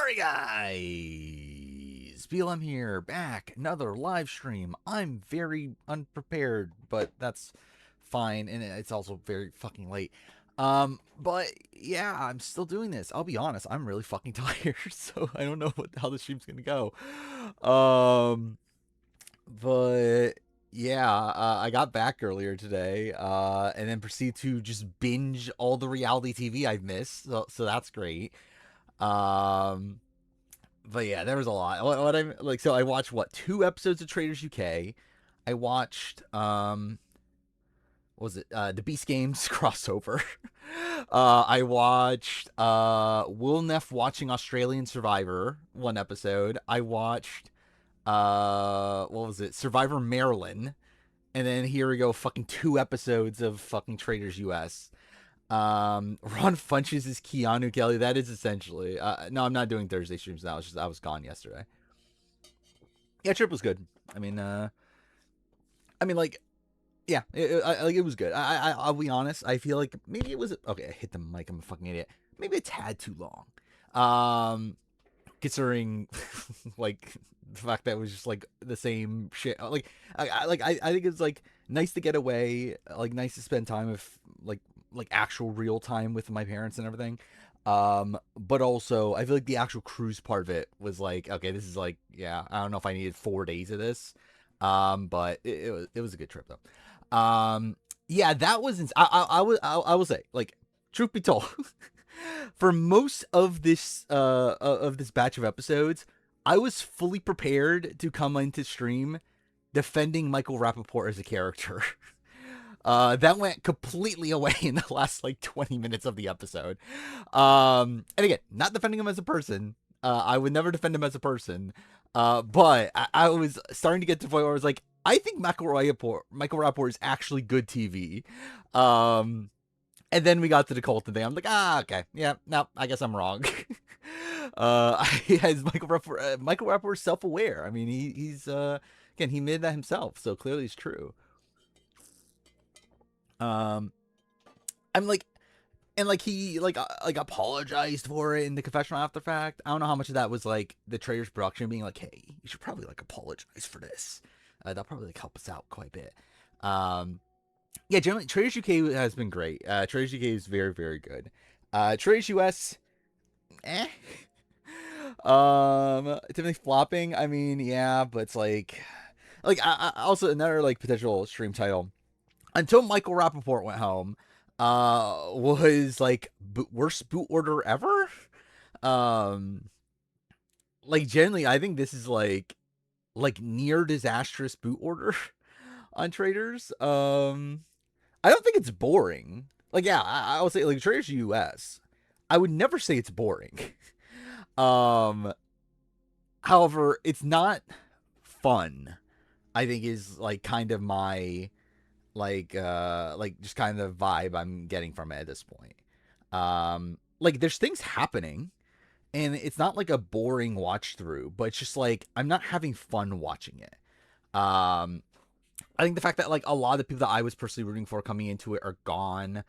Alright guys, BLM here, back, another live stream. I'm very unprepared, but that's fine, and it's also very fucking late. But yeah, I'm still doing this. I'll be honest, I'm really fucking tired, so I don't know how the stream's gonna go. But yeah, I got back earlier today, and then proceeded to just binge all the reality TV I've missed, so that's great. Um, but yeah, there was a lot. What I like, so I watched what 2 episodes of Traitors UK. I watched what was it the Beast Games crossover. I watched Will Neff watching Australian Survivor 1 episode. I watched what was it Survivor Maryland, and then here we go, fucking 2 episodes of fucking Traitors US. Ron Funches is Keanu Kelly. That is essentially. No, I'm not doing Thursday streams now. It's just I was gone yesterday. Yeah, trip was good. I mean, like, yeah, it was good. I'll be honest. I feel like maybe it was okay. I hit the mic. I'm a fucking idiot. Maybe a tad too long. Considering like the fact that it was just like the same shit. I think it's like nice to get away. Like nice to spend time with like actual real time with my parents and everything. But also I feel like the actual cruise part of it was like, okay, this is like, yeah, I don't know if I needed 4 days of this. But it was a good trip though. Yeah, that was I will say, like, truth be told, for most of this batch of episodes, I was fully prepared to come into stream defending Michael Rappaport as a character. That went completely away in the last like 20 minutes of the episode. And again, not defending him as a person. I would never defend him as a person. But I was starting to get to the point where I was like, I think Michael Rappaport is actually good TV. And then we got to the Colton thing. I'm like, okay, yeah, no, I guess I'm wrong. Has Michael Rappaport self-aware? I mean, he's again, he made that himself, so clearly it's true. Um, I'm like, and like he like apologized for it in the confessional after fact. I don't know how much of that was like the Traitors production being like, hey, you should probably like apologize for this. That'll probably like help us out quite a bit. Yeah, generally Traitors UK has been great. Traitors UK is very very good. Traitors US, eh. Typically flopping. I mean, yeah, but it's like I also another like potential stream title until Michael Rappaport went home, was like worst boot order ever. Um, like generally, I think this is like near disastrous boot order on Traitors. I don't think it's boring. Like, yeah, I would say like Traitors US. I would never say it's boring. um, However, it's not fun. I think is like kind of my like just kind of vibe I'm getting from it at this point. Like there's things happening and it's not like a boring watch through, but it's just like I'm not having fun watching it. Um I think the fact that like a lot of the people that I was personally rooting for coming into it are gone.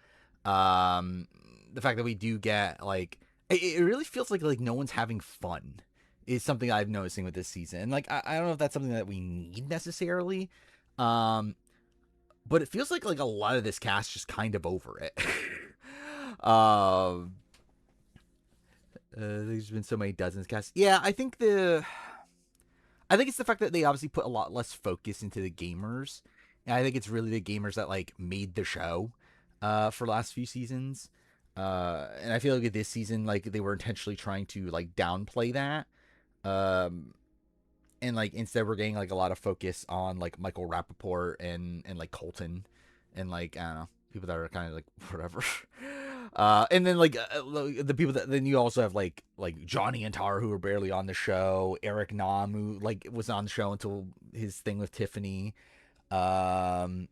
The fact that we do get like it really feels like no one's having fun is something I'm noticing with this season. And like I don't know if that's something that we need necessarily. Um but it feels like a lot of this cast just kind of over it. um, there's been so many dozens of casts. Yeah, I think it's the fact that they obviously put a lot less focus into the gamers, and I think it's really the gamers that like made the show, for the last few seasons. And I feel like this season, like they were intentionally trying to like downplay that. Um, and like instead we're getting like a lot of focus on like Michael Rappaport and like Colton and like I don't know, people that are kind of like whatever. And then like the people that then you also have like Johnny and Tara who were barely on the show, Eric Nam who like was on the show until his thing with Tiffany. Um,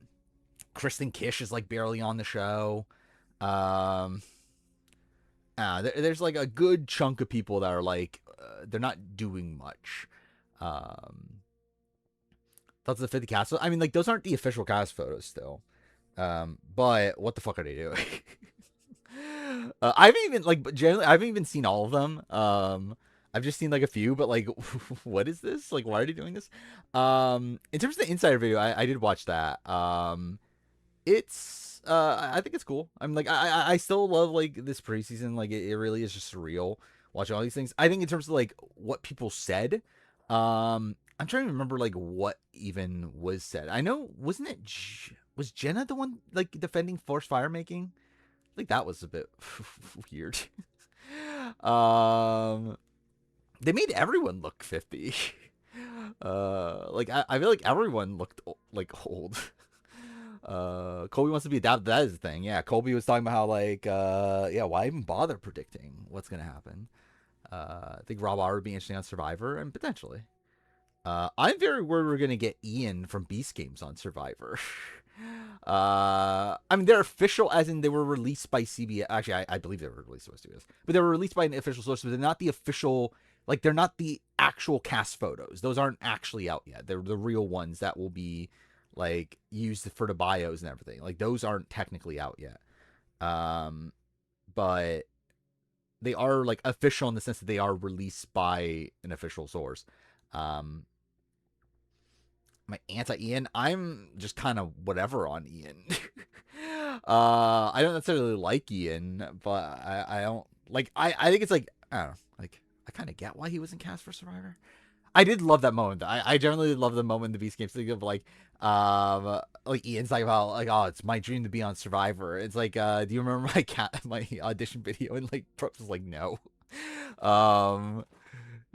Kristen Kish is like barely on the show. Um, there's like a good chunk of people that are like they're not doing much. Um, Thoughts of the 50 cast. I mean, like those aren't the official cast photos still. But what the fuck are they doing? I haven't even like generally I haven't even seen all of them. I've just seen like a few, but like, what is this? Like, why are they doing this? In terms of the Insider video, I did watch that. It's I think it's cool. I'm like I still love like this preseason. Like it really is just surreal watching all these things. I think in terms of like what people said, I'm trying to remember like what even was said. I know wasn't it was Jenna the one like defending forced fire making? I think that was a bit weird. um, they made everyone look 50. Like I feel like everyone looked like old. Colby wants to be adapted. That is the thing. Yeah, Colby was talking about how like yeah, why even bother predicting what's gonna happen? I think Rob R would be interesting on Survivor and potentially. I'm very worried we're gonna get Ian from Beast Games on Survivor. I mean, they're official, as in they were released by CBS. Actually, I believe they were released by CBS, but they were released by an official source. But they're not the official. Like, they're not the actual cast photos. Those aren't actually out yet. They're the real ones that will be like used for the bios and everything. Like, those aren't technically out yet. Um, but they are like official in the sense that they are released by an official source. Um, my anti Ian, I'm just kind of whatever on Ian. I don't necessarily like Ian, but I don't like I think it's like I don't know, like I kind of get why he wasn't cast for Survivor. I did love that moment. I generally love the moment in the Beast Games thing of like Ian's like about like, oh, it's my dream to be on Survivor. It's like do you remember my audition video? And like Brooks was like, no. um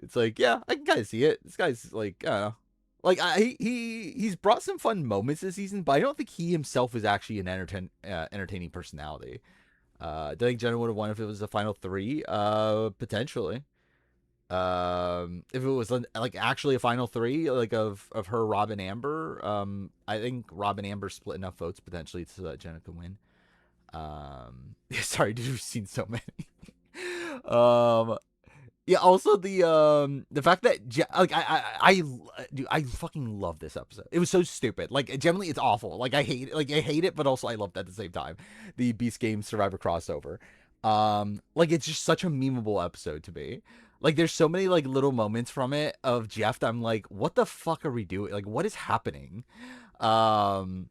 it's like, yeah, I can kind of see it. This guy's like, I don't know. Like he's brought some fun moments this season, but I don't think he himself is actually an entertaining personality. Do I think Jenna would have won if it was the final three? Potentially. If it was like actually a final three, like of her, Robin, Amber, I think Robin, Amber split enough votes potentially so that Jenna could win. Sorry, dude, we've seen so many. um, yeah. Also, the fact that like dude, I fucking love this episode. It was so stupid. Like generally, it's awful. Like I hate it, but also I love it at the same time. The Beast Game Survivor crossover. Like it's just such a memeable episode to me. Like there's so many like little moments from it of Jeff that I'm like, what the fuck are we doing? Like what is happening? Um,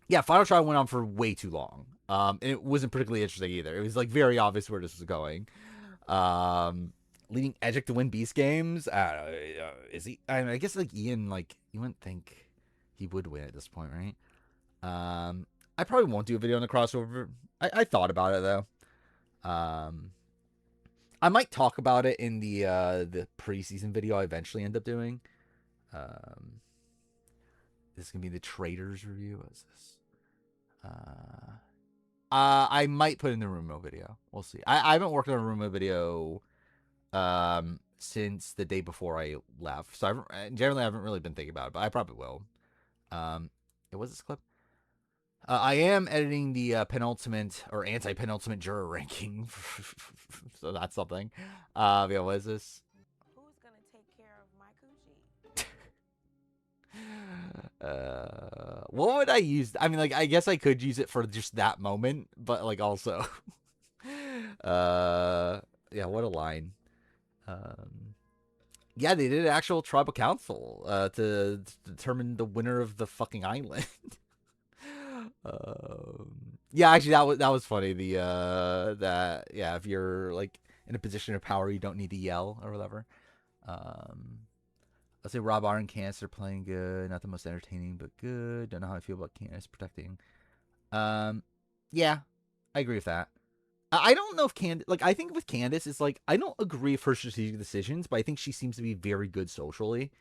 yeah, Final Trial went on for way too long. And it wasn't particularly interesting either. It was like very obvious where this was going. Um, Leading Edgic to win Beast Games. Is he? I mean, I guess like Ian, like you wouldn't think he would win at this point, right? I probably won't do a video on the crossover. I thought about it though. I might talk about it in the preseason video I eventually end up doing. Um, this is gonna be the Traitors review. What is this? I might put in the Rumo video. We'll see. I haven't worked on a Rumo video since the day before I left, so I haven't really been thinking about it, but I probably will. It was this clip. I am editing the penultimate or anti-penultimate juror ranking, so that's something. Yeah, what is this? Who's gonna take care of my coochie? What would I use? I mean, like, I guess I could use it for just that moment, but like also, yeah, what a line. Um, yeah, they did an actual tribal council to determine the winner of the fucking island. Yeah, actually, that was funny. That yeah, if you're like in a position of power, you don't need to yell or whatever. Um, Let's say Rob R and Candace are playing good. Not the most entertaining, but good. Don't know how I feel about Candace protecting. Um, yeah, I agree with that. I don't know if Candace, like, I think with Candace, it's like, I don't agree with her strategic decisions, but I think she seems to be very good socially,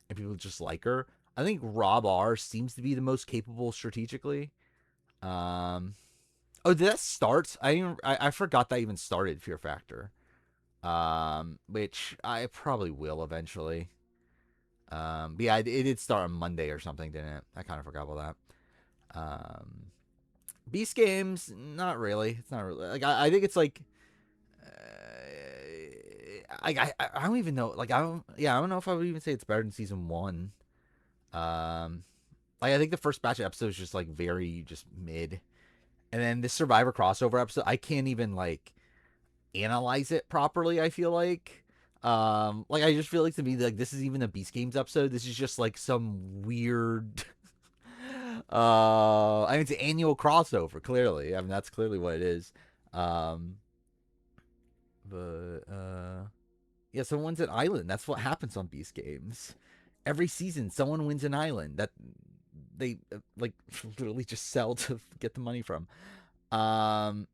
and people just like her. I think Rob R seems to be the most capable strategically. Um, oh, did that start? I forgot that even started Fear Factor. Which I probably will eventually. But yeah, it did start on Monday or something, didn't it? I kind of forgot about that. Beast Games, not really. It's not really like I think it's like I don't even know. Like I don't know if I would even say it's better than season one. Um, like I think the first batch of episodes is just like very just mid, and then this Survivor crossover episode, I can't even like analyze it properly. I feel like Like I just feel like to me like this is even a Beast Games episode. This is just like some weird I mean it's an annual crossover, clearly. I mean that's clearly what it is. Um but yeah, someone wins an island. That's what happens on Beast Games. Every season someone wins an island that they like literally just sell to get the money from. Um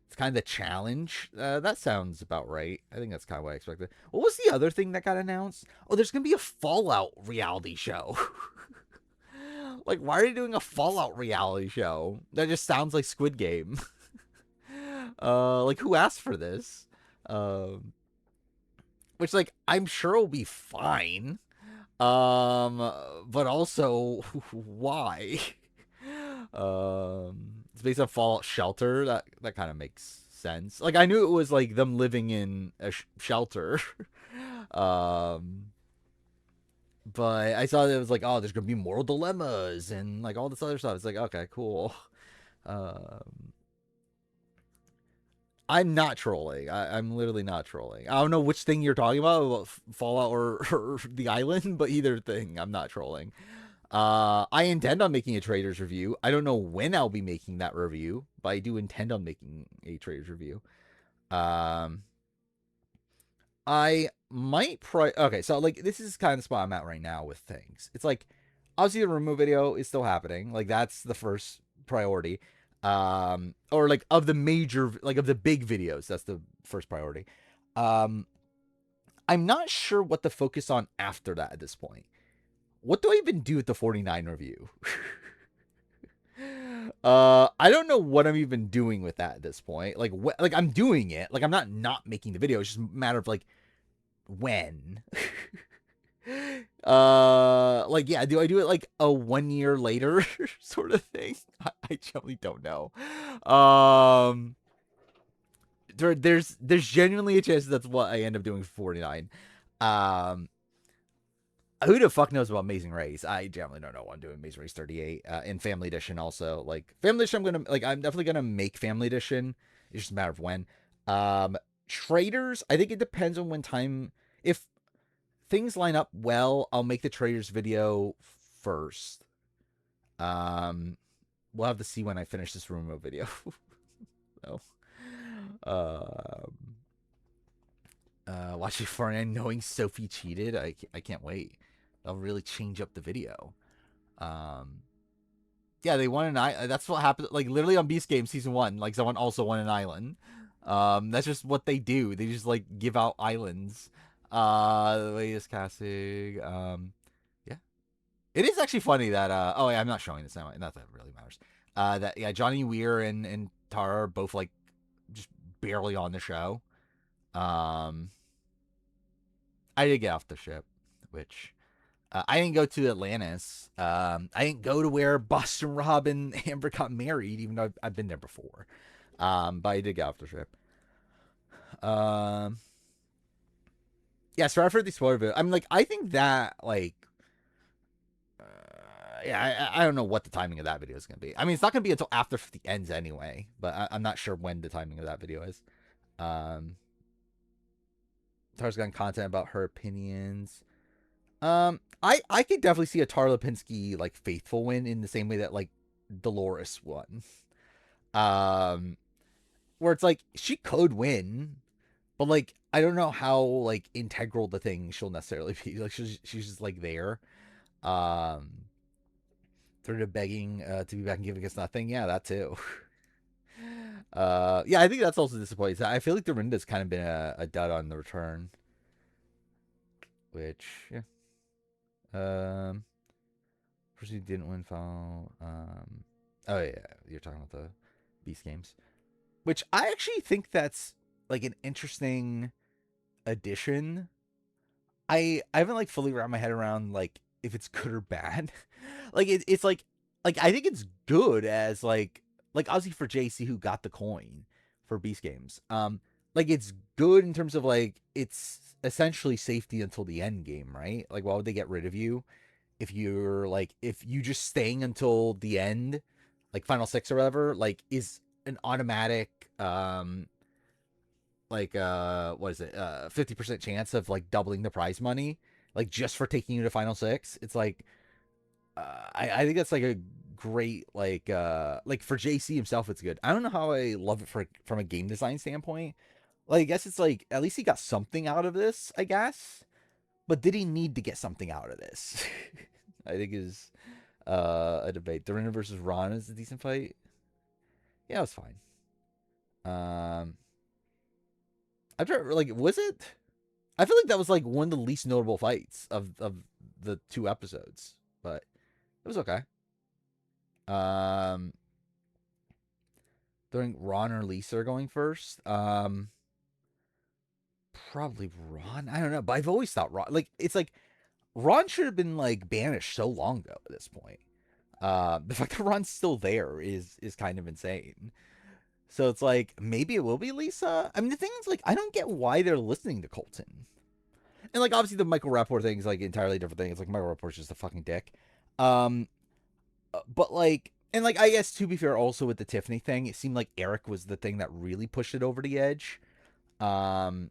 It's kind of the challenge. That sounds about right. I think that's kind of what I expected. What was the other thing that got announced? Oh, there's gonna be a Fallout reality show. Like, why are you doing a Fallout reality show? That just sounds like Squid Game. Like who asked for this? Um, which like I'm sure will be fine. Um, but also why? It's based on Fallout Shelter. That kind of makes sense. Like I knew it was like them living in a shelter. um, but I saw that it was like, oh, there's gonna be moral dilemmas and like all this other stuff. It's like, okay, cool. Um, I'm not trolling. I'm literally not trolling. I don't know which thing you're talking about Fallout or the island, but either thing, I'm not trolling. I intend on making a Traitors review. I don't know when I'll be making that review, but I do intend on making a Traitors review. Um, I might okay, so like this is kind of the spot I'm at right now with things. It's like obviously the remote video is still happening. Like that's the first priority. Or like of the major like of the big videos, that's the first priority. Um, I'm not sure what to focus on after that at this point. What do I even do with the 49 review? I don't know what I'm even doing with that at this point. Like, like I'm doing it. Like, I'm not making the video. It's just a matter of like when. Like yeah, do I do it like a 1 year later sort of thing? I generally don't know. Um, there's genuinely a chance that's what I end up doing for 49. Um, who the fuck knows about Amazing Race? I generally don't know what I'm doing. Amazing Race 38 in Family Edition also. Like Family Edition, I'm definitely gonna make Family Edition. It's just a matter of when. Um, Traitors, I think it depends on when time. If things line up well, I'll make the Traitors video first. Um, we'll have to see when I finish this Rumo video. So, um, watching 49 knowing Sophie cheated. I can't wait. I'll really change up the video. Um, yeah, they won an island. That's what happened. Like literally on Beast Game Season 1, like someone also won an island. That's just what they do. They just like give out islands. The latest casting. Yeah, it is actually funny that. Oh yeah, I'm not showing this now. Not that it really matters. That yeah, Johnny Weir and Tara are both like just barely on the show. Um, I did get off the ship, which I didn't go to Atlantis. I didn't go to where Boston Rob and Amber got married, even though I've been there before. But I did get off the ship. Um, yeah, so after the spoiler video, I'm like, I think that like, yeah, I don't know what the timing of that video is gonna be. I mean, it's not gonna be until after 50 ends anyway, but I'm not sure when the timing of that video is. Um, Tara's got content about her opinions. I could definitely see a Tara Lipinski like faithful win in the same way that like Dolores won. Um, where it's like she could win, but like I don't know how like integral the thing she'll necessarily be. Like she's just like there. Um, sort of begging to be back and giving us nothing. Yeah, that too. Yeah, I think that's also disappointing. I feel like Dorinda's kind of been a dud on the return, which yeah. Um, person who didn't win fall. Oh yeah, you're talking about the Beast games, which I actually think that's like an interesting addition. I haven't like fully wrapped my head around like if it's good or bad. Like it's like I think it's good as like obviously for JC who got the coin for Beast games. Like it's good in terms of like it's essentially safety until the end game, right? Like why would they get rid of you if you're like if you just staying until the end, like final six or whatever, like is an automatic like what is it 50% chance of like doubling the prize money like just for taking you to final six. It's like I think that's like a great like for JC himself it's good. I don't know how I love it for from a game design standpoint. Like I guess it's like at least he got something out of this, I guess. But did he need to get something out of this? I think is a debate. Dorinda versus Ron is a decent fight. Yeah, it was fine. Um I'm trying like was it? I feel like that was like one of the least notable fights of the two episodes, but it was okay. Um, during Ron or Lisa are going first. Probably Ron. I don't know, but I've always thought Ron. Like it's like Ron should have been like banished so long ago at this point. The fact that Ron's still there is kind of insane. So it's like maybe it will be Lisa. I mean, the thing is like I don't get why they're listening to Colton. And like obviously the Michael Rapport thing is like an entirely different thing. It's like Michael Rapport's just a fucking dick. Um, but like, and like I guess to be fair, also with the Tiffany thing, it seemed like Eric was the thing that really pushed it over the edge. Um,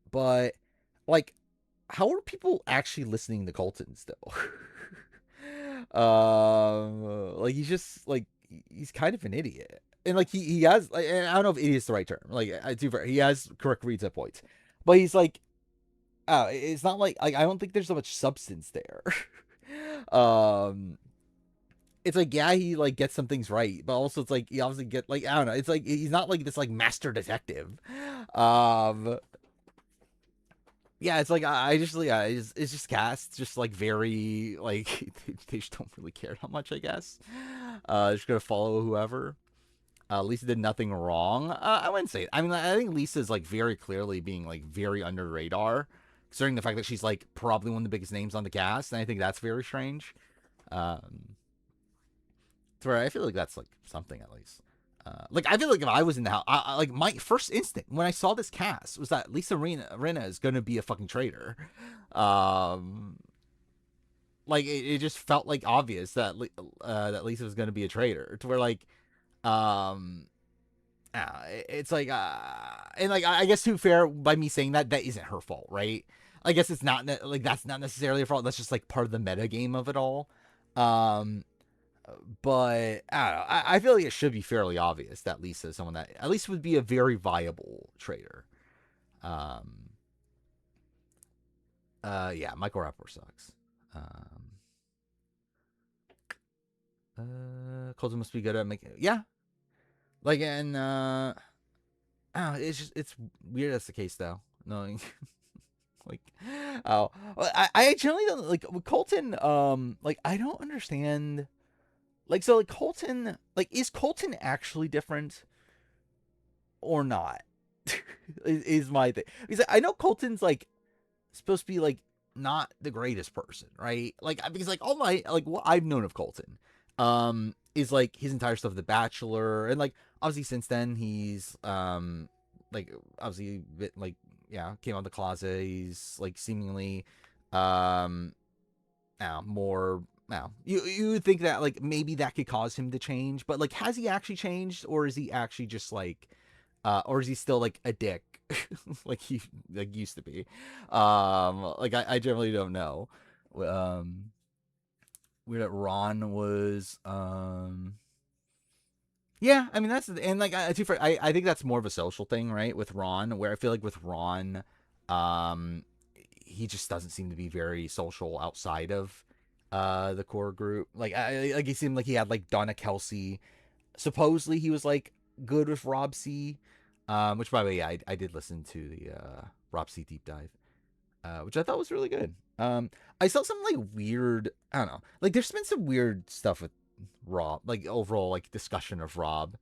but like, how are people actually listening to Colton still? Like he's just like he's kind of an idiot, and like he has like I don't know if idiot's the right term. Like I do, he has correct reads at points, but he's like it's not like I don't think there's so much substance there. um, it's like yeah, he like gets some things right, but also it's like he obviously get like I don't know. It's like he's not like this like master detective. Um, yeah, it's like I just yeah, it's just cast just like very like they just don't really care that much, I guess. Just gonna follow whoever. Lisa did nothing wrong. I wouldn't say it. I mean, I think Lisa is like very clearly being like very under radar, considering the fact that she's like probably one of the biggest names on the cast, and I think that's very strange. Um, so I feel like that's like something at least. Like I feel like if I was in the house, like my first instinct when I saw this cast was that Lisa Rinna is gonna be a fucking traitor. Um, like it just felt like obvious that that Lisa was gonna be a traitor. To where like um it's like and like I guess to be fair by me saying that that isn't her fault, right? I guess it's not like that's not necessarily her fault. That's just like part of the meta game of it all. Um, but I don't know. I feel like it should be fairly obvious that Lisa is someone that at least would be a very viable trader. Um, yeah, Michael Rapport sucks. Colton must be good at making. Yeah, like and I don't know, it's just it's weird that's the case though. Knowing like oh I generally don't like with Colton like I don't understand like so like Colton like is Colton actually different or not is my thing because I know Colton's like supposed to be like not the greatest person, right? Like because like all my like what I've known of Colton is like his entire stuff The Bachelor and like obviously since then he's like obviously like yeah, came out of the closet. He's like seemingly um now more now you would think that like maybe that could cause him to change, but like has he actually changed or is he actually just like or is he still like a dick like he like used to be? Like I generally don't know. Um, weird that Ron was yeah, I mean that's and like I think that's more of a social thing, right? With Ron, where I feel like with Ron, um, he just doesn't seem to be very social outside of the core group. Like like he seemed like he had like Donna Kelsey. Supposedly he was like good with Rob C. Which by the way, yeah, I did listen to the Rob C deep dive, which I thought was really good. I saw some like weird, I don't know, like there's been some weird stuff with Rob, like overall like discussion of Rob,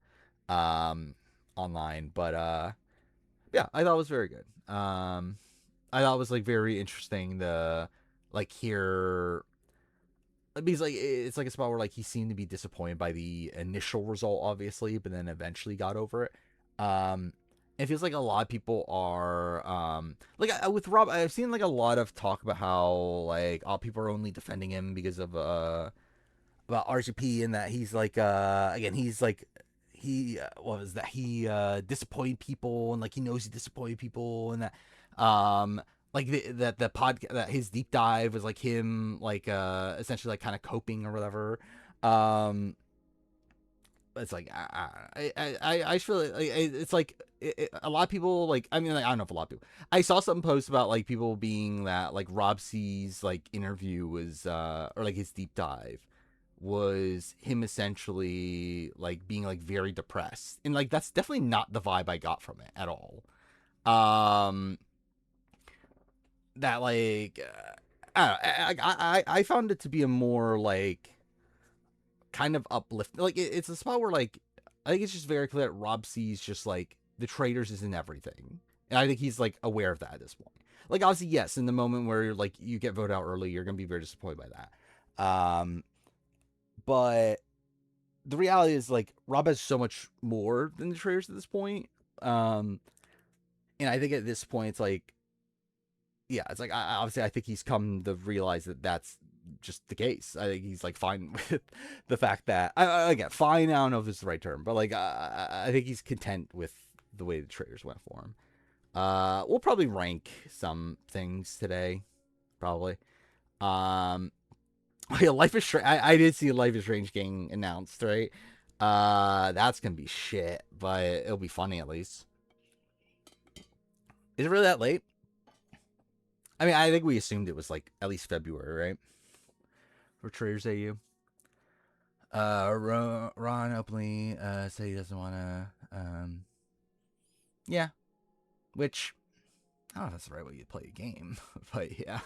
um, online, but yeah, I thought it was very good. I thought it was like very interesting to like hear because like it's like a spot where like he seemed to be disappointed by the initial result, obviously, but then eventually got over it. Um, it feels like a lot of people are like with Rob. I've seen like a lot of talk about how like all people are only defending him because of about RGP and that he's like again what was that? He disappointed people, and like he knows he disappointed people, and that like the podcast, that his deep dive was like him like essentially like kind of coping or whatever. Um, it's like I just feel like it's like a lot of people like, I mean, like, I don't know if a lot of people, I saw some posts about like people being that like Rob C's like interview was or like his deep dive was him essentially like being like very depressed, and like that's definitely not the vibe I got from it at all. um that like I found it to be a more like kind of uplift. Like it's a spot where like I think it's just very clear that Rob sees just like the Traitors isn't everything, and I think he's like aware of that at this point. Like obviously, yes, in the moment where you're like you get voted out early, you're gonna be very disappointed by that. But the reality is like Rob has so much more than the Traitors at this point. Um, and I think at this point it's like, yeah, it's like obviously I think he's come to realize that that's just the case. I think he's like fine with the fact that again, fine. I don't know if this is the right term, but like I think he's content with the way the Traitors went for him. We'll probably rank some things today, probably. Um, yeah, Life is Strange. I did see Life is Strange getting announced, right? That's gonna be shit, but it'll be funny at least. Is it really that late? I mean, I think we assumed it was like at least February, right? For Traitors AU. Ron openly said he doesn't want to. Yeah, which I don't know if that's the right way you play a game, but yeah,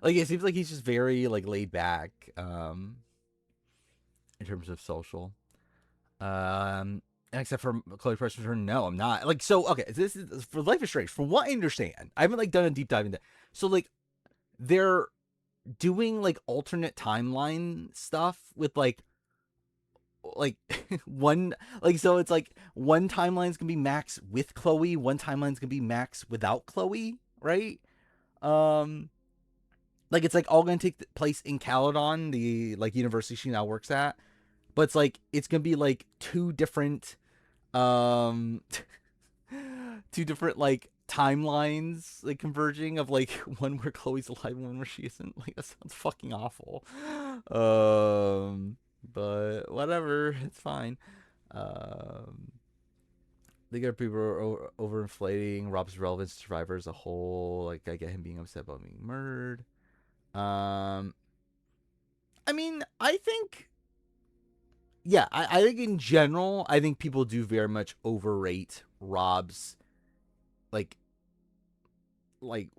like it seems like he's just very like laid back in terms of social. And except for Chloe Price return, no, I'm not. Like so, okay. This is for Life is Strange. From what I understand, I haven't like done a deep dive into. So like they're doing like alternate timeline stuff with like one, like, so it's like one timeline's gonna be Max with Chloe, one timeline's gonna be Max without Chloe, right? Um, like it's like all gonna take place in Caledon, the like university she now works at, but it's like it's gonna be like um two different like timelines like converging of like one where Chloe's alive and one where she isn't. Like that sounds fucking awful. But whatever, it's fine. Um, they get people overinflating Rob's relevance to Survivor as a whole. Like I get him being upset about being murdered. Um, I mean, I think, yeah, I think in general, I think people do very much overrate Rob's like like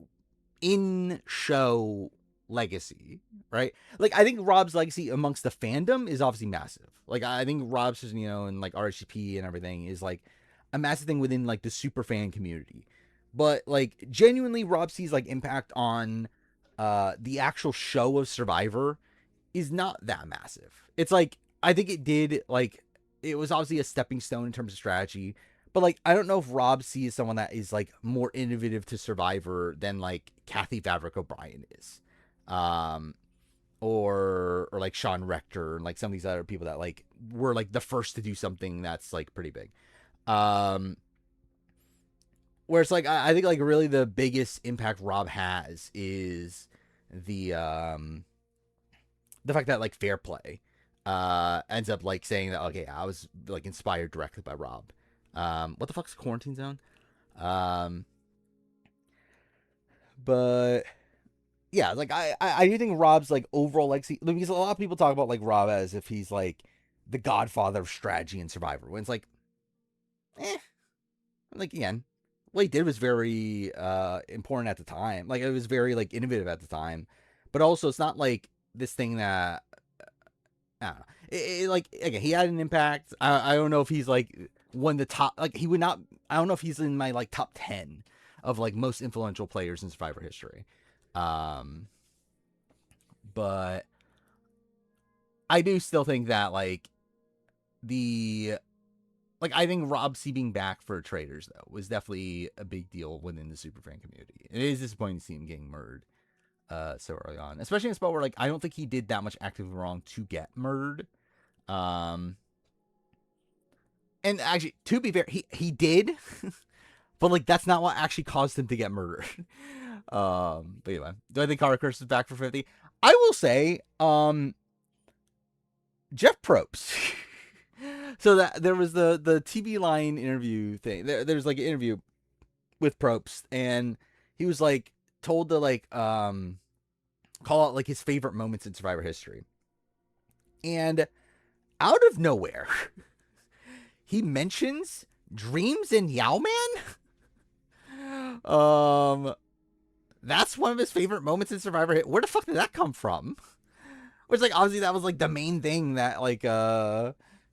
in show legacy, right? Like I think Rob's legacy amongst the fandom is obviously massive. Like I think Rob's, and like RHP and everything is like a massive thing within like the super fan community. But like genuinely Rob C's like impact on the actual show of Survivor is not that massive. It's like I think it did like it was obviously a stepping stone in terms of strategy, but like I don't know if Rob C is someone that is like more innovative to Survivor than like Kathy Favreau O'Brien is, um, or like Sean Rector and like some of these other people that like were like the first to do something that's like pretty big. Um, where it's like I think like really the biggest impact Rob has is the the fact that like Fair Play ends up like saying that okay, I was like inspired directly by Rob. What the fuck's Quarantine Zone? Um, but yeah, like I do think Rob's like overall legacy, because a lot of people talk about like Rob as if he's like the godfather of strategy and Survivor. When it's like, eh, like again, what he did was very important at the time. Like it was very like innovative at the time, but also it's not like this thing that I don't know. Like again, he had an impact. I don't know if he's like one of the top. Like he would not. I don't know if he's in my like top 10 of like most influential players in Survivor history. Um, but I do still think that like the like I think Rob C being back for Traitors though was definitely a big deal within the superfan community. It is disappointing to see him getting murdered so early on, especially in a spot where like I don't think he did that much actively wrong to get murdered. Um, and actually, to be fair, he did, but like that's not what actually caused him to get murdered. But anyway, do I think Cara Curse is back for 50? I will say, Jeff Probst. So that there was the TV line interview thing. There's like an interview with Probst, and he was like told to like call out like his favorite moments in Survivor history, and out of nowhere, he mentions Dreams and Yao Man. That's one of his favorite moments in Survivor. Where the fuck did that come from? Which like obviously that was like the main thing that like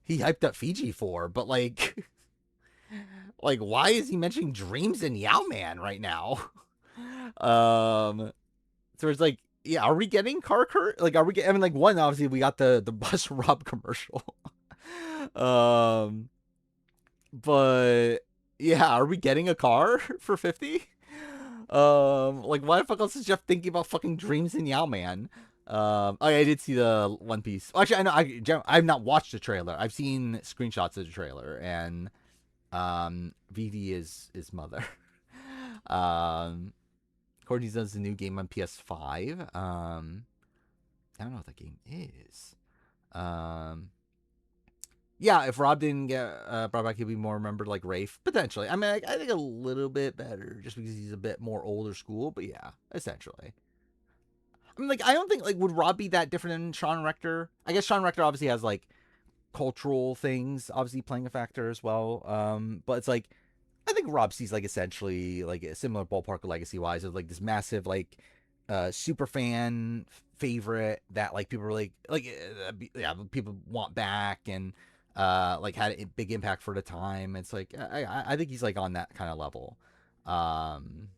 he hyped up Fiji for, but like like why is he mentioning Dreams and Yao Man right now? So it's like, yeah, are we getting car cur? Like, are we getting? I mean, like one obviously we got the bus Rob commercial. um, but yeah, are we getting a car for 50? Like why the fuck else is Jeff thinking about fucking Dreams and Yao Man? Oh, yeah, I did see the One Piece. Actually, I know I've not watched the trailer. I've seen screenshots of the trailer, and Vivi is mother. um, Courtney does the new game on PS5. I don't know what that game is. Um, yeah, if Rob didn't get brought back, he'd be more remembered like Rafe potentially. I mean, I think a little bit better just because he's a bit more older school. But yeah, essentially. I mean, like I don't think like would Rob be that different than Sean Rector? I guess Sean Rector obviously has like cultural things obviously playing a factor as well. But it's like I think Rob sees like essentially like a similar ballpark legacy wise of like this massive like super fan favorite that like people are yeah, people want back and like had a big impact for the time. It's like I think he's like on that kind of level. Um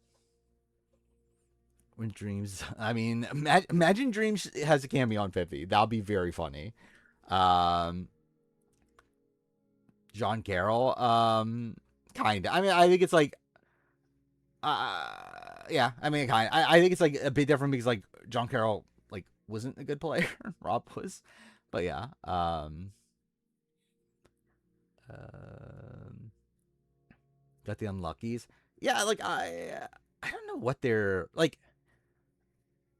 when Dreams, I mean, imagine Dreams has a cameo on 50. That'll be very funny. Um, John Carroll, kind of. I mean, I think it's like, yeah. I mean, kind. I think it's like a bit different because like John Carroll like wasn't a good player. Rob was, but yeah. Um, got the unluckies. Yeah, like I don't know what they're like.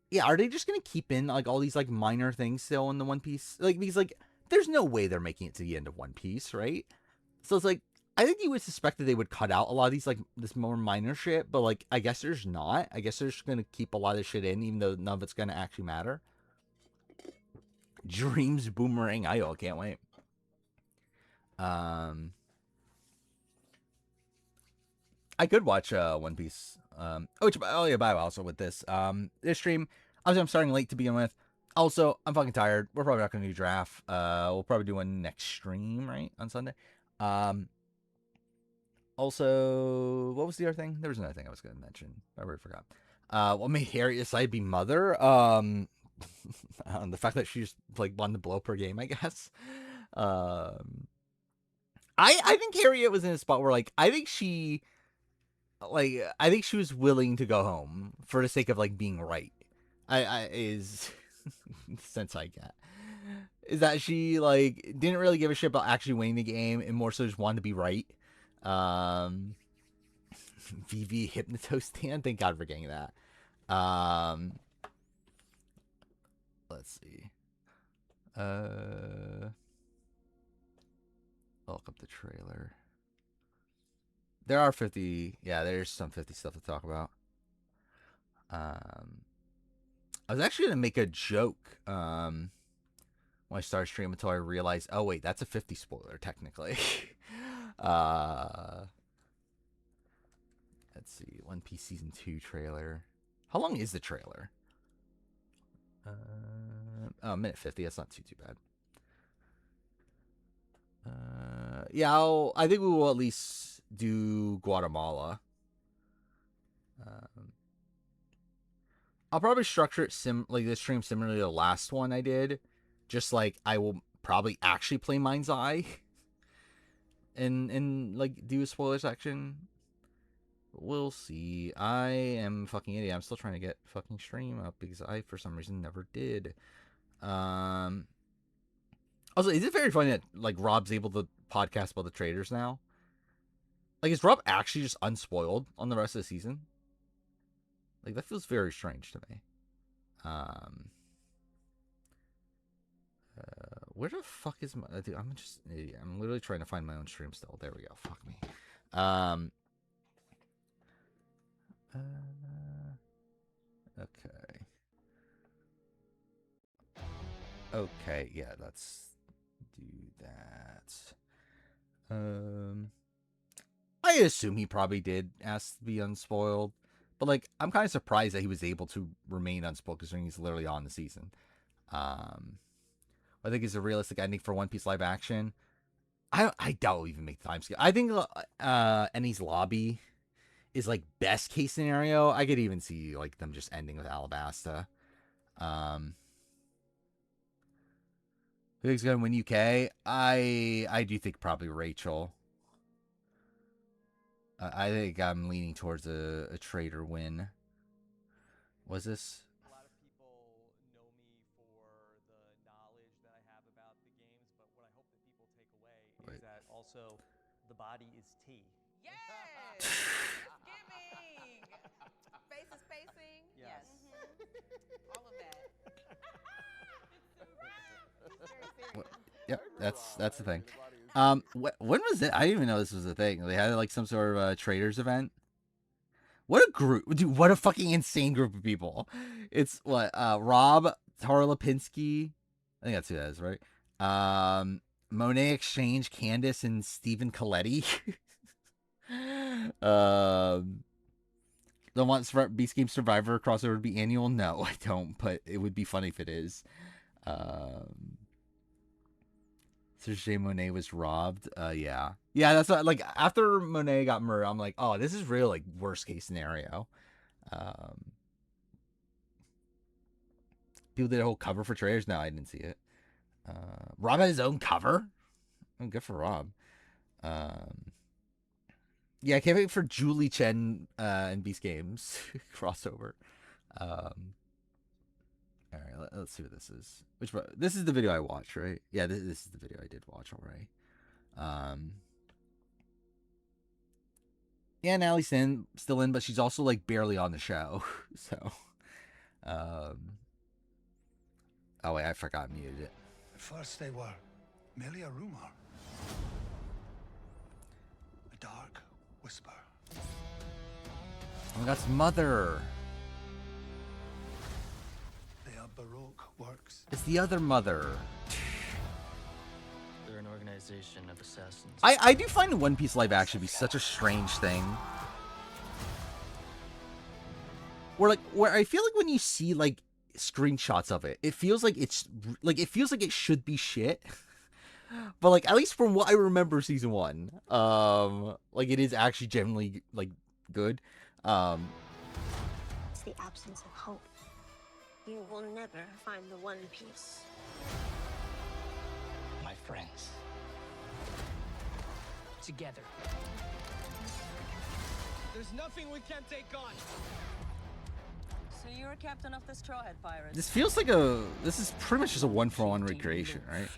Yeah, are they just gonna keep in like all these like minor things still in the One Piece? Like because like there's no way they're making it to the end of One Piece, right? So it's like I think you would suspect that they would cut out a lot of these like this more minor shit, but like I guess there's not. I guess they're just gonna keep a lot of shit in, even though none of it's gonna actually matter. Dreams Boomerang Idol, can't wait. Um, I could watch One Piece. Oh yeah, by the way, also with this stream, obviously I'm starting late to begin with. Also, I'm fucking tired. We're probably not gonna do draft. We'll probably do one next stream, right, on Sunday. Um, Also, what was the other thing? There was another thing I was gonna mention. I already forgot. What made Harry decide to be mother? The fact that she just like wanted to blow up her game, I guess. Um, I think Harriet was in a spot where like I think she was willing to go home for the sake of like being right. I is the sense I get is that she like didn't really give a shit about actually winning the game and more so just wanted to be right. Um, VV Hypnoto stand. Thank God for getting that. Um, let's see. I'll look up the trailer. There are 50. Yeah, there's some 50 stuff to talk about. I was actually gonna make a joke. When I started streaming until I realized, oh wait, that's a 50 spoiler technically. uh, let's see, One Piece season 2 trailer. How long is the trailer? Oh, minute 50. That's not too bad. Yeah, I think we will at least do Guatemala. I'll probably structure it like this stream similarly to the last one I did. Just like I will probably actually play Mind's Eye and like do a spoiler section. We'll see. I am fucking idiot. I'm still trying to get fucking stream up because I for some reason never did. Also, is it very funny that like Rob's able to podcast about the Traitors now. Like, is Rob actually just unspoiled on the rest of the season? Like, that feels very strange to me. Where the fuck is my? Dude, I'm just an idiot. I'm literally trying to find my own stream still. There we go. Fuck me. Okay. Okay, yeah, let's do that. I assume he probably did ask to be unspoiled, but like, I'm kind of surprised that he was able to remain unspoiled considering he's literally on the season. I think it's a realistic ending for One Piece live action. I doubt we'll even make the time skip. I think Eni's lobby is like best case scenario. I could even see like them just ending with Alabasta. Who think's gonna win UK? I do think probably Rachel. I think I'm leaning towards a Traitor win. Was this? A lot of people know me for the knowledge that I have about the games, but what I hope that people take away is that also the body is tea. Yes! It's giving! Face is pacing. Yes. All of that. It's very serious. Yep, that's the thing. When was it? I didn't even know this was a thing. They had like some sort of Traitors event. What a group, dude! What a fucking insane group of people. It's what Rob, Tara Lipinski, I think that's who that is, right? Monet Exchange, Candace, and Stephen Coletti. Don't want Beast Game Survivor crossover to be annual? No, I don't. But it would be funny if it is. Serge Monet was robbed. Yeah, that's what, like, after Monet got murdered, I'm like, oh, this is real, like, worst case scenario. People did a whole cover for Traitors. No, I didn't see it. Rob had his own cover. Oh, good for Rob. Yeah, I can't wait for Julie Chen and Beast Games crossover. All right, let's see what this is. This is the video I watched, right? Yeah, this is the video I did watch already. Yeah, Natalie's still in, but she's also like barely on the show. So, oh wait, I forgot I muted it. At first they were merely a rumor, a dark whisper. Oh, that's Mother. They are Baroque works. It's the other Mother. They're an organization of assassins. I do find One Piece live action to be such a strange thing. Where I feel like when you see like screenshots of it, it feels like it should be shit. But like, at least from what I remember season 1, like, it is actually genuinely like good. It's the absence of hope. You will never find the One Piece. My friends. Together. There's nothing we can't take on. So you're a captain of the Straw Hat Pirates. This feels like this is pretty much just a one-for-one recreation, right?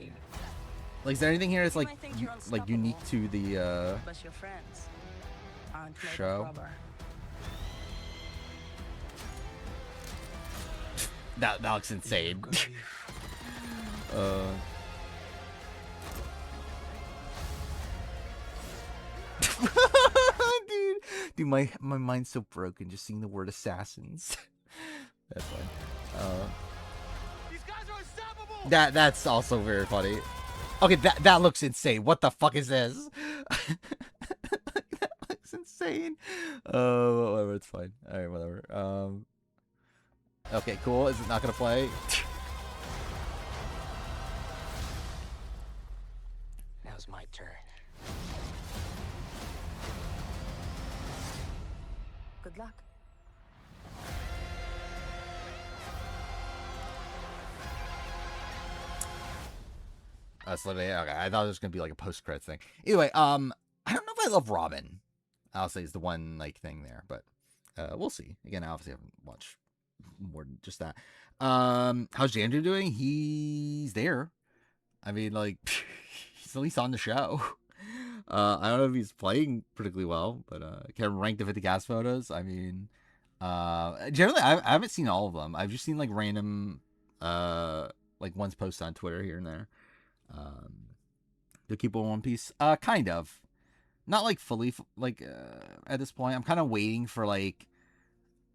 Like, is there anything here that's like unique to the But your friends aren't made show? of rubber. That looks insane. Dude, my mind's so broken just seeing the word assassins. That's fine. These guys are unstoppable. That's also very funny. Okay, that looks insane. What the fuck is this? That looks insane. Whatever, it's fine. All right, whatever. Okay, cool. Is it not gonna play? Now's my turn. Good luck. That's literally okay. I thought it was gonna be like a post-credits thing. Anyway, I don't know if I love Robin. I'll say is the one like thing there, but we'll see. Again, I obviously haven't watched more than just that. How's Andrew doing? He's there. I mean, like, he's at least on the show. I don't know if he's playing particularly well, but can rank the 50 cast photos. I mean, generally, I haven't seen all of them. I've just seen like random, like ones posted on Twitter here and there. Um, do people in One Piece? Kind of. Not like fully, like at this point. I'm kind of waiting for like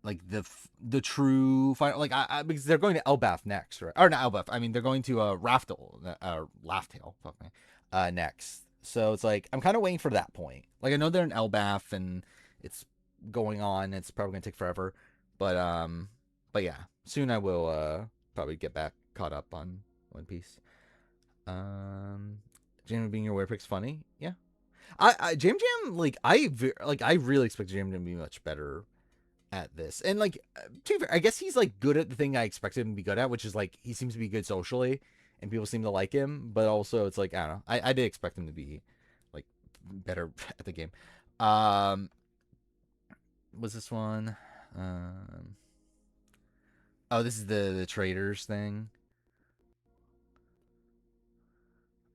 the true final, like I because they're going to Elbaf next, right? Or not Elbaf. I mean, they're going to Laugh-Tale, fuck me, next. So it's like I'm kind of waiting for that point. Like I know they're in Elbaf and it's going on. It's probably gonna take forever, but yeah, soon I will probably get back caught up on One Piece. Jam being your weird pick's funny, yeah. Jam like I really expect Jam to be much better at this. And like to be fair, I guess he's like good at the thing I expected him to be good at, which is like he seems to be good socially and people seem to like him, but also it's like I don't know. I did expect him to be like better at the game. Um was this one? Oh, this is the Traitors thing.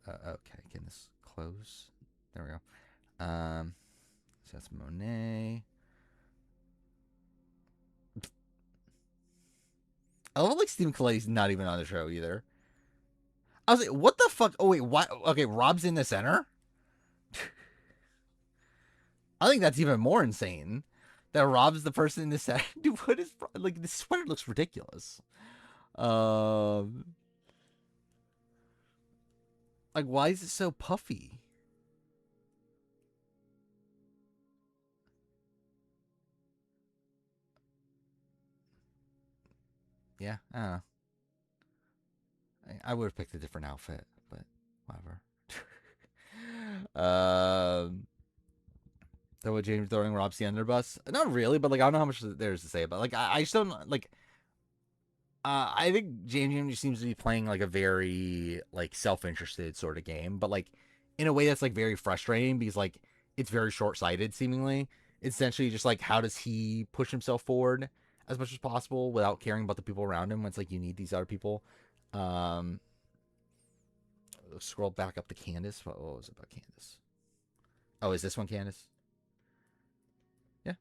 Okay, can this close? There we go. So that's Monet. I love like Stephen Coletti's not even on the show either. I was like, what the fuck? Oh wait, what? Okay, Rob's in the center. I think that's even more insane. That Rob's the person in the center. Dude, what is like this sweater looks ridiculous. Like why is it so puffy? Yeah, I don't know. I would have picked a different outfit, but whatever. So what James throwing Rob C under the bus? Not really, but like I don't know how much there's to say about. Like I just don't like. I think James just seems to be playing like a very like self-interested sort of game, but like in a way that's like very frustrating because like it's very short-sighted seemingly. It's essentially just like how does he push himself forward as much as possible without caring about the people around him when it's like you need these other people. Um, Scroll back up to Candace. What was it about Candace? Oh, is this one Candace? Yeah,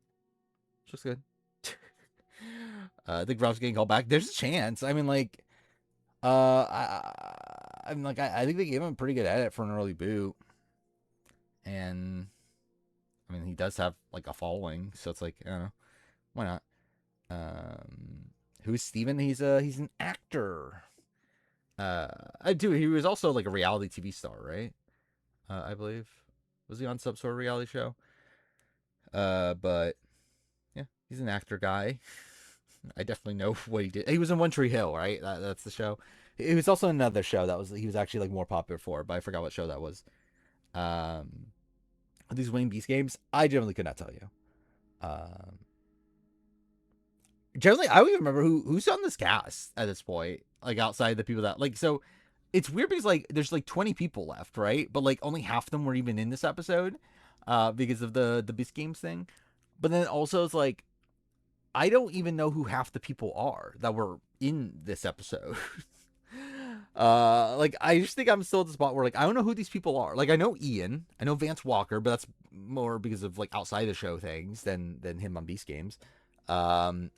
she looks good. I think Rob's getting called back. There's a chance. I mean, like, I'm like, I think they gave him a pretty good edit for an early boot, and I mean, he does have like a following, so it's like, I don't know, why not? Who's Steven? He's an actor. I do. He was also like a reality TV star, right? I believe. Was he on some sort of reality show? But yeah, he's an actor guy. I definitely know what he did. He was in One Tree Hill, right? That's the show. He was also in another show that was he was actually like more popular for, but I forgot what show that was. These Wayne Beast games, I generally could not tell you. Generally, I don't even remember who's on this cast at this point. Like outside the people that like so. It's weird because like there's like 20 people left, right? But like only half of them were even in this episode, because of the Beast Games thing. But then also it's like I don't even know who half the people are that were in this episode. Like I just think I'm still at the spot where like I don't know who these people are. Like I know Ian, I know Vance Walker, but that's more because of like outside the show things than him on Beast Games. Um,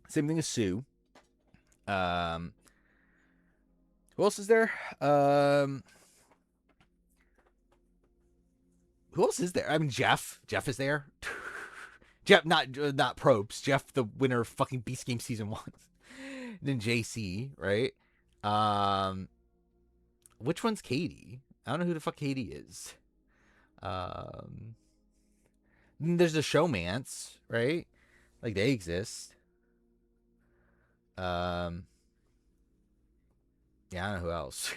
Same thing as Sue. Who else is there? Who else is there? I mean, Jeff. Jeff is there. Jeff, not Probes. Jeff, the winner of fucking Beast Game Season 1. Then JC, right? Which one's Katie? I don't know who the fuck Katie is. Then there's the Showmance, right? Like, they exist. Yeah, I don't know who else.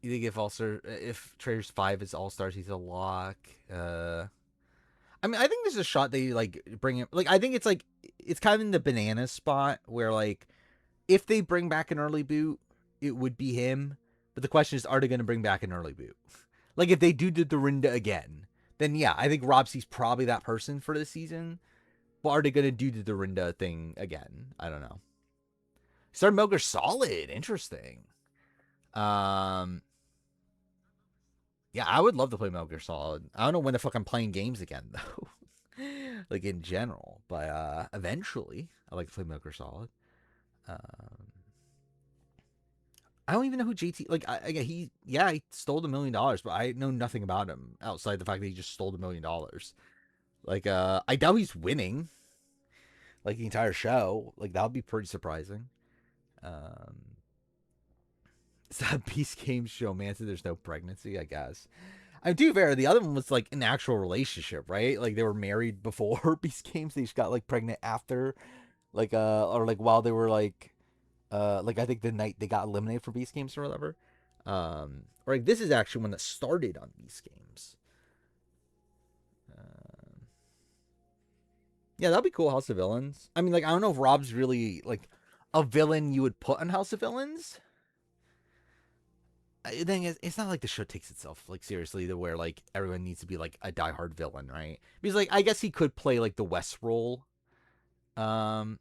You think if Traitors 5 is All Stars, he's a lock. I mean, I think there's a shot they like bring him. Like, I think it's like it's kind of in the banana spot where like if they bring back an early boot, it would be him. But the question is, are they going to bring back an early boot? Like, if they do the Dorinda again, then yeah, I think Rob C's probably that person for the season. But are they going to do the Dorinda thing again? I don't know. Started Metal Gear Solid. Interesting. Um, yeah, I would love to play Metal Gear Solid. I don't know when the fuck I'm playing games again though. Like in general, but eventually I like to play Metal Gear Solid. Um, I don't even know who JT. Like, he stole $1 million, but I know nothing about him outside the fact that he just stole $1 million. Like, I doubt he's winning. Like the entire show, like that would be pretty surprising. Um, it's that Beast Games show, man. So there's no pregnancy, I guess. I'm too fair. The other one was like an actual relationship, right? Like they were married before Beast Games. They just got like pregnant after, like or like while they were like I think the night they got eliminated for Beast Games or whatever. Or like this is actually one that started on Beast Games. Yeah, that'd be cool. House of Villains. I mean, like I don't know if Rob's really like a villain you would put on House of Villains. The thing is, it's not like the show takes itself like seriously to where like everyone needs to be like a diehard villain, right? Because like I guess he could play like the West role, um,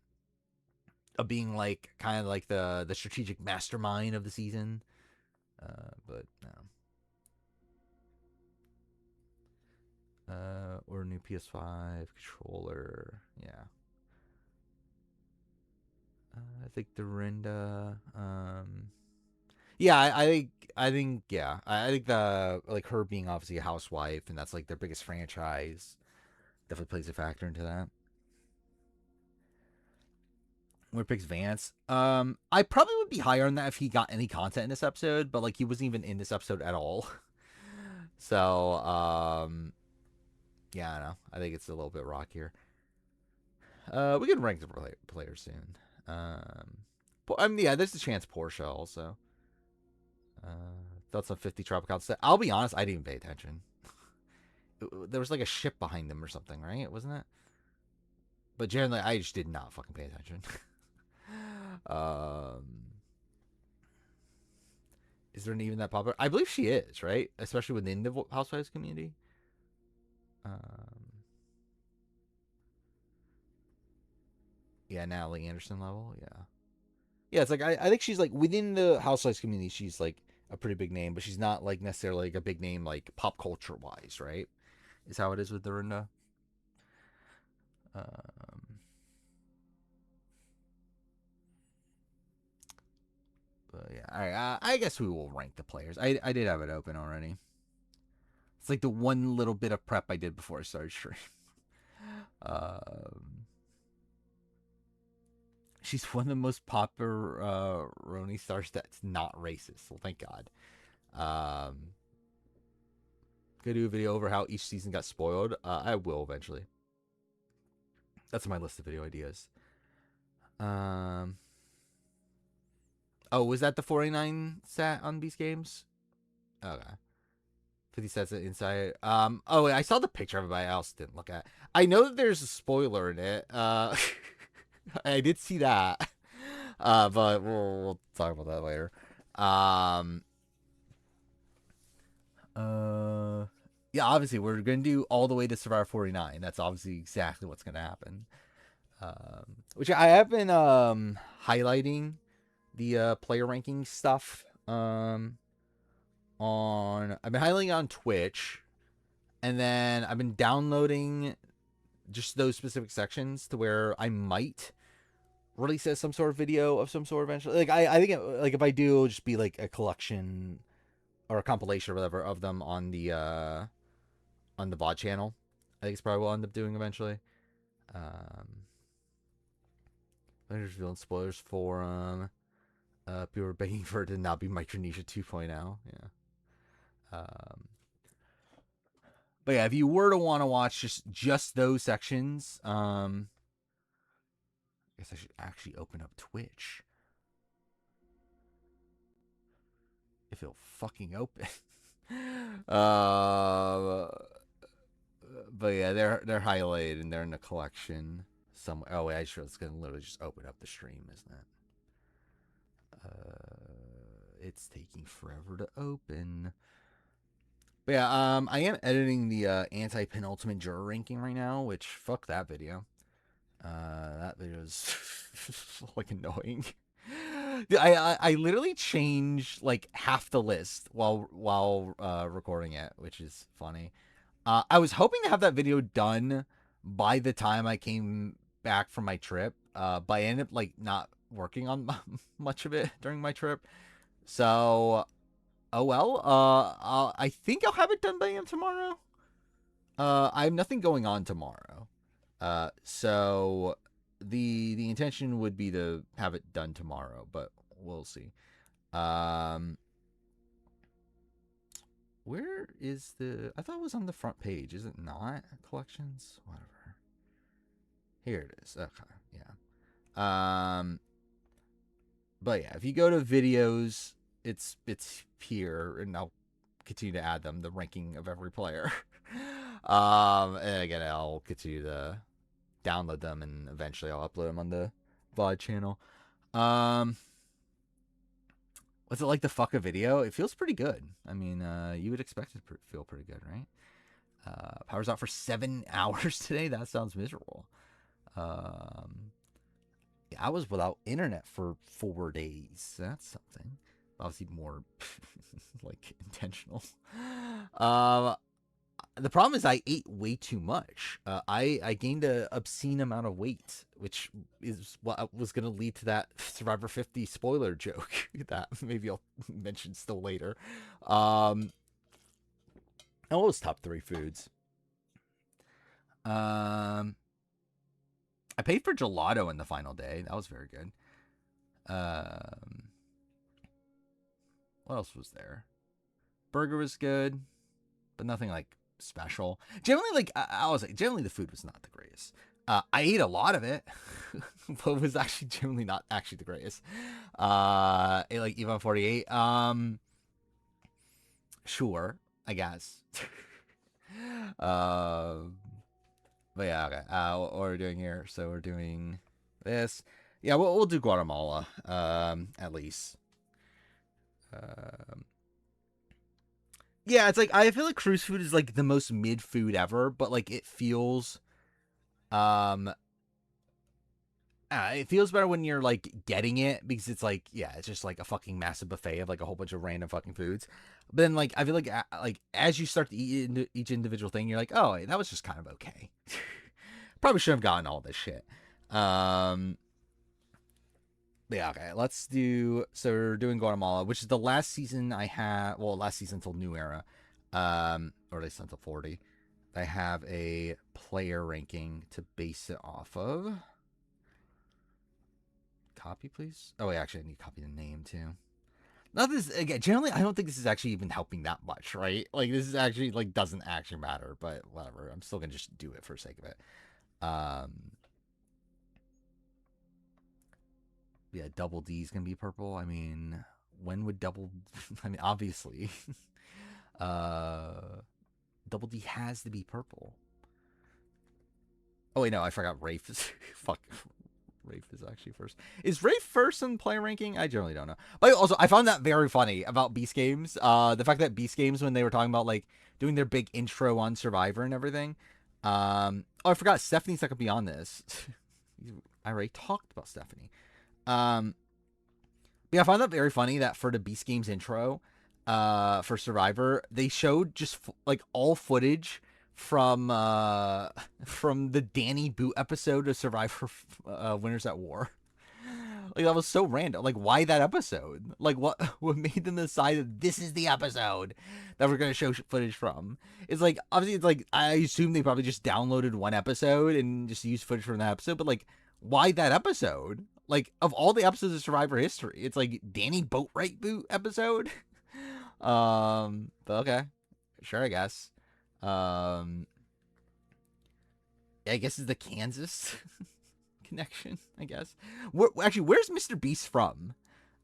of being like kind of like the strategic mastermind of the season. But no. Or new PS5 controller. Yeah. I think Dorinda. Yeah, I think yeah. I think the like her being obviously a housewife and that's like their biggest franchise definitely plays a factor into that. Where picks Vance? I probably would be higher on that if he got any content in this episode, but like he wasn't even in this episode at all. So yeah, I don't know. I think it's a little bit rockier. We can rank the players soon. I mean, yeah, there's a chance Porsche also. Thoughts on 50 Tropical set. I'll be honest, I didn't even pay attention. There was like a ship behind them or something, right? Wasn't it? But generally, I just did not fucking pay attention. um, is there even that popular? I believe she is, right? Especially within the Housewives community. Um, yeah, Natalie Anderson level. Yeah. Yeah, it's like I think she's like within the Housewives community, she's like a pretty big name, but she's not like necessarily like a big name like pop culture wise, right? Is how it is with Dorinda. Um, but yeah, all right. I guess we will rank the players. I did have it open already. It's like the one little bit of prep I did before I started stream. Um, she's one of the most popular Roni stars that's not racist. Well, thank God. Gonna do a video over how each season got spoiled. I will eventually. That's on my list of video ideas. Oh, was that the 49 stat on Beast Games? Okay. 50 sets inside. Oh, wait, I saw the picture. Everybody else didn't look at. I know that there's a spoiler in it. I did see that. But we'll talk about that later. Yeah, obviously we're gonna do all the way to Survivor 49. That's obviously exactly what's gonna happen. Which I have been highlighting the player ranking stuff on I've been highlighting on Twitch, and then I've been downloading just those specific sections to where I might release as some sort of video of some sort eventually. Like I think like if I do, it'll just be like a collection or a compilation or whatever of them on the VOD channel. I think it's probably what I'll end up doing eventually. There's revealing spoilers for people are begging for it to not be Micronesia 2.0. Yeah. But yeah, if you were to want to watch just those sections, I guess I should actually open up Twitch. If it'll fucking open. But yeah, they're highlighted and they're in the collection somewhere. Oh wait, I sure it's gonna literally just open up the stream, isn't it? It's taking forever to open. But yeah, I am editing the anti-penultimate juror ranking right now, which fuck that video. That video is like annoying. Dude, I literally changed like half the list while recording it, which is funny. I was hoping to have that video done by the time I came back from my trip, but I ended up like not working on much of it during my trip. So, oh well. I think I'll have it done by the end of tomorrow. I have nothing going on tomorrow. So the intention would be to have it done tomorrow, but we'll see. Um, where is the? I thought it was on the front page. Is it not? Collections, whatever. Here it is. Okay, yeah. But yeah, if you go to videos, it's here, and I'll continue to add them. The ranking of every player. And again, I'll continue to download them, and eventually I'll upload them on the VOD channel. What's it like to fuck a video? It feels pretty good. I mean, you would expect it to feel pretty good, right? Power's out for 7 hours today. That sounds miserable. Yeah, I was without internet for 4 days. That's something. Obviously more like intentional. Um, the problem is I ate way too much. I gained a obscene amount of weight, which is what was going to lead to that Survivor 50 spoiler joke that maybe I'll mention still later. And what was top 3 foods? I paid for gelato in the final day. That was very good. What else was there? Burger was good, but nothing like special. Generally, like I was like, generally the food was not the greatest. I ate a lot of it, but it was actually generally not actually the greatest. Ate like Evan 48. Sure, I guess. But yeah, okay. What we're doing here? So we're doing this. Yeah, we'll do Guatemala. At least. Yeah, it's like I feel like cruise food is like the most mid food ever, but like it feels better when you're like getting it because it's like it's just like a fucking massive buffet of like a whole bunch of random fucking foods. But then like I feel like as you start to eat into each individual thing, you're like, oh, that was just kind of okay. Probably should have gotten all this shit. Yeah, okay. Let's do. So we're doing Guatemala, which is the last season I have. Well, last season until New Era, or at least until 40. I have a player ranking to base it off of. Copy, please. Oh, wait, actually, I need to copy the name too. Not this again. Generally, I don't think this is actually even helping that much, right? Like, this is actually like doesn't actually matter, but whatever. I'm still gonna just do it for the sake of it. Yeah, double D is gonna be purple. I mean, when would double? I mean, obviously, double D has to be purple. Oh wait, no, I forgot Rafe is fuck. Rafe is actually first. Is Rafe first in player ranking? I generally don't know. But also, I found that very funny about Beast Games. The fact that Beast Games, when they were talking about like doing their big intro on Survivor and everything. Oh, I forgot Stephanie's not gonna be on this. I already talked about Stephanie. Yeah, I found that very funny that for the Beast Games intro, for Survivor, they showed just like all footage from the Danny Boot episode of Survivor Winners at War. Like that was so random. Like why that episode? Like what made them decide that this is the episode that we're gonna show footage from? It's like obviously it's like I assume they probably just downloaded one episode and just used footage from that episode, but like why that episode? Like of all the episodes of Survivor history, it's like Danny Boatwright Boot episode. But okay, sure I guess. I guess it's the Kansas connection. I guess. Actually, where's Mr. Beast from?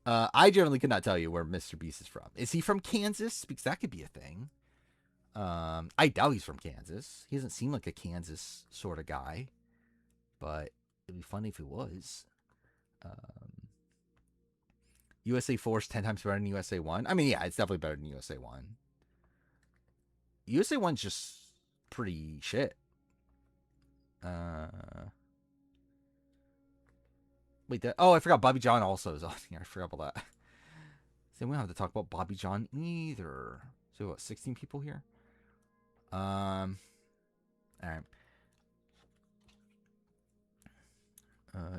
I generally could not tell you where Mr. Beast is from. Is he from Kansas? Because that could be a thing. I doubt he's from Kansas. He doesn't seem like a Kansas sort of guy. But it'd be funny if he was. USA 4 is 10 times better than USA 1. I mean, yeah, it's definitely better than USA 1. USA 1's just pretty shit. Wait, I forgot Bobby John also is on here. I forgot about that. So we don't have to talk about Bobby John either. So what, 16 people here? All right.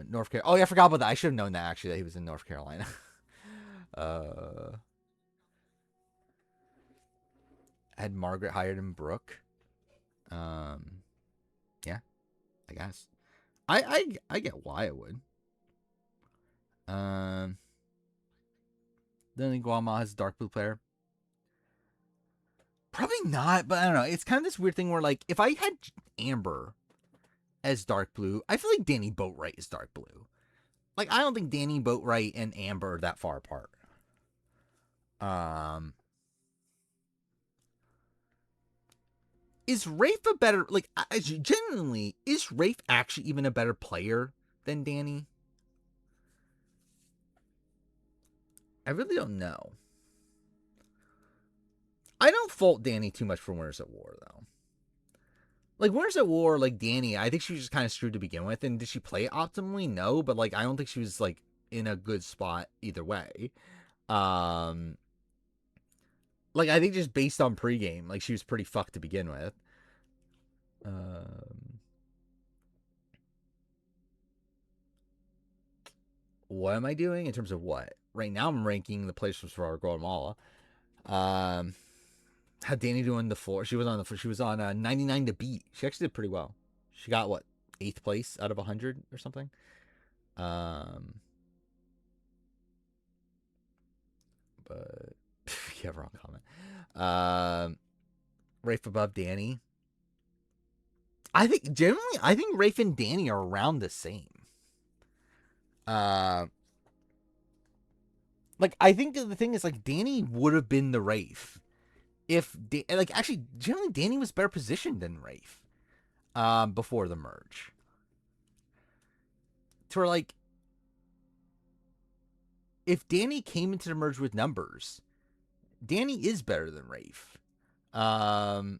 North Carolina. Oh yeah, I forgot about that. I should have known that actually that he was in North Carolina. uh, had Margaret hired him Brooke. Yeah, I guess. I get why I would. Then Guama has a dark blue player. Probably not, but I don't know. It's kind of this weird thing where like if I had Amber as dark blue, I feel like Danny Boatwright is dark blue. Like I don't think Danny Boatwright and Amber are that far apart. Is Rafe a better like? Genuinely, is Rafe actually even a better player than Danny? I really don't know. I don't fault Danny too much for Winners at War though. Like Winners at War, like Danny, I think she was just kind of screwed to begin with. And did she play it optimally? No, but like I don't think she was like in a good spot either way. Like I think just based on pregame, like she was pretty fucked to begin with. What am I doing in terms of what? Right now I'm ranking the players for Guatemala. How Danny doing the floor? She was on the floor. She was on 99 to beat. She actually did pretty well. She got what, 8th place out of 100 or something. But yeah, wrong comment. Rafe above Danny. I think generally, I think Rafe and Danny are around the same. Like I think the thing is like Danny would have been the Rafe if like actually generally Danny was better positioned than Rafe before the merge. To where like if Danny came into the merge with numbers, Danny is better than Rafe. Because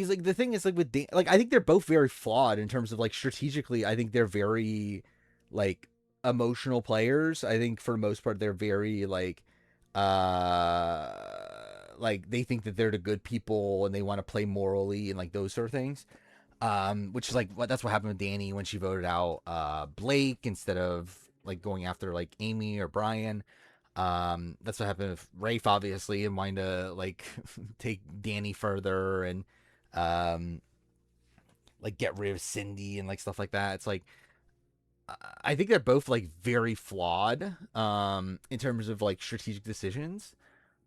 like the thing is like with like I think they're both very flawed in terms of like strategically. I think they're very like emotional players. I think for the most part they're very like they think that they're the good people and they want to play morally and like those sort of things. Which is like that's what happened with Danny when she voted out Blake instead of like going after like Amy or Brian. That's what happened with Rafe, obviously, and wanting to like take Danny further and like get rid of Cindy and like stuff like that. It's like I think they're both like very flawed in terms of like strategic decisions.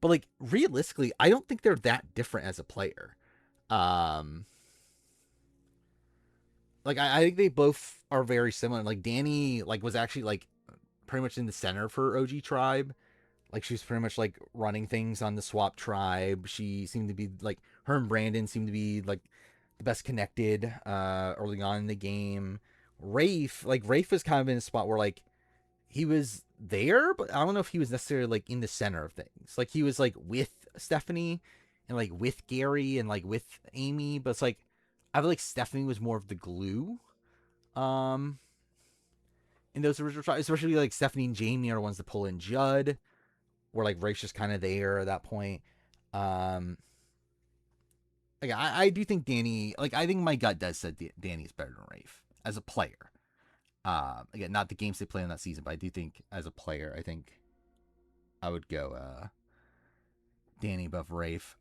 But like realistically, I don't think they're that different as a player. Like I think they both are very similar. Like Danny like was actually like pretty much in the center for OG Tribe. Like she's pretty much like running things on the swap tribe. She seemed to be like her and Brandon seemed to be like the best connected early on in the game. Rafe was kind of in a spot where like he was there, but I don't know if he was necessarily like in the center of things. Like he was like with Stephanie and like with Gary and like with Amy, but it's like I feel like Stephanie was more of the glue. In those original tries, especially like Stephanie and Jamie are the ones that pull in Judd, where like Rafe's just kind of there at that point. Like I do think Danny, like I think my gut does say Danny's better than Rafe as a player. Again, not the games they play in that season, but I do think as a player, I think I would go Danny above Rafe.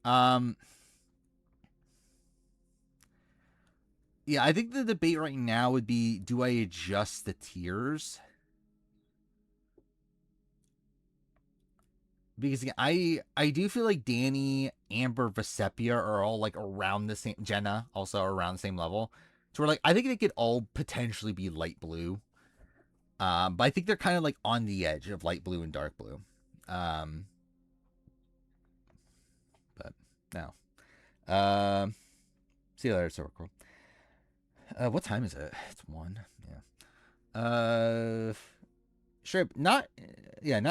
Yeah, I think the debate right now would be: do I adjust the tiers? Because I do feel like Danny, Amber, Vesepia are all like around the same. Jenna also around the same level. So we're like, I think they could all potentially be light blue. But I think they're kind of like on the edge of light blue and dark blue. But no. See you later, Circle. What time is it? It's 1. Yeah. Sure. Not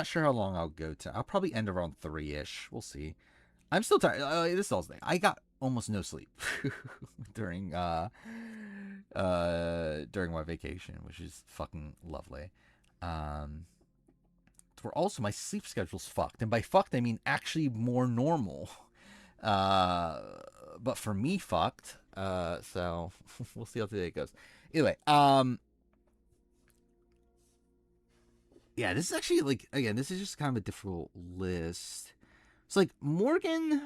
sure how long I'll go to. I'll probably end around 3-ish. We'll see. I'm still tired. This is all day. I got almost no sleep during during my vacation, which is fucking lovely. Where also my sleep schedule's fucked, and by fucked I mean actually more normal. Uh, but for me, fucked. So we'll see how today goes. Anyway, yeah, this is actually like again, this is just kind of a difficult list. It's like Morgan,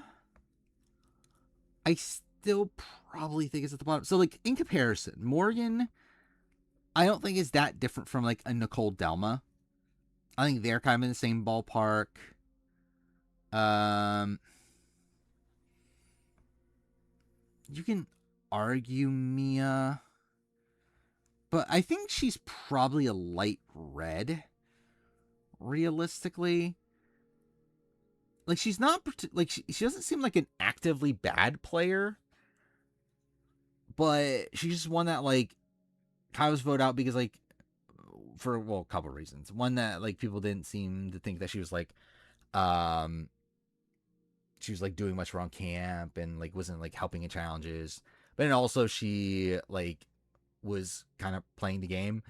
I still probably think is at the bottom. So like in comparison, Morgan, I don't think is that different from like a Nicole Delma. I think they're kind of in the same ballpark. You can argue Mia, but I think she's probably a light red. Realistically, like she's not like she doesn't seem like an actively bad player, but she's just one that like kind of was voted out because like for well a couple of reasons. One that like people didn't seem to think that um she was like doing much wrong camp and like wasn't like helping in challenges. But then also she like was kind of playing the game.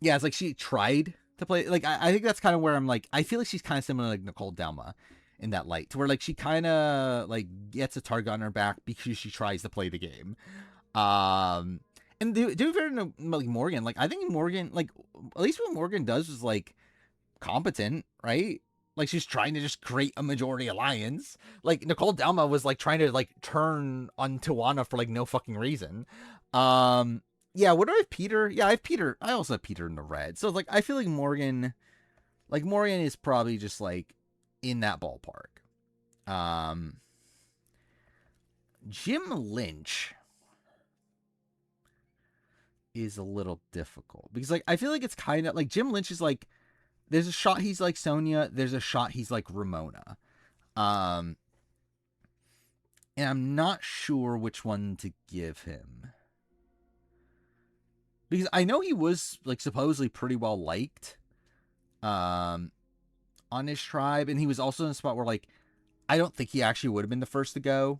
Yeah, it's like she tried to play. Like I think that's kind of where I'm like I feel like she's kind of similar to like Nicole Delma in that light, to where like she kind of like gets a target on her back because she tries to play the game. And do fair to like Morgan, like I think Morgan, like at least what Morgan does is like competent, right? Like she's trying to just create a majority alliance. Like Nicole Delma was like trying to like turn on Tawana for like no fucking reason. Yeah, what do I have Peter? Yeah, I have Peter. I also have Peter in the red. So like I feel like Morgan is probably just like in that ballpark. Jim Lynch is a little difficult because like I feel like it's kind of like Jim Lynch is like there's a shot he's like Sonya, there's a shot he's like Ramona. And I'm not sure which one to give him. Because I know he was like supposedly pretty well liked on his tribe, and he was also in a spot where like I don't think he actually would have been the first to go.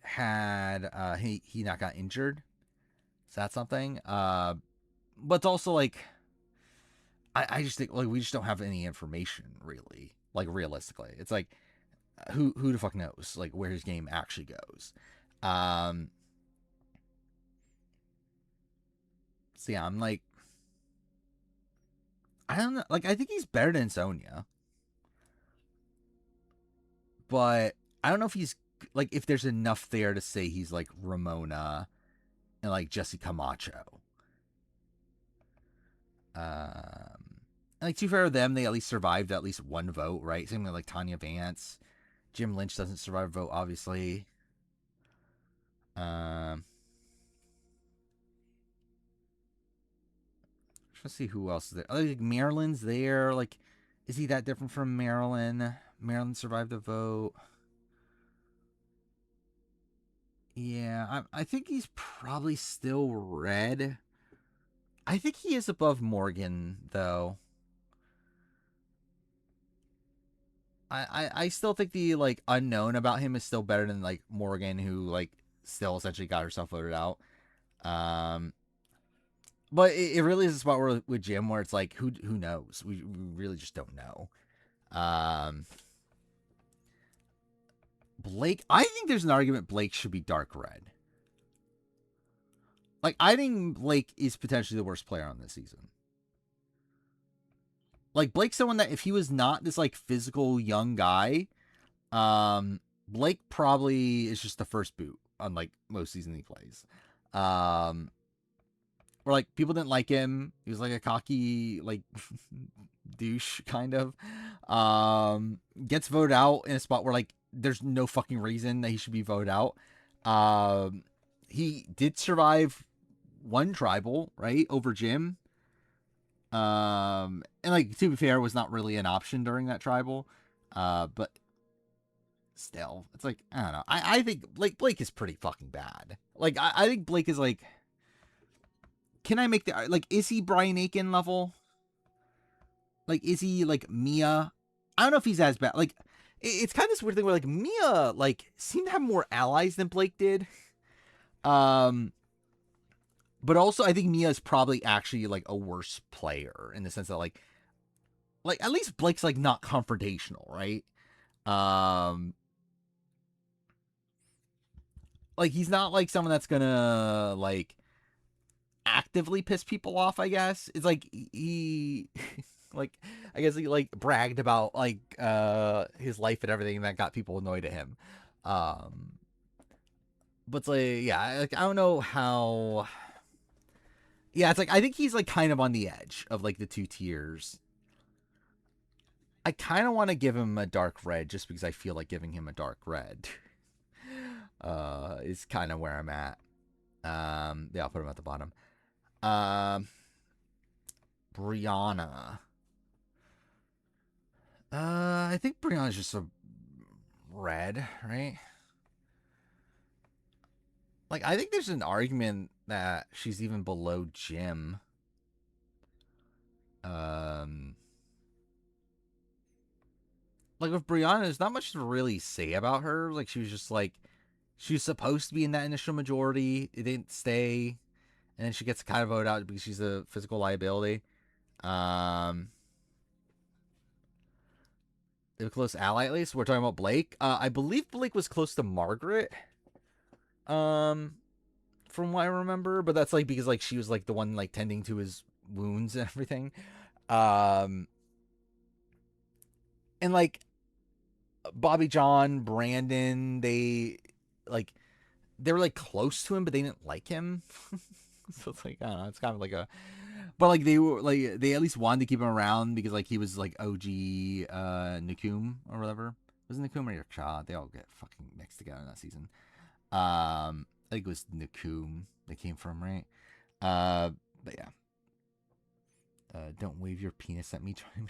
Had he not got injured. Is that something? But it's also like I just think like we just don't have any information really. Like realistically. It's like who the fuck knows like where his game actually goes. So yeah, I'm like I don't know, like I think he's better than Sonya. But I don't know if he's like if there's enough there to say he's like Ramona and like Jesse Camacho. Like to be fair to them, they at least survived at least one vote, right? Same with like Tanya Vance. Jim Lynch doesn't survive a vote, obviously. Let's see who else is there. Like Maryland's there. Like, is he that different from Maryland? Maryland survived the vote. Yeah, I think he's probably still red. I think he is above Morgan, though. I still think the like unknown about him is still better than like Morgan, who like still essentially got herself voted out. But it really is a spot where with Jim where it's like who knows? We really just don't know. Blake, I think there's an argument Blake should be dark red. Like I think Blake is potentially the worst player on this season. Like Blake's someone that if he was not this like physical young guy, Blake probably is just the first boot on like most seasons he plays. Or like people didn't like him. He was like a cocky like douche kind of. Gets voted out in a spot where like there's no fucking reason that he should be voted out. He did survive one tribal, right, over Jim. And like to be fair, was not really an option during that tribal. But still, it's like I don't know. I think Blake is pretty fucking bad. Like I think Blake is like. Can I make the like? Is he Brian Aiken level? Like, is he like Mia? I don't know if he's as bad. Like, it's kind of this weird thing where like Mia like seemed to have more allies than Blake did. Um, but also I think Mia is probably actually like a worse player in the sense that like at least Blake's like not confrontational, right? Um, like he's not like someone that's gonna like actively piss people off. I guess it's like he like I guess he like bragged about like his life and everything that got people annoyed at him. Um, but it's like yeah, like I don't know how. Yeah, it's like I think he's like kind of on the edge of like the two tiers. I kind of want to give him a dark red just because I feel like giving him a dark red. Is kind of where I'm at. Yeah, I'll put him at the bottom. Um, Brianna. I think Brianna's just a red, right? Like, I think there's an argument that she's even below Jim. Like with Brianna, there's not much to really say about her. Like, she was just like, she was supposed to be in that initial majority. It didn't stay, and then she gets kind of voted out because she's a physical liability. Um, they were close ally at least. We're talking about Blake. I believe Blake was close to Margaret. From what I remember, but that's like because like she was like the one like tending to his wounds and everything. Um, and like Bobby John, Brandon, like they were like close to him, but they didn't like him. So it's like I don't know, it's kind of like a, but like they were like they at least wanted to keep him around because like he was like OG Nakum or whatever. Was it Nakum or Yaksha? They all get fucking mixed together in that season. I think it was Nakum they came from, right? But yeah. Don't wave your penis at me, Charlie.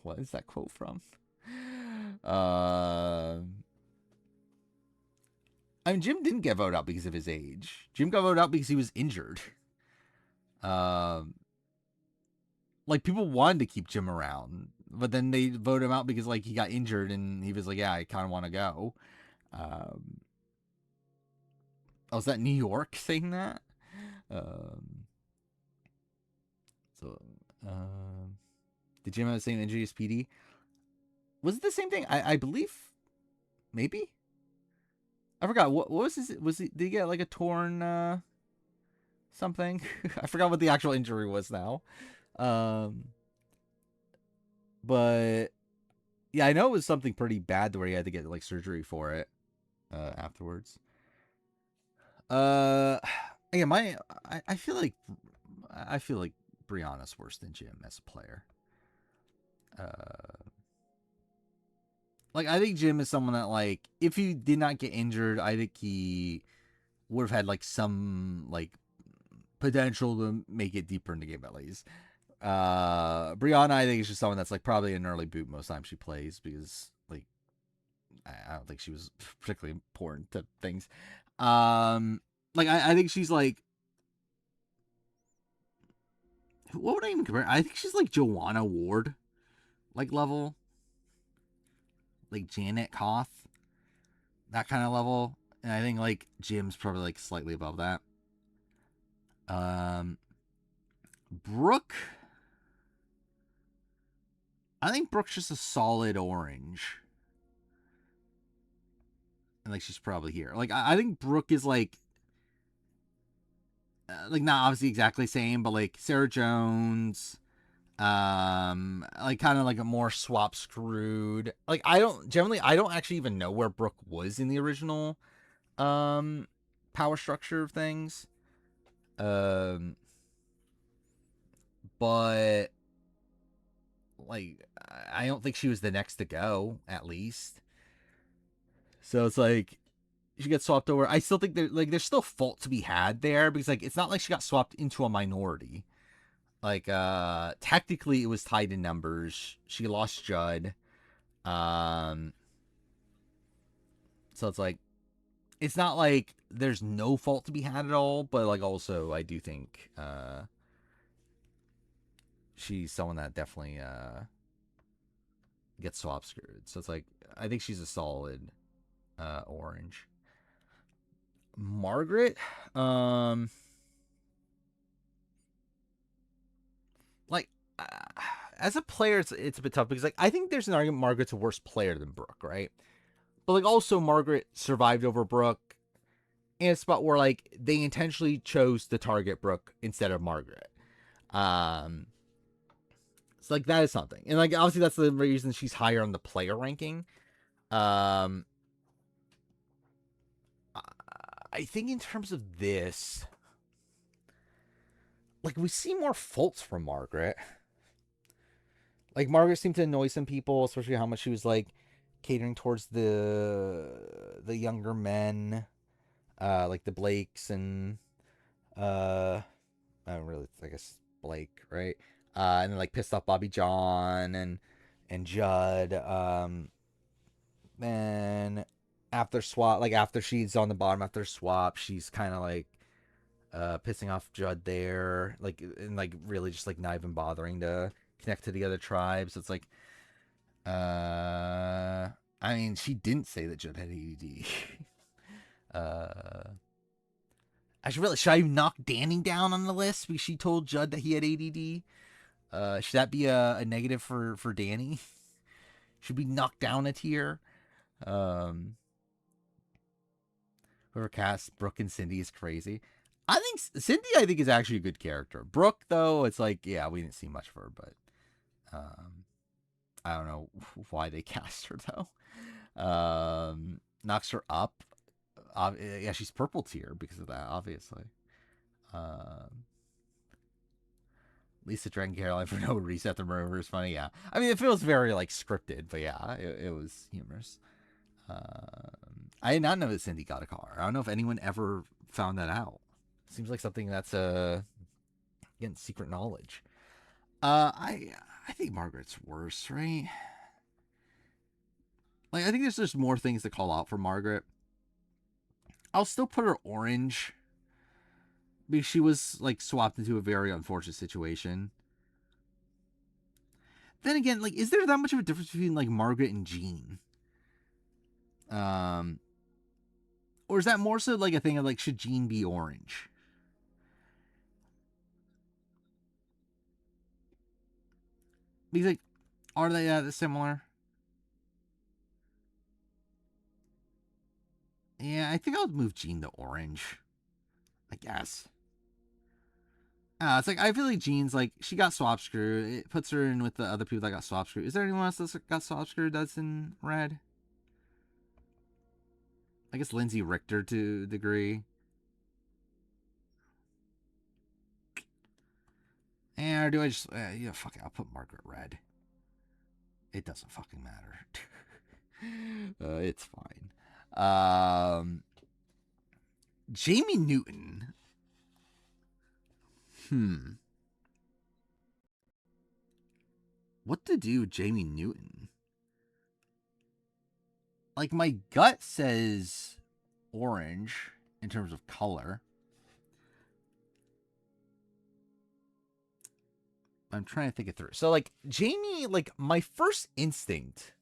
What is that quote from? I mean, Jim didn't get voted out because of his age. Jim got voted out because he was injured. Like people wanted to keep Jim around, but then they voted him out because like he got injured and he was like, yeah, I kind of want to go. Oh, is that New York saying that? So, did Jim have the same injury as PD? Was it the same thing? I believe, maybe. I forgot what was his. Was he? Did he get like a torn something? I forgot what the actual injury was now. But yeah, I know it was something pretty bad where he had to get like surgery for it afterwards. Yeah, I feel like Brianna's worse than Jim as a player. Like I think Jim is someone that like if he did not get injured, I think he would have had like some like potential to make it deeper in the game at least. Brianna, I think is just someone that's like probably an early boot most times she plays because like I don't think she was particularly important to things. Like I think she's like what would I even compare? I think she's like Joanna Ward, like level, like Janet Koth, that kind of level. And I think like Jim's probably like slightly above that. Brooke, I think Brooke's just a solid orange. And like she's probably here. Like I think Brooke is like not obviously exactly same, but like Sarah Jones, like kind of like a more swap screwed. Like I don't actually even know where Brooke was in the original power structure of things. But like I don't think she was the next to go at least. So it's like she gets swapped over. I still think there's still fault to be had there because like it's not like she got swapped into a minority. Like technically it was tied in numbers. She lost Judd. So it's like it's not like there's no fault to be had at all, but like also I do think she's someone that definitely gets swap screwed. So it's like I think she's a solid orange. Margaret, like uh, as a player, it's a bit tough because like I think there's an argument Margaret's a worse player than Brooke, right? But like also Margaret survived over Brooke in a spot where like they intentionally chose to target Brooke instead of Margaret. Um, so like that is something, and like obviously that's the reason she's higher on the player ranking. Um, I think in terms of this, like we see more faults from Margaret. Like Margaret seemed to annoy some people, especially how much she was like catering towards the younger men, like the Blakes and I don't really, I guess Blake, right? And then like pissed off Bobby John and Judd. Then after swap, like after she's on the bottom after swap, she's kind of like pissing off Judd there, like and like really just like not even bothering to connect to the other tribes. It's like, I mean, she didn't say that Judd had ADD. uh, should I knock Danny down on the list because she told Judd that he had ADD? Should that be a negative for Danny? Should we knock down a tier? Um, Whoever cast Brooke and Cindy is crazy. I think Cindy, I think, is actually a good character. Brooke, though, it's like, yeah, we didn't see much of her, but I don't know why they cast her though. Knocks her up. Yeah, she's purple tier because of that, obviously. Lisa Dragon Caroline for no reset the murder is funny. Yeah, I mean it feels very like scripted, but yeah, it was humorous. I did not know that Cindy got a car. I don't know if anyone ever found that out. Seems like something that's again secret knowledge. I think Margaret's worse, right? Like I think there's just more things to call out for Margaret. I'll still put her orange because she was like swapped into a very unfortunate situation. Then again, like, is there that much of a difference between like Margaret and Jean? Or is that more so like a thing of like should Jean be orange? Because like, are they similar? Yeah, I think I'll move Jean to orange. I guess. It's like I feel like Jean's like she got swap screwed. It puts her in with the other people that got swap screwed. Is there anyone else that got swap screwed that's in red? I guess Lindsay Richter to a degree. Or do I just yeah, fuck it, I'll put Margaret red. It doesn't fucking matter. It's fine. Jamie Newton. What to do with Jamie Newton? Like my gut says orange in terms of color. I'm trying to think it through. So like Jamie, like my first instinct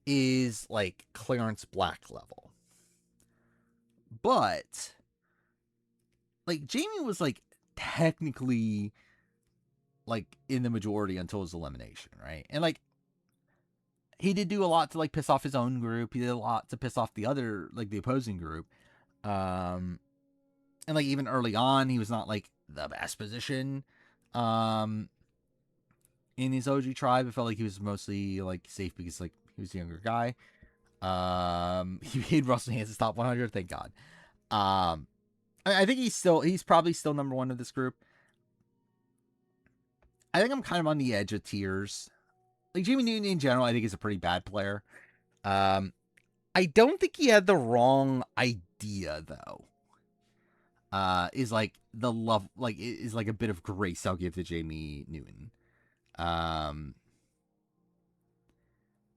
is like Clarence Black level. But like Jamie was like technically like in the majority until his elimination, right? And like he did do a lot to like piss off his own group. He did a lot to piss off the other like the opposing group. And like even early on, he was not like the best position. In his OG tribe, it felt like he was mostly like safe because like he was a younger guy. He made Russell Hanson's top 100. Thank God. I think he's probably still number one of this group. I think I'm kind of on the edge of tiers. Like Jamie Newton in general, I think is a pretty bad player. I don't think he had the wrong idea though. Is like the love, like is like a bit of grace I'll give to Jamie Newton.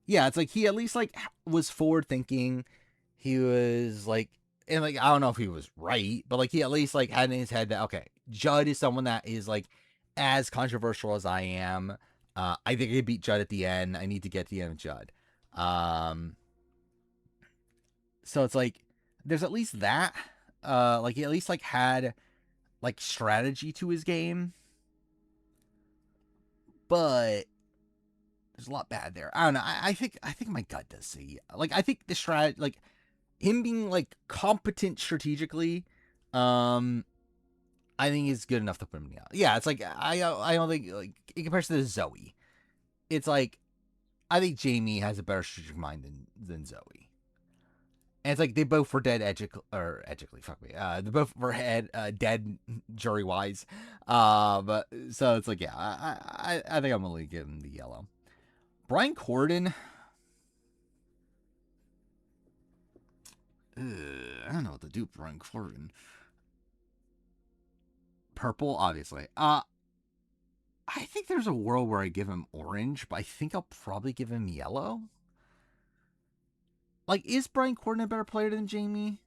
Yeah, it's like he at least like was forward thinking. He was like, and like I don't know if he was right, but like he at least like had in his head that okay, Judd is someone that is like as controversial as I am. I think I beat Judd at the end. I need to get to the end of Judd. So it's like there's at least that. Like he at least like had like strategy to his game, but there's a lot bad there. I don't know. I think my gut does say like I think the like him being like competent strategically, I think is good enough to put him out. Yeah, it's like I don't think like in comparison to Zoe, it's like I think Jamie has a better strategic mind than Zoe. And it's like they both were dead edgically, fuck me. They both were dead jury wise. But so it's like yeah, I think I'm gonna give him the yellow. Brian Corden. I don't know what to do with Brian Corden. Purple, obviously. I think there's a world where I give him orange, but I think I'll probably give him yellow. Like, is Brian Corden a better player than Jamie?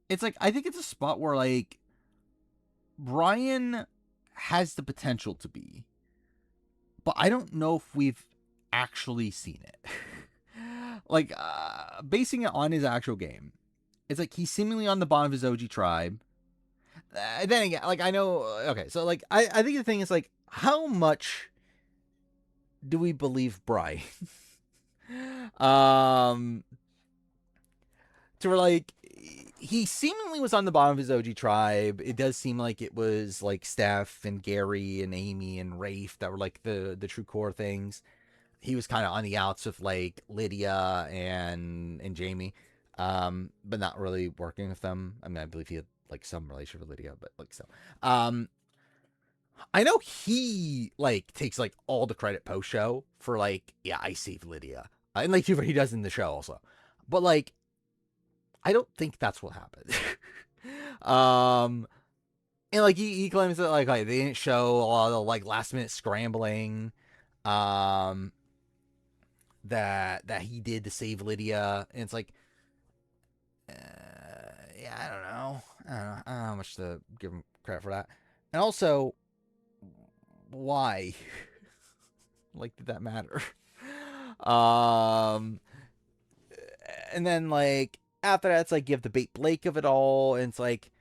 It's like, I think it's a spot where, like, Brian has the potential to be, but I don't know if we've actually seen it. Like, basing it on his actual game, it's like he's seemingly on the bottom of his OG tribe. Then again, like, I know, okay, so, like, I think the thing is, like, how much do we believe Brian? To where like he seemingly was on the bottom of his OG tribe. It does seem like it was like Steph and Gary and Amy and Rafe that were like the true core things. He was kind of on the outs with like Lydia and Jamie, but not really working with them. I mean, I believe he had like some relationship with Lydia, but like so. I know he like takes like all the credit post show for like yeah I saved Lydia, and like he does in the show also, but like I don't think that's what happened. um, and like he claims that like they didn't show a lot of like last minute scrambling, um, that he did to save Lydia, and it's like, yeah, I don't know, I don't know how much to give him credit for that, and also why, like, did that matter? um, and then like after that, it's like you have the bait Blake of it all, and it's like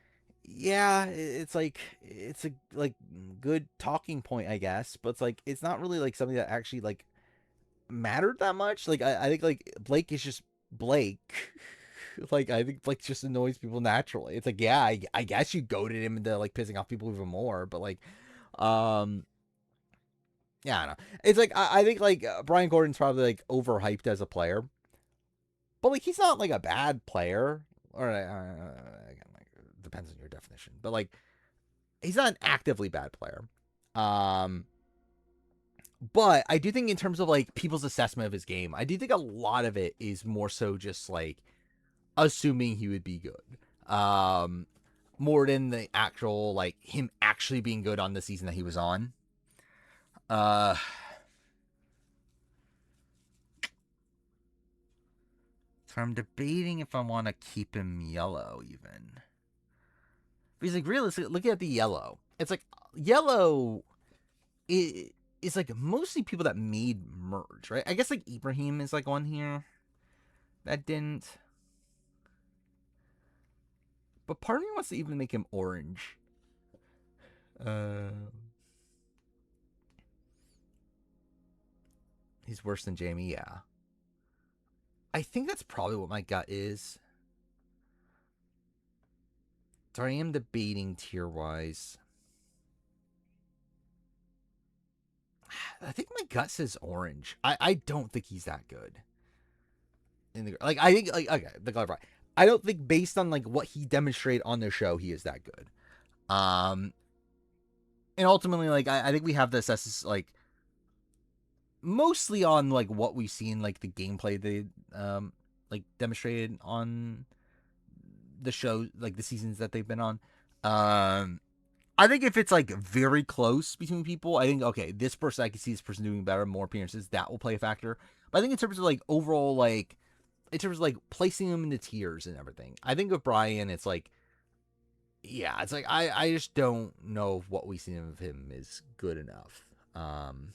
yeah, it's like it's a like good talking point, I guess, but it's like it's not really like something that actually like mattered that much. Like I think like Blake is just Blake. Like I think Blake just annoys people naturally. It's like yeah, I guess you goaded him into like pissing off people even more, but like, um, yeah, I don't know. It's like I think like Brian Gordon's probably like overhyped as a player, but like he's not like a bad player. Or again, like depends on your definition, but like he's not an actively bad player. Um, but I do think in terms of like people's assessment of his game, I do think a lot of it is more so just like assuming he would be good. More than the actual like him actually being good on the season that he was on. Uh so I'm debating if I want to keep him yellow even. But he's like realistically looking at the yellow. It's like yellow it's like mostly people that made merge, right? I guess like Ibrahim is like one here that didn't. But part of me wants to even make him orange. He's worse than Jamie, yeah. I think that's probably what my gut is. So I am debating tier wise. I think my gut says orange. I don't think he's that good. In the like I think like okay, the clarify. I don't think based on like what he demonstrated on the show, he is that good. And ultimately, like I think we have this as like mostly on like what we've seen, like the gameplay they like demonstrated on the show, like the seasons that they've been on. I think if it's like very close between people, I think okay, this person I can see this person doing better, more appearances, that will play a factor. But I think in terms of like overall, like in terms of like placing them in the tiers and everything, I think with Brian, it's like yeah, it's like I just don't know if what we've seen of him is good enough. Um,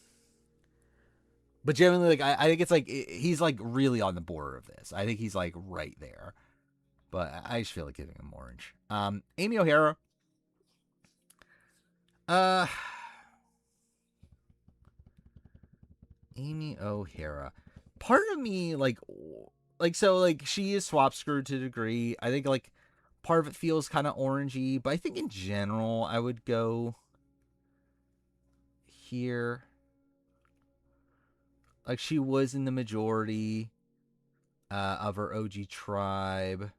but generally, like I think it's like he's like really on the border of this. I think he's like right there. But I just feel like giving him orange. Amy O'Hara. Uh, Amy O'Hara. Part of me like so like she is swap screwed to a degree. I think like part of it feels kind of orangey, but I think in general I would go here. Like she was in the majority of her OG tribe.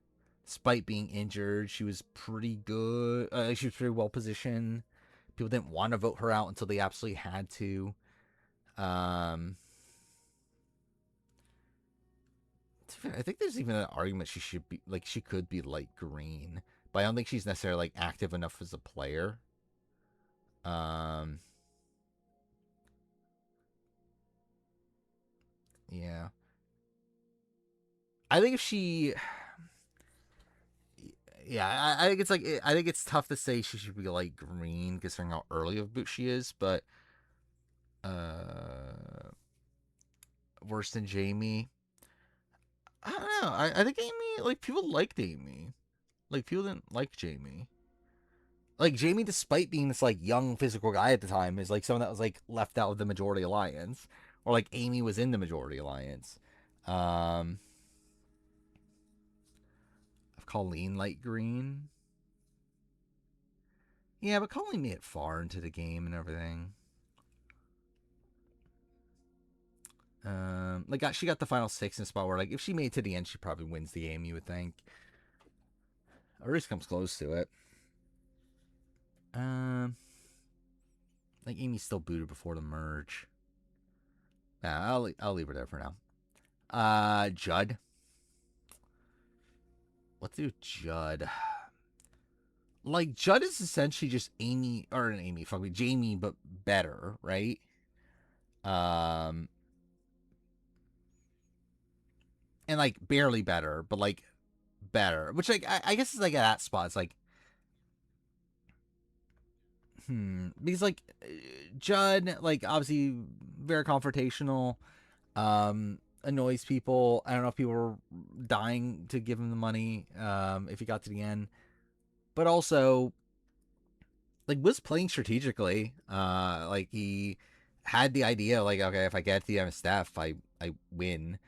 Despite being injured, she was pretty good. She was pretty well positioned. People didn't want to vote her out until they absolutely had to. Um, I think there's even an argument she should be like she could be light green, but I don't think she's necessarily like active enough as a player. Um, yeah, I think if she, yeah, I think it's like I think it's tough to say she should be light green considering how early of boot she is, but worse than Jamie. I don't know. I think Amy, like, people liked Amy. Like, people didn't like Jamie. Like, Jamie, despite being this, like, young physical guy at the time, is, like, someone that was, like, left out of the majority alliance. Or, like, Amy was in the majority alliance. I've Colleen light green. Yeah, but Colleen made it far into the game and everything. Like, she got the final 6 in a spot where, like, if she made it to the end, she probably wins the game, you would think. Or at least comes close to it. Like Amy's still booted before the merge. Nah, I'll leave her there for now. Judd. Let's do Judd. Like Judd is essentially just Amy or an Amy, fuck me, Jamie, but better, right? Um, and like barely better, but like better. Which like I guess is like at that spot. It's like because like Judd, like obviously very confrontational, annoys people. I don't know if people were dying to give him the money, if he got to the end, but also like was playing strategically. Like he had the idea, like okay, if I get to the end of Steph, I win.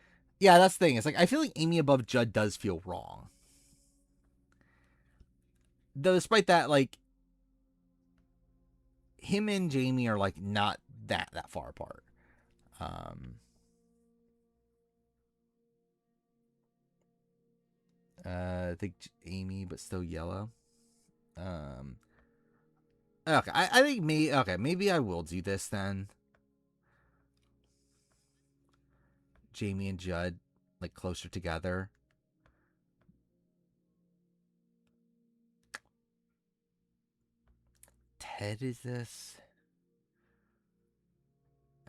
Yeah, that's the thing. It's like I feel like Amy above Judd does feel wrong. Though despite that, like him and Jamie are like not that far apart. Um, I think Amy, but still yellow. Um, okay, I think maybe I will do this then. Jamie and Judd like closer together. Ted is this?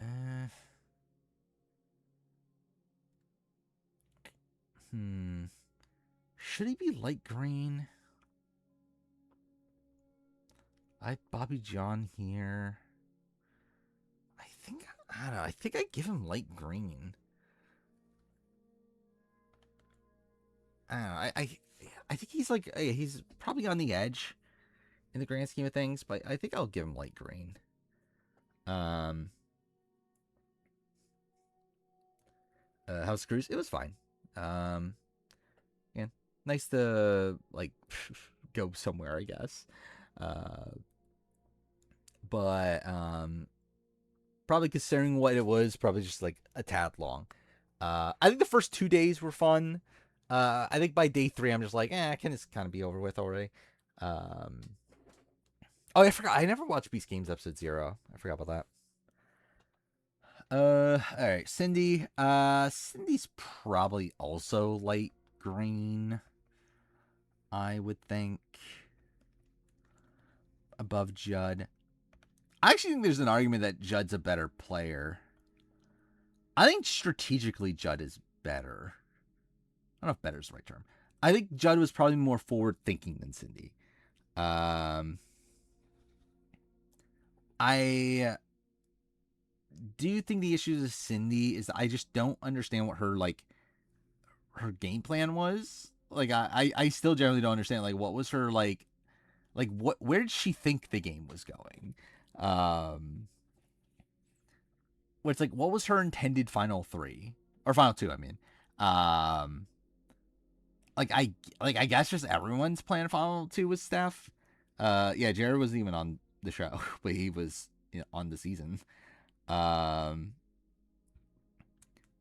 Uh, Should he be light green? I Bobby John here. I don't know. I think I give him light green. I don't know. I think he's like he's probably on the edge in the grand scheme of things, but I think I'll give him light green. House Cruise, it was fine. Yeah, nice to like go somewhere, I guess. But probably considering what it was, probably just like a tad long. I think the first 2 days were fun. I think by day 3, I'm just like, can this kind of be over with already? Oh, I forgot. I never watched Beast Games episode 0. I forgot about that. All right, Cindy. Cindy's probably also light green. I would think above Judd. I actually think there's an argument that Judd's a better player. I think strategically Judd is better. I don't know if better is the right term. I think Judd was probably more forward thinking than Cindy. I do you think the issue with Cindy is I just don't understand what her game plan was? Like I still generally don't understand like what was her like what where did she think the game was going? Um where it's like what was her intended final three? Or final two, I mean. Um like I guess just everyone's plan final two was Steph. Yeah, Jared wasn't even on the show, but he was on the season. Um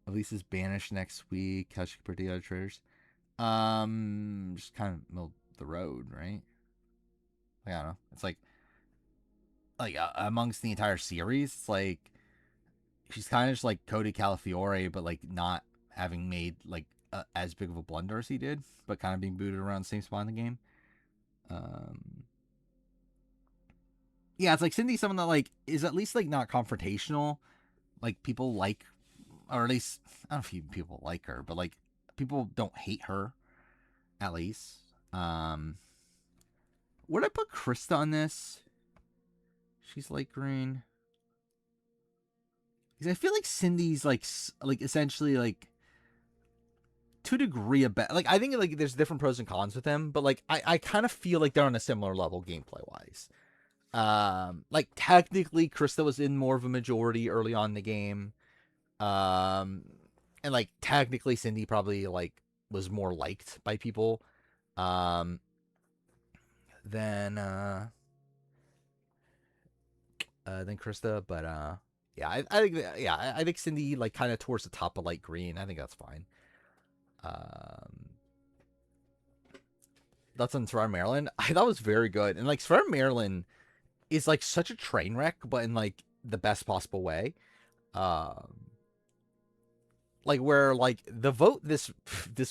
Elise is banished next week. How she predict other traitors? Just kind of middle of the road, right? Like, I don't know. It's like amongst the entire series, it's like she's kind of just like Cody Calafiore, but like not having made like as big of a blunder as he did, but kind of being booted around the same spot in the game. Um, yeah, it's like Cindy's someone that like is at least like not confrontational. Like people like, or at least I don't know if people like her, but like people don't hate her at least. Would I put Krista on this? She's light green. Because I feel like Cindy's like essentially like to a degree a bet. Like I think like there's different pros and cons with him, but like I kind of feel like they're on a similar level gameplay wise. Like technically Krista was in more of a majority early on in the game. Um, and like technically Cindy probably like was more liked by people. Um, than than Krista, but yeah, I think I think Cindy like kind of towards the top of light green. I think that's fine. Um, that's on Survivor Maryland. I thought was very good, and like Survivor Maryland is like such a train wreck, but in like the best possible way. Um, like where like the vote this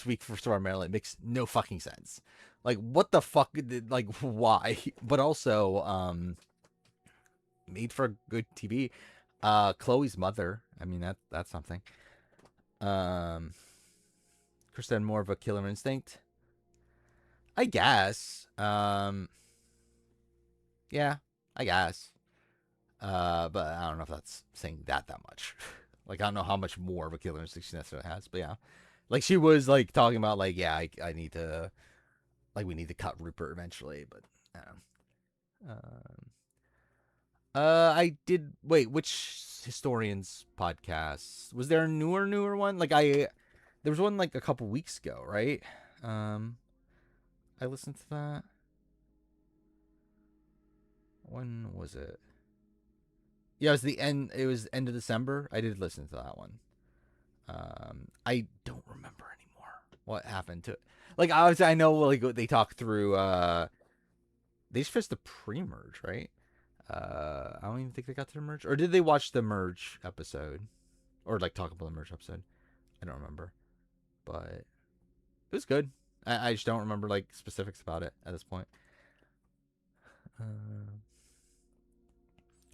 week for Survivor Maryland makes no fucking sense. Like what the fuck? Like why? But also made for good TV. Chloe's mother. I mean that's something. Um, Kristen more of a killer instinct. I guess. Yeah, I guess. But I don't know if that's saying that much. Like I don't know how much more of a killer instinct she necessarily has, but yeah. Like she was like talking about like yeah I need to like we need to cut Rupert eventually, but I don't know. I did wait. Which historians podcast was there a newer one? Like there was one like a couple weeks ago, right? Um, I listened to that. When was it? Yeah, it was the end. It was end of December. I did listen to that one. I don't remember anymore what happened to it. Like obviously, I know like they talk through. They just finished the pre-merge, right? I don't even think they got to the merge, or did they watch the merge episode, or like talk about the merge episode? I don't remember, but it was good. I just don't remember like specifics about it at this point.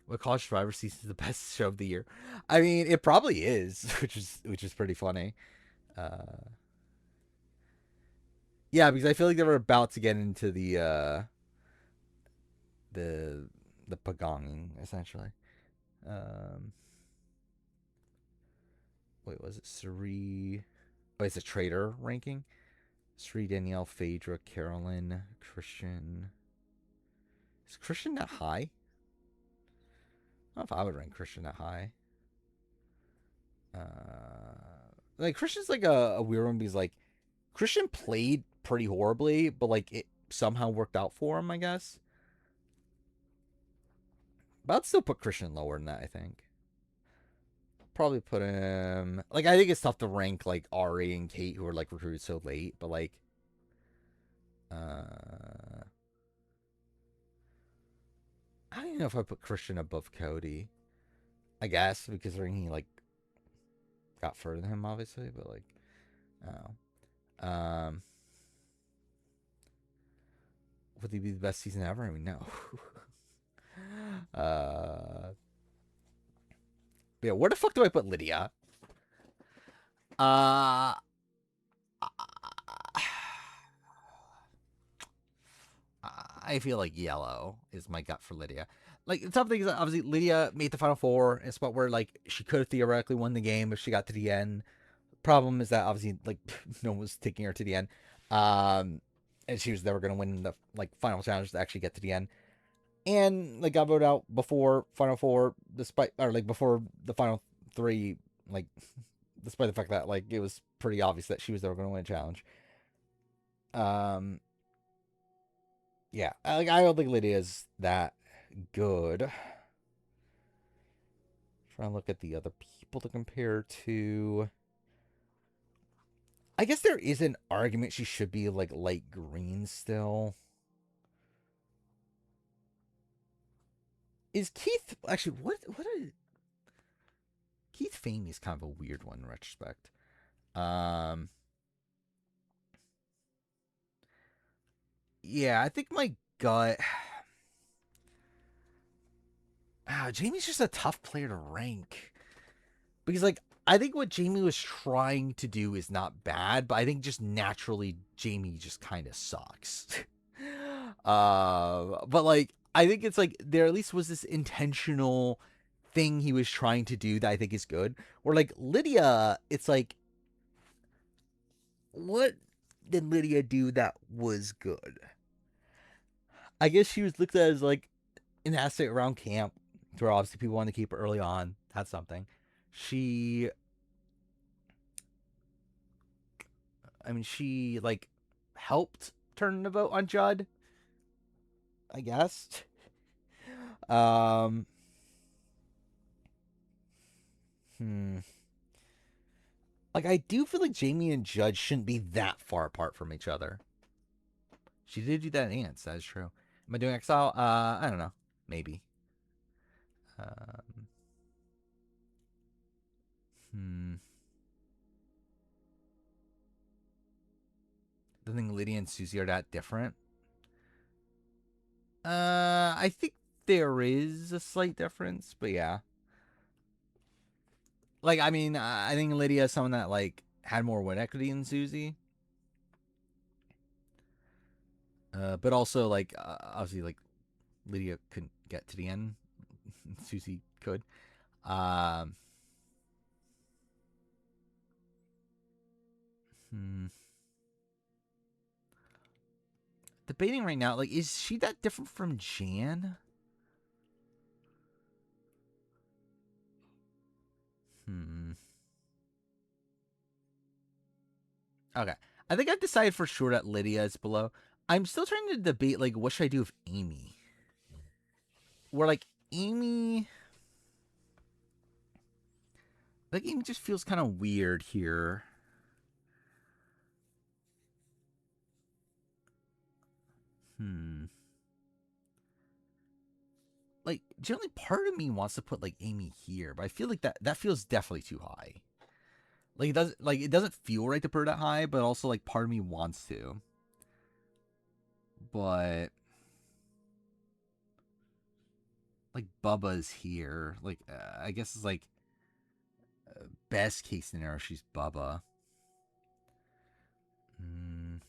What College Survivor season is the best show of the year? I mean, it probably is, which is pretty funny. Uh, yeah, because I feel like they were about to get into the the pagonging essentially. Um, wait, was it Sri? Oh, it's a traitor ranking. Sri, Danielle, Phaedra, Carolyn, Christian. Is Christian that high? I don't know if I would rank Christian that high. Like Christian's like a weird one because like Christian played pretty horribly, but like it somehow worked out for him, I guess. But I'd still put Christian lower than that, I think. Probably put him like I think it's tough to rank like Ari and Kate who are like recruited so late, but like I don't even know if I put Christian above Cody. I guess because he like got further than him obviously, but like I don't know. Would he be the best season ever? I mean no. Yeah, where the fuck do I put Lydia? Uh I feel like yellow is my gut for Lydia. like the tough thing is that obviously Lydia made the final four in a spot where like she could have theoretically won the game if she got to the end. Problem is that obviously like no one was taking her to the end, and she was never going to win the like final challenge to actually get to the end. And like got voted out before final four, despite or like before the final three, like despite the fact that like it was pretty obvious that she was never going to win a challenge. Um, yeah, like I don't think Lydia's that good. Trying to look at the other people to compare to. I guess there is an argument she should be like light green still. Is Keith actually what is Keith Famey is kind of a weird one in retrospect. Um yeah, I think my gut Jamie's just a tough player to rank. Because like I think what Jamie was trying to do is not bad, but I think just naturally Jamie just kind of sucks. But like I think it's like there at least was this intentional thing he was trying to do that I think is good. Or like Lydia, it's like what did Lydia do that was good? I guess she was looked at as like an asset around camp, where obviously people wanted to keep her early on. That's something. She she like helped turn the vote on Judd, I guess. Um, hmm. Like I do feel like Jamie and Judd shouldn't be that far apart from each other. She did do that in Ants. That is true. Am I doing Exile? I don't know. Maybe. Um, hmm. I don't think Lydia and Susie are that different. I think there is a slight difference, but yeah. Like, I mean, I think Lydia is someone that like had more win equity than Susie. But also like obviously like Lydia couldn't get to the end. Susie could. Um, hmm. Debating right now, like, is she that different from Jan? Hmm. Okay. I think I've decided for sure that Lydia is below. I'm still trying to debate, like, what should I do with Amy? Where, like, Amy. Like, Amy just feels kind of weird here. Hmm. Like, generally, part of me wants to put, like, Amy here, but I feel like that feels definitely too high. It doesn't feel right to put her that high, but also like part of me wants to. But like Bubba's here. Like I guess it's like best case scenario she's Bubba. Mm.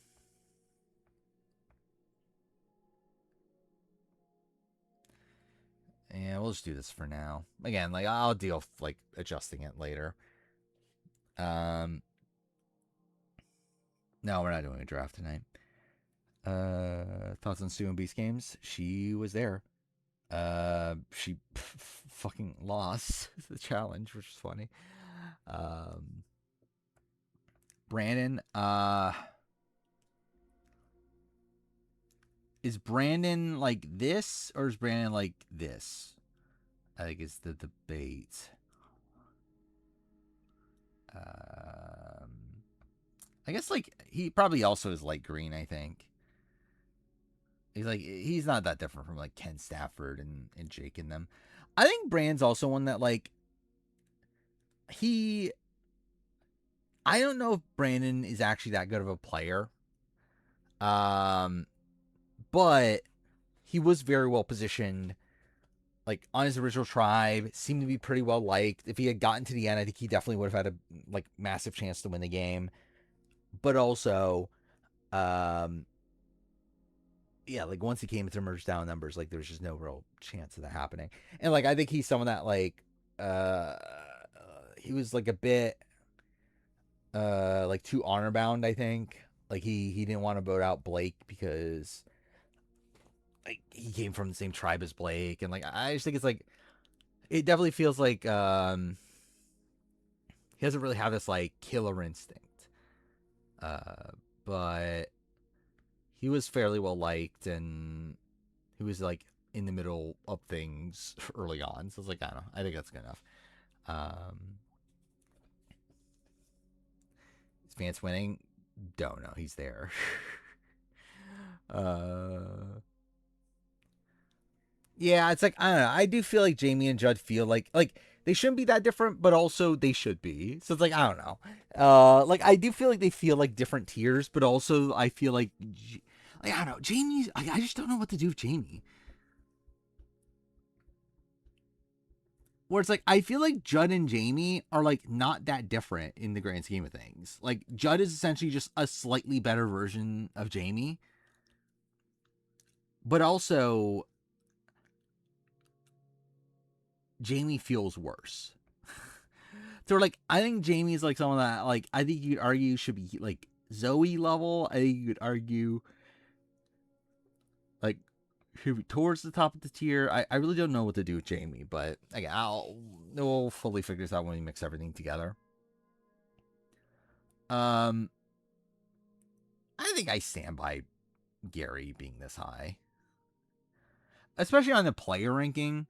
Yeah, we'll just do this for now. Again, like I'll deal with like adjusting it later. Um no, we're not doing a draft tonight. Thoughts on Sue and Beast games? She was there. She fucking lost the challenge, which is funny. Um, Brandon, is Brandon like this or is Brandon like this? I think it's the debate. Um, I guess like he probably also is light green. I think he's not that different from like Ken Stafford and Jake and them. I think Brandon's also one that like he. I don't know if Brandon is actually that good of a player. Um, but he was very well positioned like on his original tribe, seemed to be pretty well liked. If he had gotten to the end, I think he definitely would have had a like massive chance to win the game. But also, um yeah, like once he came into merge down numbers, like there was just no real chance of that happening. And like I think he's someone that like uh he was like a bit like too honor bound, I think. Like he didn't want to vote out Blake because like he came from the same tribe as Blake, and like I just think it's like it definitely feels like he doesn't really have this like killer instinct. Uh but he was fairly well liked, and he was like in the middle of things early on. So it's like I don't know. I think that's good enough. Um, is Vance winning? Don't know. He's there. uh, yeah, it's like I don't know. I do feel like Jamie and Judd feel like they shouldn't be that different, but also they should be. So it's like I don't know. Like I do feel like they feel like different tiers, but also I feel like I don't know. Jamie's. I just don't know what to do with Jamie. Where it's like I feel like Judd and Jamie are like not that different in the grand scheme of things. Like Judd is essentially just a slightly better version of Jamie, but also Jamie feels worse. So like I think Jamie's like someone that like I think you'd argue should be like Zoe level. I think you could argue like should be towards the top of the tier. I really don't know what to do with Jamie, but again, we'll fully figure this out when we mix everything together. Um I think I stand by Gary being this high, especially on the player ranking.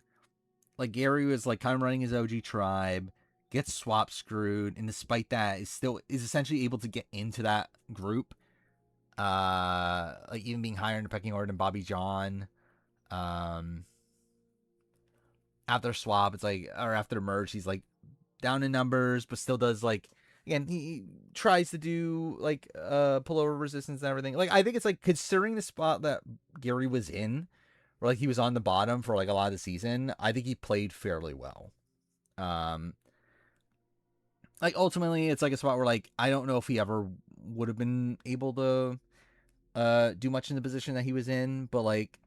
Like Gary was like kind of running his OG tribe, gets swap screwed, and despite that, is essentially able to get into that group. Like even being higher in the pecking order than Bobby John. Um, After swap, it's like or after merge, he's like down in numbers, but still does like again he tries to do like pullover resistance and everything. Like I think it's like considering the spot that Gary was in, where like he was on the bottom for like a lot of the season, I think he played fairly well. Um like ultimately it's like a spot where like I don't know if he ever would have been able to do much in the position that he was in, but like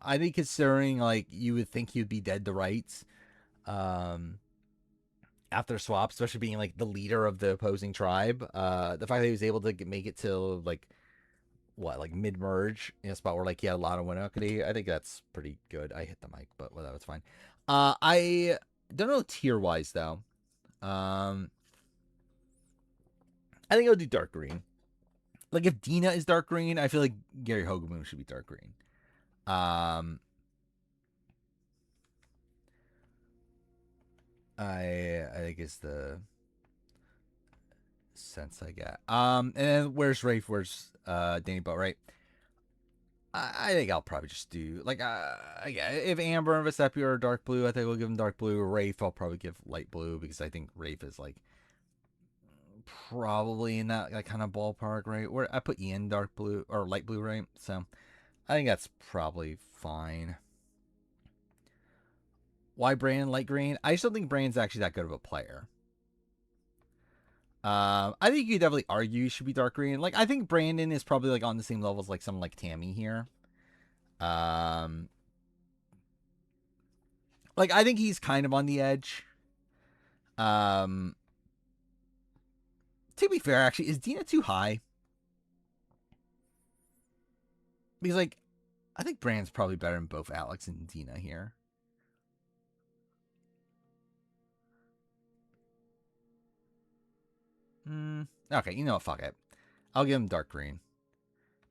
I think considering like you would think he'd be dead to rights. Um After swap, especially being like the leader of the opposing tribe. The fact that he was able to make it to like like mid merge in a spot where like he had a lot of win equity. I think that's pretty good. I hit the mic, but whatever, it's fine. I don't know tier wise though. I think I'll do dark green. Like if Dina is dark green, I feel like Gary Hogaboom should be dark green. I think is the sense I get. And then where's Rafe? Where's Danny Butt, right? I think I'll probably just do like yeah. If Amber and Vesepi are dark blue, I think we'll give him dark blue. Rafe, I'll probably give light blue because I think Rafe is like probably in that like kind of ballpark, right? Where I put Ian dark blue or light blue, right? So I think that's probably fine. Why Brandon light green? I just don't think Brandon's actually that good of a player. I think you could definitely argue he should be dark green. Like I think Brandon is probably like on the same level as like someone like Tammy here. Like I think he's kind of on the edge. Um, to be fair, actually, is Dina too high? Because like, I think Brand's probably better than both Alex and Dina here. Okay, you know what? Fuck it. I'll give him dark green.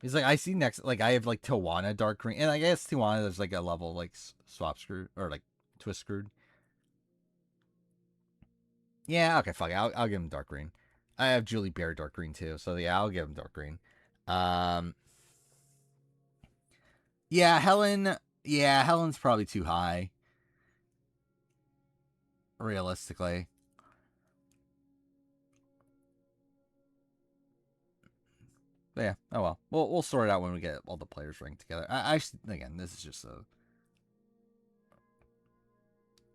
He's like I see next. Like I have like Tawana dark green, and I guess Tawana there's like a level like swap screwed or like twist screwed. Yeah, okay, fuck it. I'll give him dark green. I have Julie Bear dark green too, so yeah, I'll give him dark green. Um, yeah, Helen. Yeah, Helen's probably too high. Realistically. But yeah, oh well. We'll sort it out when we get all the players ranked together. Again, this is just a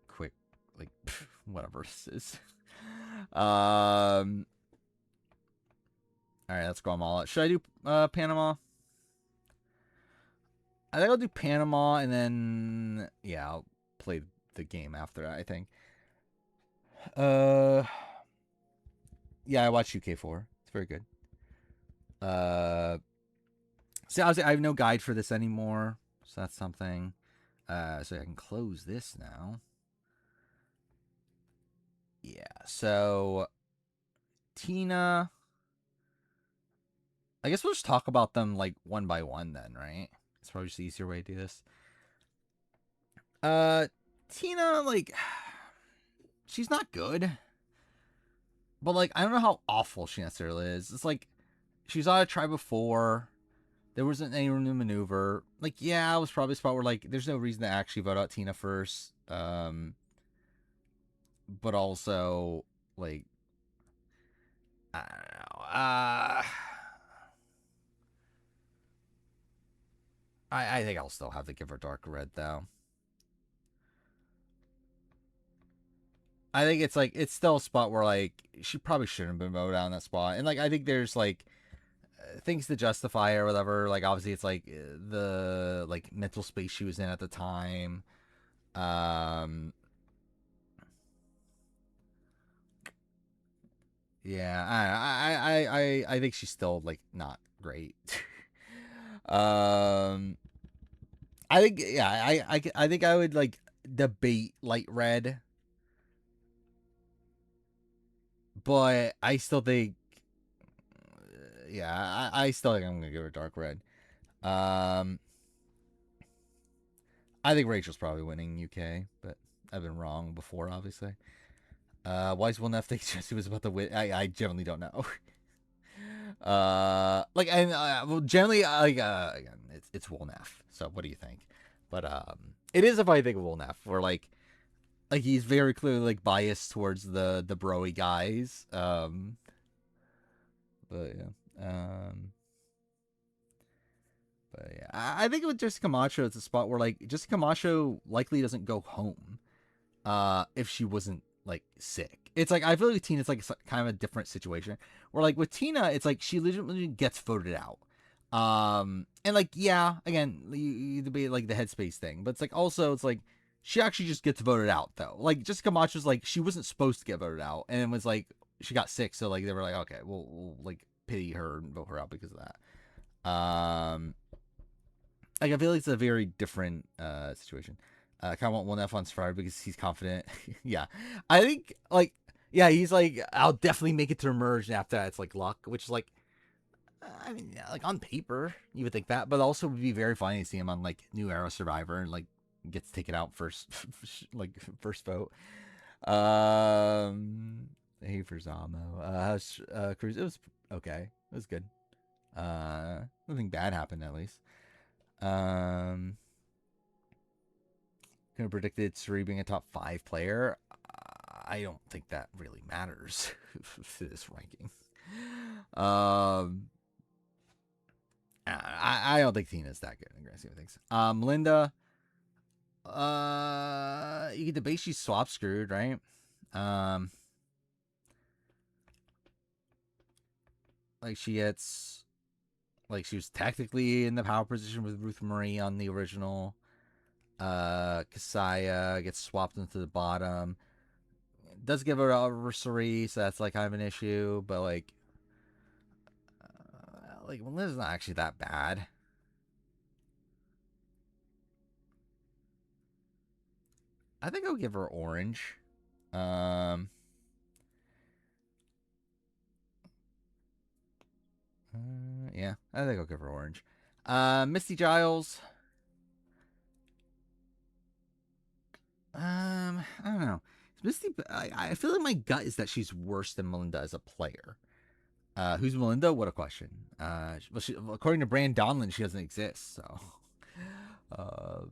quick like whatever this is. All right, let's go them all out. Should I do Panama? I think I'll do Panama, and then yeah, I'll play the game after that. I think. Uh, yeah, I watched UK4. It's very good. So I have no guide for this anymore, so that's something. So I can close this now. Yeah. So Tina, I guess we'll just talk about them like one by one then, right? It's probably just the easier way to do this. Uh, Tina, like, she's not good, but like, I don't know how awful she necessarily is. It's like she's on a try before. There wasn't any room to maneuver. Like, yeah, it was probably a spot where like there's no reason to actually vote out Tina first. But also like I don't know. I think I'll still have to give her dark red though. I think it's like it's still a spot where like she probably shouldn't have been voted out in that spot, and like I think there's like things to justify or whatever. Like obviously it's like the like mental space she was in at the time. Um, yeah, I think she's still like not great. um, I think yeah, I think I would like debate light red, but I still think yeah, I still think I'm gonna give her dark red. Um, I think Rachel's probably winning UK, but I've been wrong before, obviously. Why is Wilnef think Jesse was about to win? I generally don't know. Like and well, generally like again, it's Wilnef. So what do you think? But it is a funny thing with Wilnef, where like he's very clearly like biased towards the broy guys. But yeah. But yeah, I think with Jessica Camacho, it's a spot where like Jessica Camacho likely doesn't go home if she wasn't like sick. It's like I feel like Tina, it's like kind of a different situation. Where like with Tina, it's like she legitimately gets voted out. And like yeah, again, you debate like the headspace thing, but it's like also it's like she actually just gets voted out though. Like Jessica Camacho's like she wasn't supposed to get voted out, and it was like she got sick, so like they were like okay, we'll like pity her and vote her out because of that. Like I feel like it's a very different situation. I kind of want one F on Safari because he's confident. Yeah, I think like yeah, he's like I'll definitely make it to emerge, and after that it's like luck, which is like I mean yeah, like on paper you would think that, but also would be very funny to see him on like New Era Survivor and like gets taken out first, like first vote. Hey for Zamo. How's Cruz? It was okay. It was good. Nothing bad happened at least. Um, Kind of predicted Suri being a top 5 player. I don't think that really matters to this ranking. Um, I don't think Tina's that good in the grand scheme of things. Linda, you can debate she's swap screwed, right? Um, like she gets, like she was technically in the power position with Ruth Marie on the original. Kasaya gets swapped into the bottom. It does give her adversary, so that's like kind of an issue, but like Melinda's not actually that bad. I think I'll give her orange. Um, yeah, I think I'll give her orange. Misty Giles. I don't know. Misty, I feel like my gut is that she's worse than Melinda as a player. Who's Melinda? What a question. Well, according to Brand Donlin, she doesn't exist. So, um,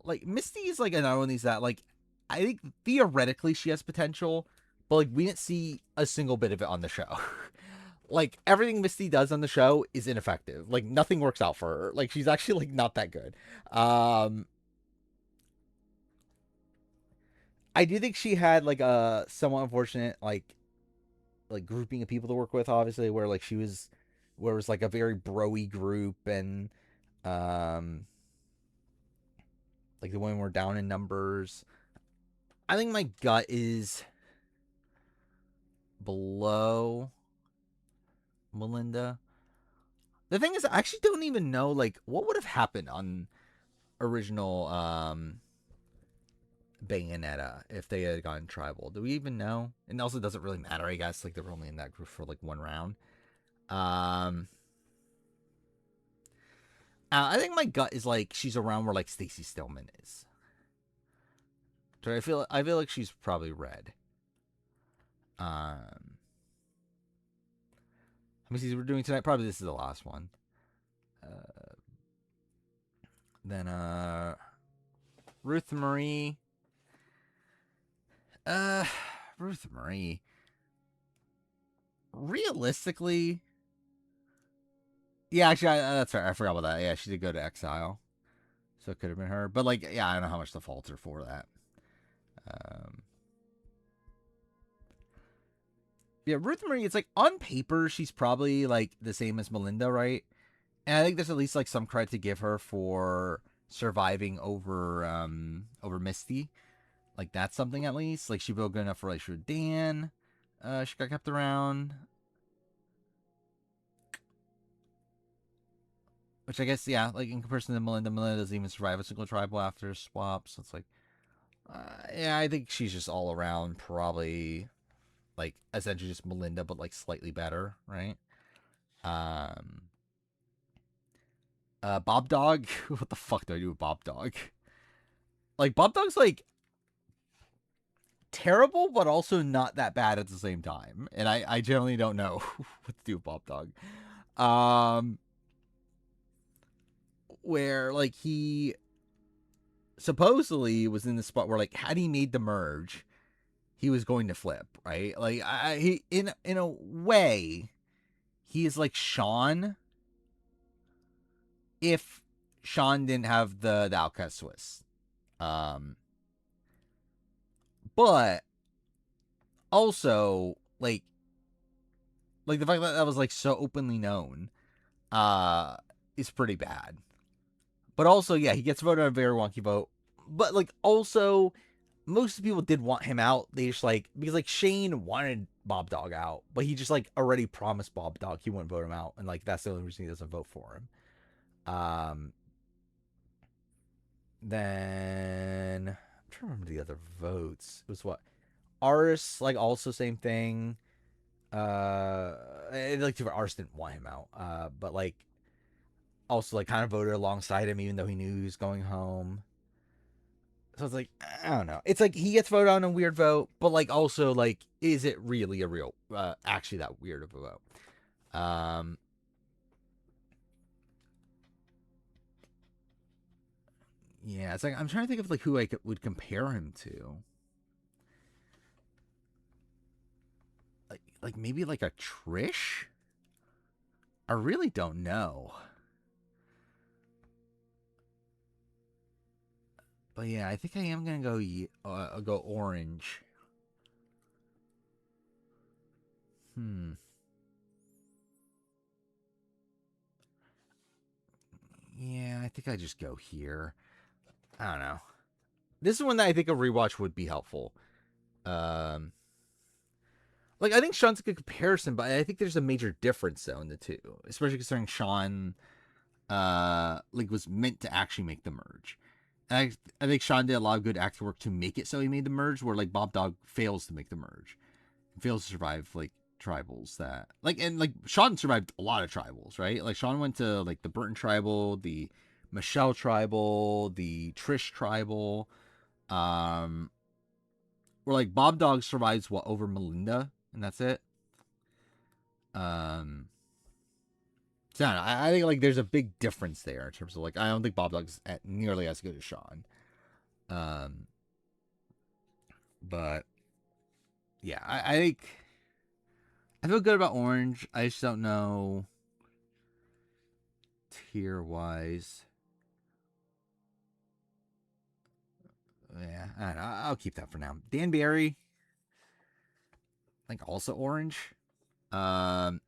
like Misty is like another one of these that like I think theoretically she has potential, but like we didn't see a single bit of it on the show. Like everything Misty does on the show is ineffective. Like nothing works out for her. Like she's actually like not that good. I do think she had like a somewhat unfortunate like grouping of people to work with, obviously, where like she was where it was like a very broy group, and um, like the one we're down in numbers. I think my gut is below Melinda. The thing is, I actually don't even know like what would have happened on original Bayonetta if they had gone tribal. Do we even know? And also, it doesn't really matter, I guess. Like they were only in that group for like one round. Um, I think my gut is like she's around where like Stacy Stillman is. So I feel like she's probably red. How many seasons we're doing tonight? Probably this is the last one. Uh, then Ruth Marie. Uh, Ruth Marie. Realistically, yeah, actually, that's fair. I forgot about that. Yeah, she did go to exile, so it could have been her. But like, yeah, I don't know how much to fault her for that. Um, yeah, Ruth Marie. It's like on paper, she's probably like the same as Melinda, right? And I think there's at least like some credit to give her for surviving over Misty. Like that's something at least. Like she built good enough relationship with Dan. She got kept around. Which I guess, yeah, like in comparison to Melinda, Melinda doesn't even survive a single tribal after swap. So it's like, yeah, I think she's just all around probably like essentially just Melinda, but like slightly better, right? Um, Bob Dog. What the fuck do I do with Bob Dog? Like Bob Dog's like terrible, but also not that bad at the same time. And I generally don't know what to do with Bob Dog. Um, where like he supposedly was in the spot where like had he made the merge, he was going to flip, right? Like he in a way, he is like Sean if Sean didn't have the Outcast Swiss. Um, but also like the fact that that was like so openly known is pretty bad. But also, yeah, he gets voted on a very wonky vote. But like also most people did want him out. They just like because like Shane wanted Bob Dog out, but he just like already promised Bob Dog he wouldn't vote him out, and like that's the only reason he doesn't vote for him. Um, then I'm trying to remember the other votes. It was what Aris like also same thing. Like Aris didn't want him out. But like also like kind of voted alongside him even though he knew he was going home. So it's like I don't know. It's like he gets voted on a weird vote, but like also like is it really a real actually that weird of a vote? Yeah, it's like I'm trying to think of like who I would compare him to. Like maybe like a Trish? I really don't know. But yeah, I think I am gonna go orange. Hmm. Yeah, I think I just go here. I don't know. This is one that I think a rewatch would be helpful. Um, like I think Sean's a good comparison, but I think there's a major difference though in the two, especially considering Sean, like was meant to actually make the merge. And I think Sean did a lot of good acting work to make it so he made the merge, where like Bob Dog fails to make the merge, fails to survive like tribals that like and like Sean survived a lot of tribals, right? Like Sean went to like the Burton tribal, the Michelle tribal, the Trish tribal, um, where like Bob Dog survives what over Melinda, and that's it. Um, so I think like there's a big difference there in terms of like I don't think Bob Dog's nearly as good as Sean. Um, but yeah, I think I feel good about Orange. I just don't know tier wise. Yeah, I don't know. I'll keep that for now. Danbury, I think also Orange. Um,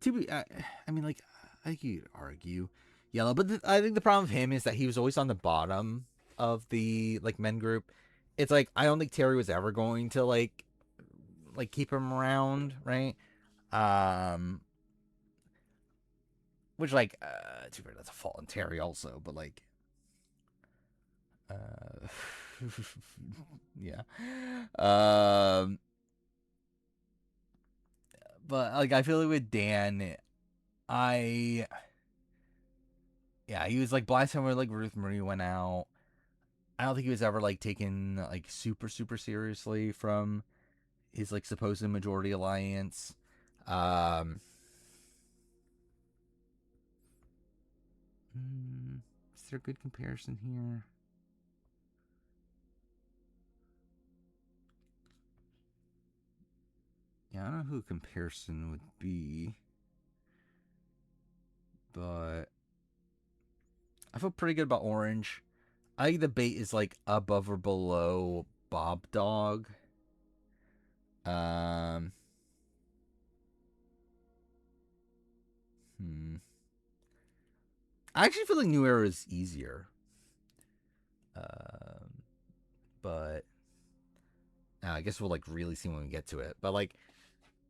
to be, I mean, like, I think you could argue yellow, but I think the problem with him is that he was always on the bottom of the like men group. It's like I don't think Terry was ever going to like keep him around, right? Um, which like too bad that's a fault in Terry also, but like uh yeah. Um but like I feel like with Dan, I yeah, he was like blasting where like Ruth Marie went out. I don't think he was ever like taken like super seriously from his like supposed majority alliance. Um is there a good comparison here? Yeah, I don't know who a comparison would be, but I feel pretty good about Orange. I think the bait is like above or below Bob Dog. Um, I actually feel like New Era is easier. Um, but I guess we'll like really see when we get to it. But like,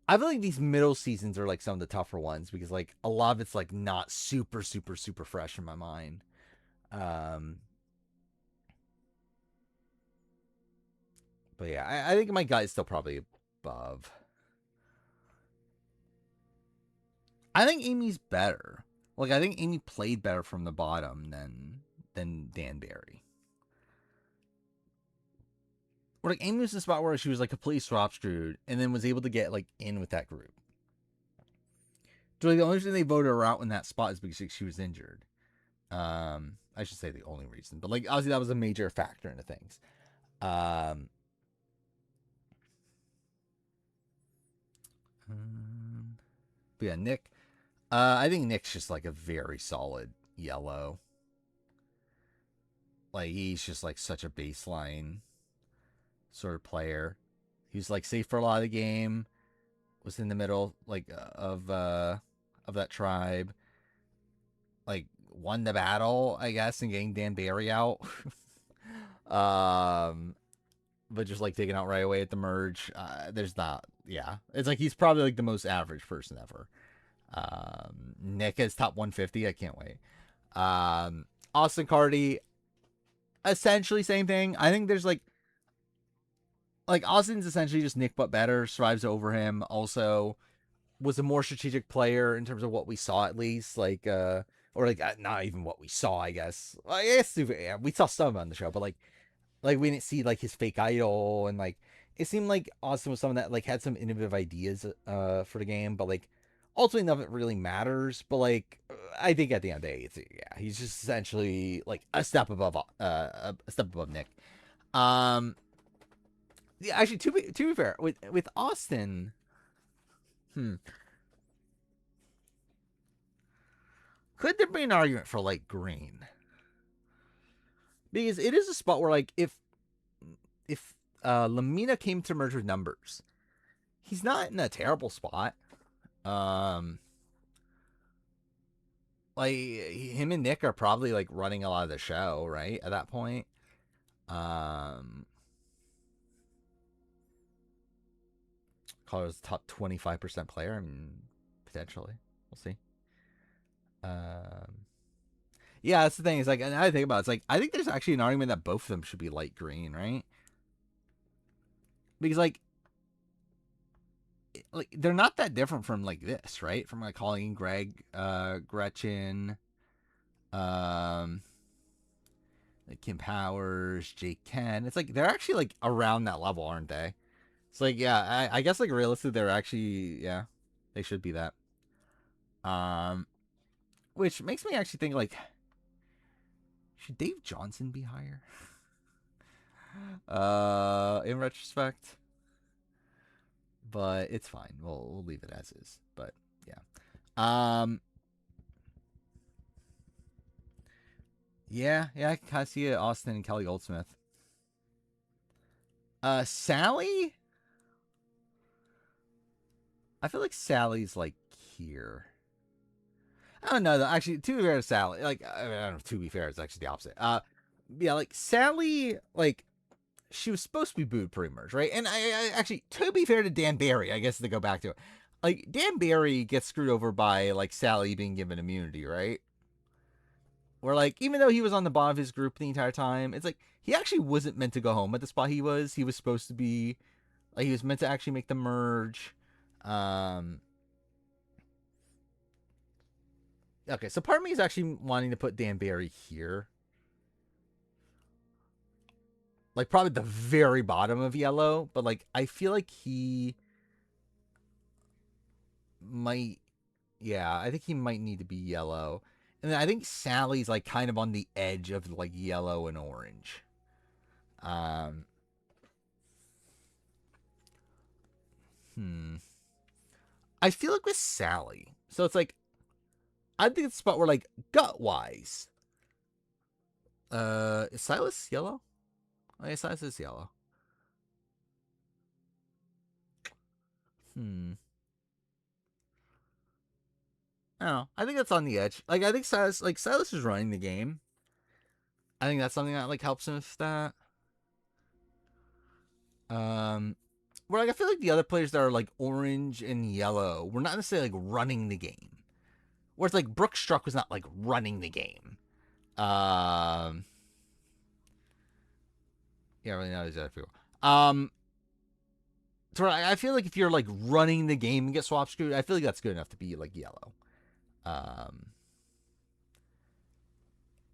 I feel like these middle seasons are like some of the tougher ones because like a lot of it's like not super fresh in my mind. Um, but yeah, I think my gut is still probably above. I think Amy's better. Like I think Amy played better from the bottom than Dan Barry. Or like Amy was the spot where she was like completely swap screwed and then was able to get like in with that group. So like, the only reason they voted her out in that spot is because she was injured. I should say the only reason, but like obviously that was a major factor into things. Um, but yeah, Nick. I think Nick's just like a very solid yellow. Like he's just like such a baseline sort of player. He's like safe for a lot of the game. Was in the middle like of that tribe. Like won the battle, I guess, and getting Dan Barry out. But just like taking out right away at the merge. There's not. Yeah, it's like he's probably like the most average person ever. Nick is top 150. I can't wait. Austin Cardi, essentially same thing. I think there's like Austin's essentially just Nick but better, strives over him. Also was a more strategic player in terms of what we saw at least. Like or like not even what we saw, I guess. I guess yeah, we saw some on the show, but like we didn't see like his fake idol and like it seemed like Austin was someone that like had some innovative ideas for the game, but like ultimately none of it really matters. But like I think at the end of the day, it's yeah, he's just essentially like a step above Nick. Um yeah, actually to be fair, with Austin, could there be an argument for like green? Because it is a spot where like if Lamina came to merge with numbers, he's not in a terrible spot. Um, like him and Nick are probably like running a lot of the show, right? At that point. Um, Colorado's top 25% player. I mean, potentially, we'll see. Um, yeah, that's the thing. Is like, and I think about it, it's like I think there's actually an argument that both of them should be light green, right? Because like they're not that different from like this, right? From like Colleen, Greg, Gretchen, um, like Kim Powers, Jake Ken. It's like they're actually like around that level, aren't they? It's like yeah, I guess like realistically they're actually yeah, they should be that. Um, which makes me actually think like should Dave Johnson be higher? In retrospect, but it's fine. We'll leave it as is. But yeah. Yeah, I can kind of see it. Austin and Kelly Goldsmith. Sally. I feel like Sally's like here. I don't know though. Actually, to be fair to Sally, like I don't know. To be fair, it's actually the opposite. Yeah, like Sally, like she was supposed to be booed pretty much, right? And I actually, to be fair to Dan Barry, I guess to go back to it, like Dan Barry gets screwed over by like Sally being given immunity, right? Where like even though he was on the bottom of his group the entire time, it's like he actually wasn't meant to go home at the spot he was. He was supposed to be like he was meant to actually make the merge. Um, okay, so part of me is actually wanting to put Dan Barry here, like probably the very bottom of yellow, but like I feel like he might, yeah, I think he might need to be yellow. And then I think Sally's like kind of on the edge of like yellow and orange. Um, hmm. I feel like with Sally, so it's like I think it's a spot where like gut wise, is Silas yellow? Oh, yeah, Silas is yellow. Hmm. I don't know. I think that's on the edge. Like I think Silas is running the game. I think that's something that like helps him with that. Um, where like I feel like the other players that are like orange and yellow were not necessarily like running the game. Whereas like Brooke Struck was not like running the game. Um, yeah, really not exactly. So I feel like if you're like running the game and get swap screwed, I feel like that's good enough to be like yellow. Um,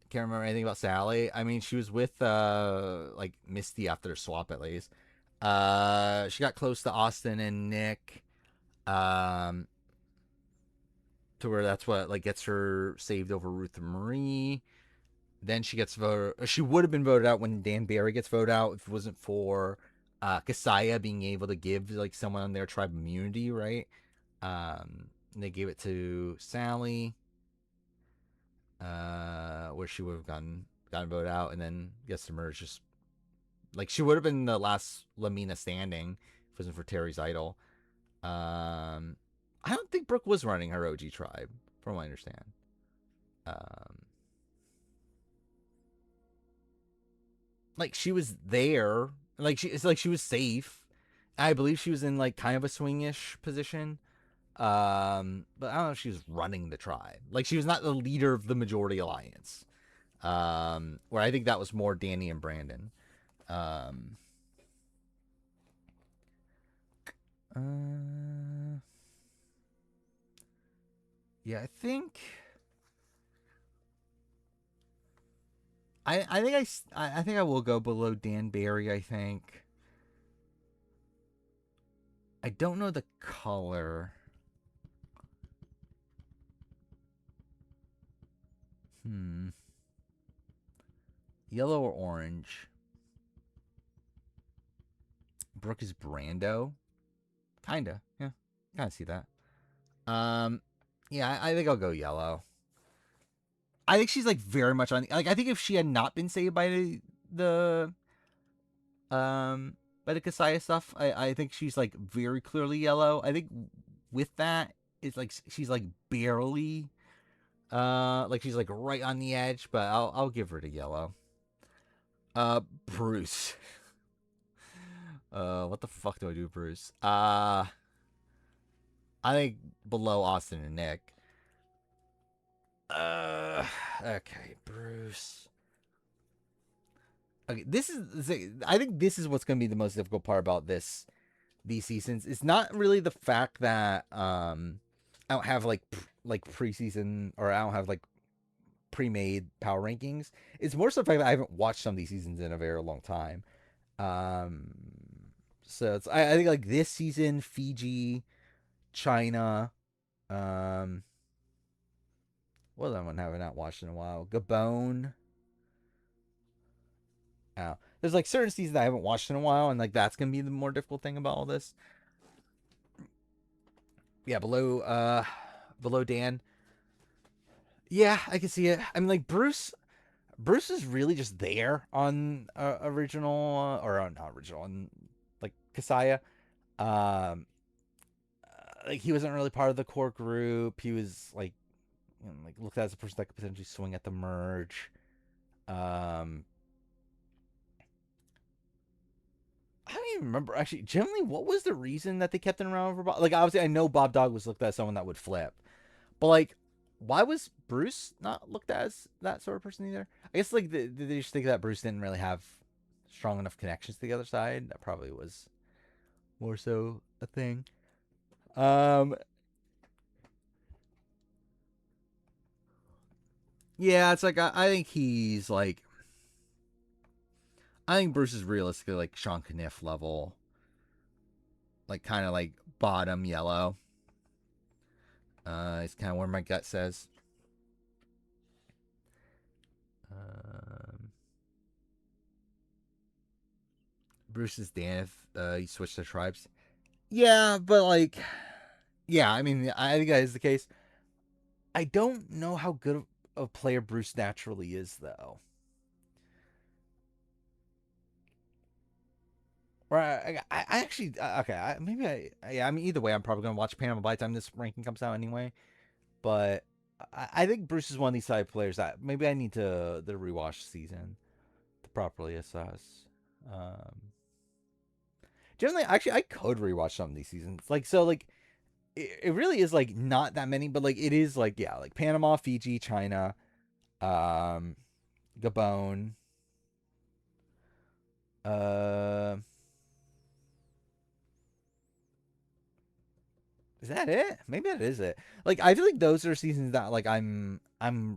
can't remember anything about Sally. I mean, she was with like Misty after the swap at least. She got close to Austin and Nick. Um, to where that's what like gets her saved over Ruth Marie. Then she gets voted. She would have been voted out when Dan Barry gets voted out if it wasn't for Kasaya being able to give like someone on their tribe immunity, right? And they gave it to Sally, where she would have gotten voted out, and then gets to merge. Just like she would have been the last Lamina standing if it wasn't for Terry's idol. I don't think Brooke was running her OG tribe, from what I understand. Um, like she was there, like it's like she was safe. I believe she was in like kind of a swingish position. But I don't know if she was running the tribe. Like she was not the leader of the majority alliance. Where I think that was more Danny and Brandon. Um, yeah, I think. I think I will go below Dan Barry. I think. I don't know the color. Yellow or orange? Brooke is Brando. Kinda. Yeah. Kinda see that. Yeah, I think I'll go yellow. I think she's like very much on like I think if she had not been saved by the by the Kasaya stuff, I think she's like very clearly yellow. I think with that, it's like she's like barely like she's like right on the edge, but I'll give her to yellow. Bruce. What the fuck do I do, Bruce? I think below Austin and Nick. Okay, Bruce. Okay, I think this is what's going to be the most difficult part about these seasons. It's not really the fact that I don't have like preseason, or I don't have like pre-made power rankings. It's more so the fact that I haven't watched some of these seasons in a very long time. Um, so I think like this season, Fiji, China, what other one have I not watched in a while? Gabon. Oh, there's like certain seasons I haven't watched in a while, and like that's gonna be the more difficult thing about all this. Yeah, below Dan. Yeah, I can see it. I mean, like Bruce is really just there on original or not original, on like Kasaya. Um, like he wasn't really part of the core group. He was like, like looked at as a person that could potentially swing at the merge. Um, I don't even remember actually. Generally, what was the reason that they kept him around for Bob? Like, obviously, I know Bob Dog was looked at as someone that would flip, but like, why was Bruce not looked at as that sort of person either? I guess like they just think that Bruce didn't really have strong enough connections to the other side. That probably was more so a thing. Um, yeah, it's like I think he's like I think Bruce is realistically like Sean Kniff level, like kind of like bottom yellow. It's kind of where my gut says. Um, Bruce is Dan if he switched to tribes. Yeah, but like, yeah, I mean, I think that is the case. I don't know how good of a player Bruce naturally is, though. Right, I actually okay. Maybe yeah. I mean, either way, I'm probably gonna watch Panama by the time this ranking comes out anyway. But I think Bruce is one of these side players that maybe I need to the rewatch season to properly assess. Um, Generally, actually, I could rewatch some of these seasons. Like so, like it really is like not that many, but like it is like yeah, like Panama, Fiji, China, um, Gabon. Uh, is that it? Maybe that is it. Like I feel like those are seasons that like I'm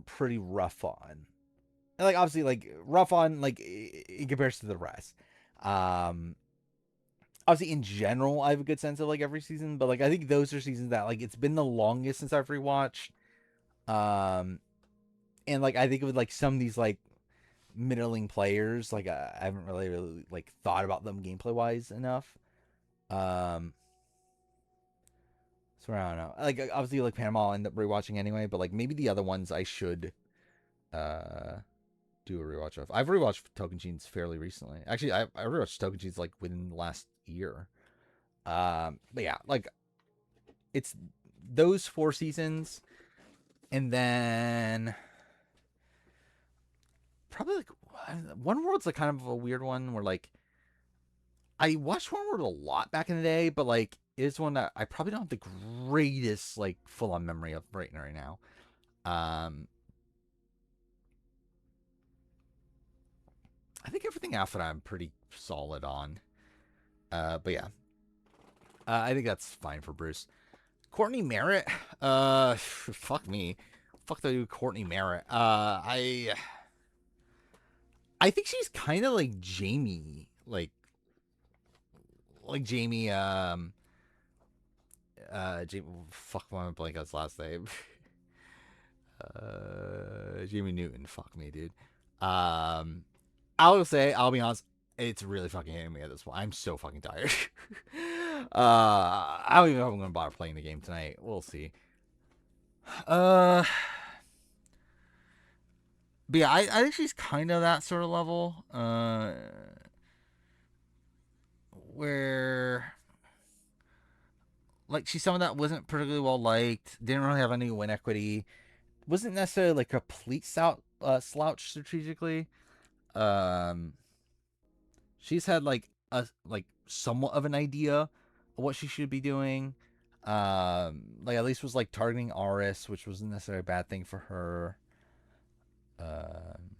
pretty rough on. And, like obviously like rough on like in comparison to the rest. Um, Obviously in general I have a good sense of like every season, but like I think those are seasons that like it's been the longest since I've rewatched. Um, and like I think with like some of these like middling players, like I haven't really like thought about them gameplay wise enough. Um, so I don't know. Like obviously like Panama I'll end up rewatching anyway, but like maybe the other ones I should uh do a rewatch of. I've rewatched Tokens fairly recently. Actually, I rewatched Tokens like within the last year. But yeah, like it's those 4 seasons, and then probably like One World's like kind of a weird one where like I watched One World a lot back in the day, but like it's one that I probably don't have the greatest like full on memory of right now. Um, I think everything after that I'm pretty solid on. But yeah, I think that's fine for Bruce. Courtney Merritt, fuck me, fuck the dude Courtney Merritt. I think she's kind of like Jamie, like Jamie, Jamie, fuck, why am I blank on his last name? Jamie Newton, fuck me, dude. Um, I'll be honest, it's really fucking hitting me at this point. I'm so fucking tired. I don't even know if I'm gonna bother playing the game tonight. We'll see. Uh, but yeah, I think she's kind of that sort of level. Where like she's someone that wasn't particularly well liked, didn't really have any win equity, wasn't necessarily like a complete slouch strategically. Um, she's had like a like somewhat of an idea of what she should be doing. Like at least was like targeting Aris, which wasn't necessarily a bad thing for her. Um,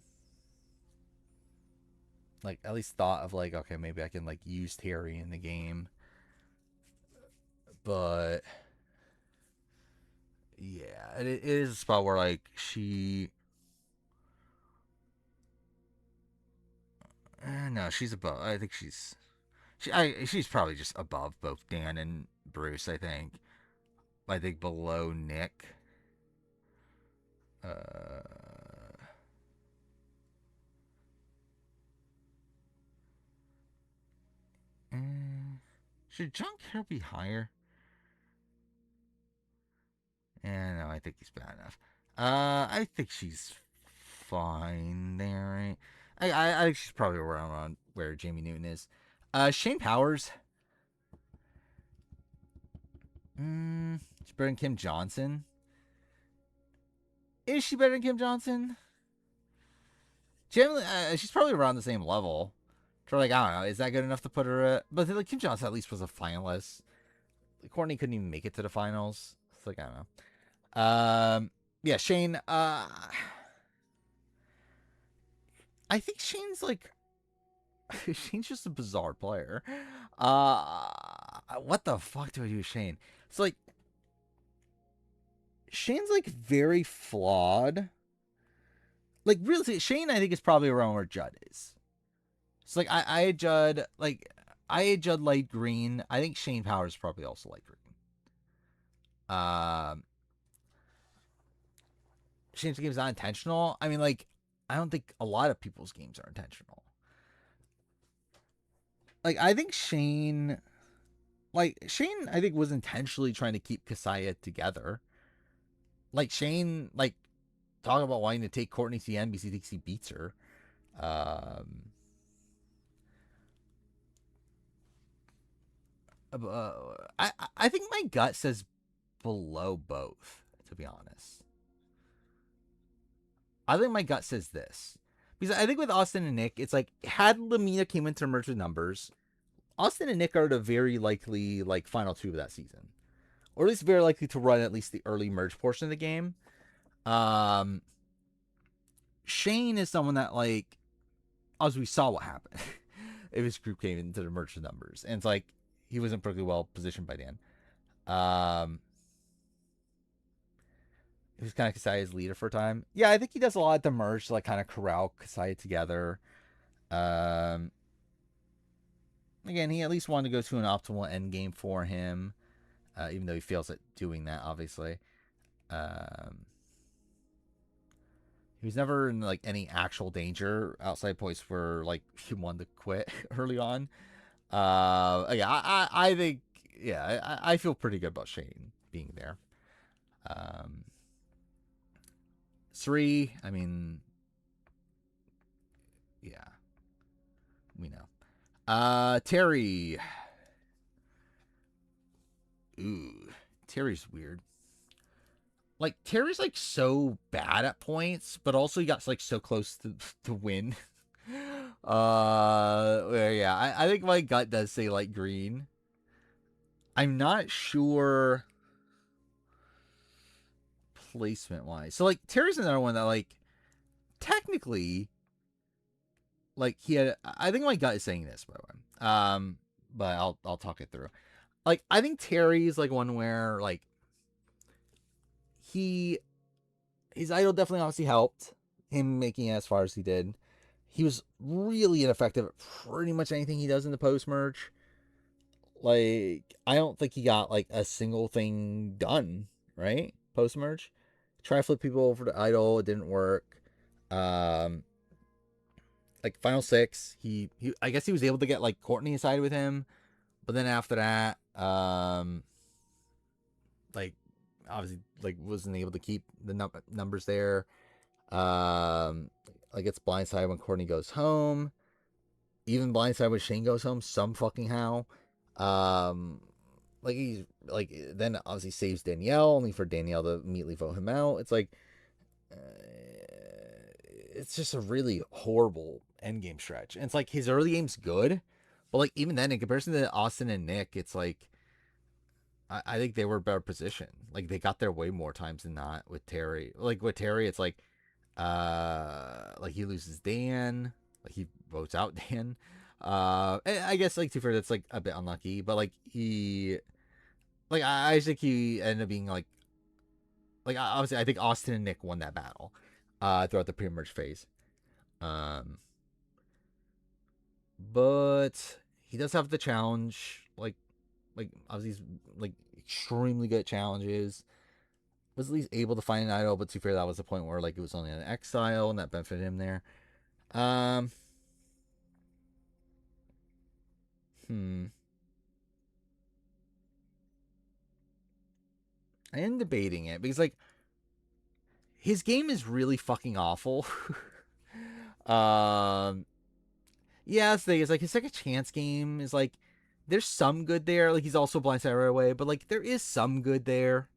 like at least thought of like okay maybe I can like use Terry in the game, but yeah, it is a spot where like no, she's above. I think she's probably just above both Dan and Bruce. I think below Nick. Uh, should John Carroll be higher? No, I think he's bad enough. I think she's fine there. Right? I think she's probably around where Jamie Newton is. Shane Powers. She's better than Kim Johnson. Is she better than Kim Johnson? Generally, she's probably around the same level. So like, I don't know, is that good enough to put her at? But like Kim Johnson at least was a finalist. Courtney couldn't even make it to the finals. It's like, I don't know. Yeah, Shane. I think Shane's like, Shane's just a bizarre player. What the fuck do I do with Shane? It's like, Shane's like very flawed. Like really, Shane I think is probably around where Judd is. It's like I had Judd light green. I think Shane Powers is probably also light green. Shane's game's not intentional. I mean, like, I don't think a lot of people's games are intentional. Like, I think Shane, I think was intentionally trying to keep Kasaya together. Like, Shane, like, talking about wanting to take Courtney to the end because he thinks he beats her. I think my gut says below both, to be honest. I think my gut says this. Because I think with Austin and Nick, it's like, had Lamina came into merge with numbers, Austin and Nick are the very likely, like, final two of that season. Or at least very likely to run at least the early merge portion of the game. Shane is someone that, like, as we saw what happened if his group came into the merge with numbers. And it's like, he wasn't particularly well positioned by the end. He was kind of Kasaya's leader for a time. Yeah, I think he does a lot at the merge to like kind of corral Kasaya together. Again, he at least wanted to go to an optimal end game for him, even though he fails at doing that, obviously. He was never in like any actual danger outside points where like he wanted to quit early on. Yeah, I think I feel pretty good about Shane being there. 3, I mean, yeah, we know. Terry. Ooh, Terry's weird. Like Terry's like so bad at points, but also he got like so close to win. Yeah, I think my gut does say like green. I'm not sure placement wise. So like Terry's another one that like technically like he had. I think my gut is saying this by the way. But I'll talk it through. Like I think Terry's like one where like his idol definitely obviously helped him making it as far as he did. He was really ineffective at pretty much anything he does in the post merge. Like, I don't think he got like a single thing done, right? Post merge. Try to flip people over to idol, it didn't work. Like final 6, he I guess he was able to get like Courtney aside with him, but then after that, like obviously like wasn't able to keep the numbers there. Like it's blindside when Courtney goes home. Even blindside when Shane goes home, some fucking how. Like he's like then obviously saves Danielle, only for Danielle to immediately vote him out. It's like it's just a really horrible endgame stretch. And it's like his early game's good, but like even then, in comparison to Austin and Nick, it's like I think they were better positioned. Like they got there way more times than not with Terry. Like with Terry, it's like he loses Dan, like he votes out Dan. And I guess like to fair, that's like a bit unlucky, but like he, like I think he ended up being like obviously I think Austin and Nick won that battle, throughout the pre-merge phase. But he does have the challenge, like obviously he's like extremely good at challenges. Was at least able to find an idol, but to be fair, that was the point where like it was only an exile and that benefited him there. I am debating it because like his game is really fucking awful. um, yeah, that's the thing. It's like his second chance game is like there's some good there. Like he's also blindsided right away, but like there is some good there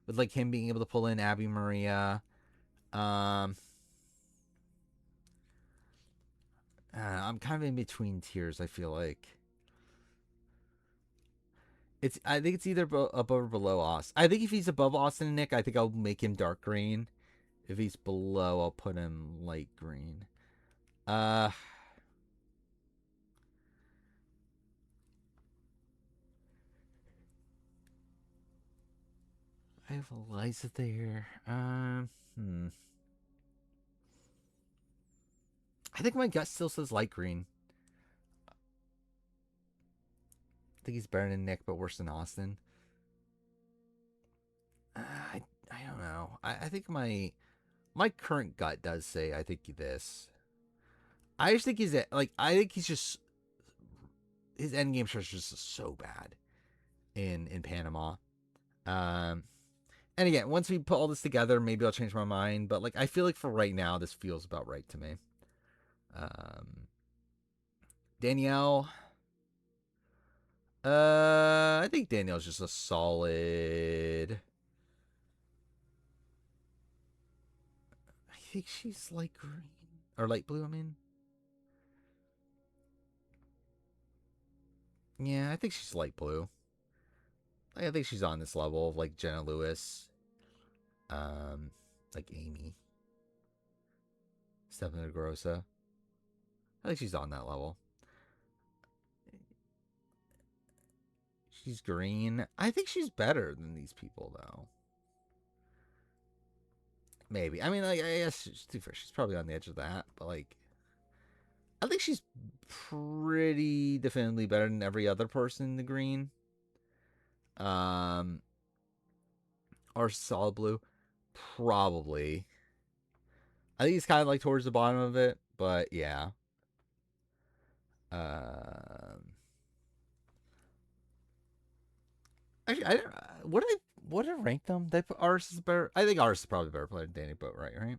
with like him being able to pull in Abby Maria. Um, I'm kind of in between tiers. I feel like I think it's either above or below Austin. I think if he's above Austin and Nick, I think I'll make him dark green. If he's below, I'll put him light green. Uh, I have Eliza there. I think my gut still says light green. I think he's better than Nick, but worse than Austin. I don't know. I think my current gut does say I think this. I just think he's I think he's just his end game stretch is just so bad in Panama. Um, and again, once we put all this together, maybe I'll change my mind. But like, I feel like for right now, this feels about right to me. Danielle. I think Danielle's just a solid. I think she's light green or light blue. I mean, yeah, I think she's light blue. I think she's on this level of like Jenna Lewis, um, like Amy, Stephanie Grossa. I think she's on that level. She's green. I think she's better than these people though. Maybe. I mean, like, I guess she's probably on the edge of that, but like, I think she's pretty definitively better than every other person in the green. Or solid blue, probably. I think he's kind of like towards the bottom of it, but yeah. Actually, what did I rank them? They put ours is better. I think ours is probably better player than Danny Boat, right?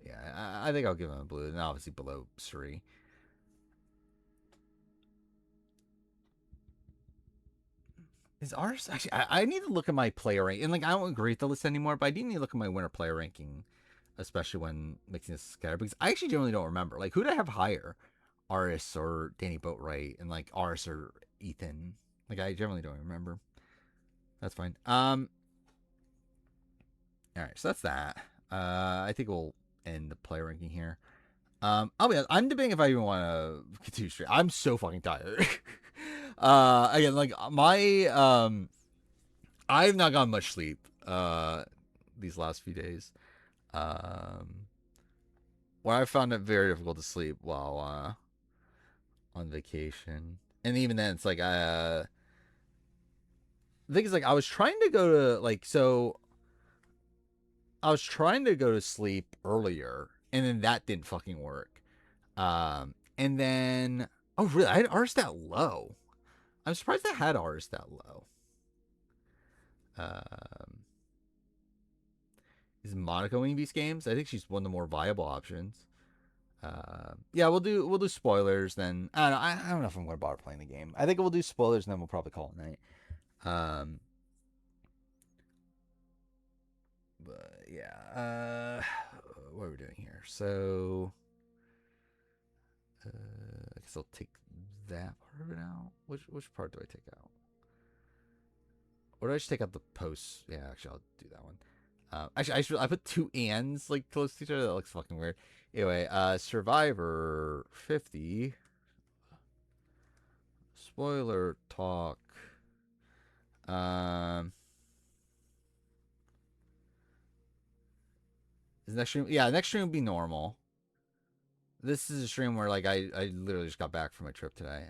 Yeah, I think I'll give him a blue, and obviously below Suri. Is ours actually? I need to look at my player rank, and like I don't agree with the list anymore, but I do need to look at my winner player ranking, especially when mixing this together, because I actually generally don't remember. Like, who do I have higher, Aris or Danny Boatwright, and like Aris or Ethan? Like, I generally don't remember. That's fine. All right, so that's that. I think we'll end the player ranking here. I'll be honest, I'm debating if I even want to continue straight. I'm so fucking tired. Again, like I've not gotten much sleep these last few days. Where I found it very difficult to sleep while on vacation, and even then, it's like the thing is, like, I was trying to go to I was trying to go to sleep earlier, and then that didn't fucking work. And then, oh really? I had ours that low. I'm surprised I had ours that low. Is Monica winning these games? I think she's one of the more viable options. Yeah, we'll do spoilers then. I don't know if I'm going to bother playing the game. I think we'll do spoilers and then we'll probably call it night. But yeah, what are we doing here? So, I guess I'll take that part of it out. Which part do I take out? Or do I just take out the posts? Yeah, actually, I'll do that one. Actually, I put two ands like close to each other. That looks fucking weird. Anyway, Survivor 50. Spoiler talk. Is next stream? Yeah, next stream will be normal. This is a stream where like I literally just got back from my trip today.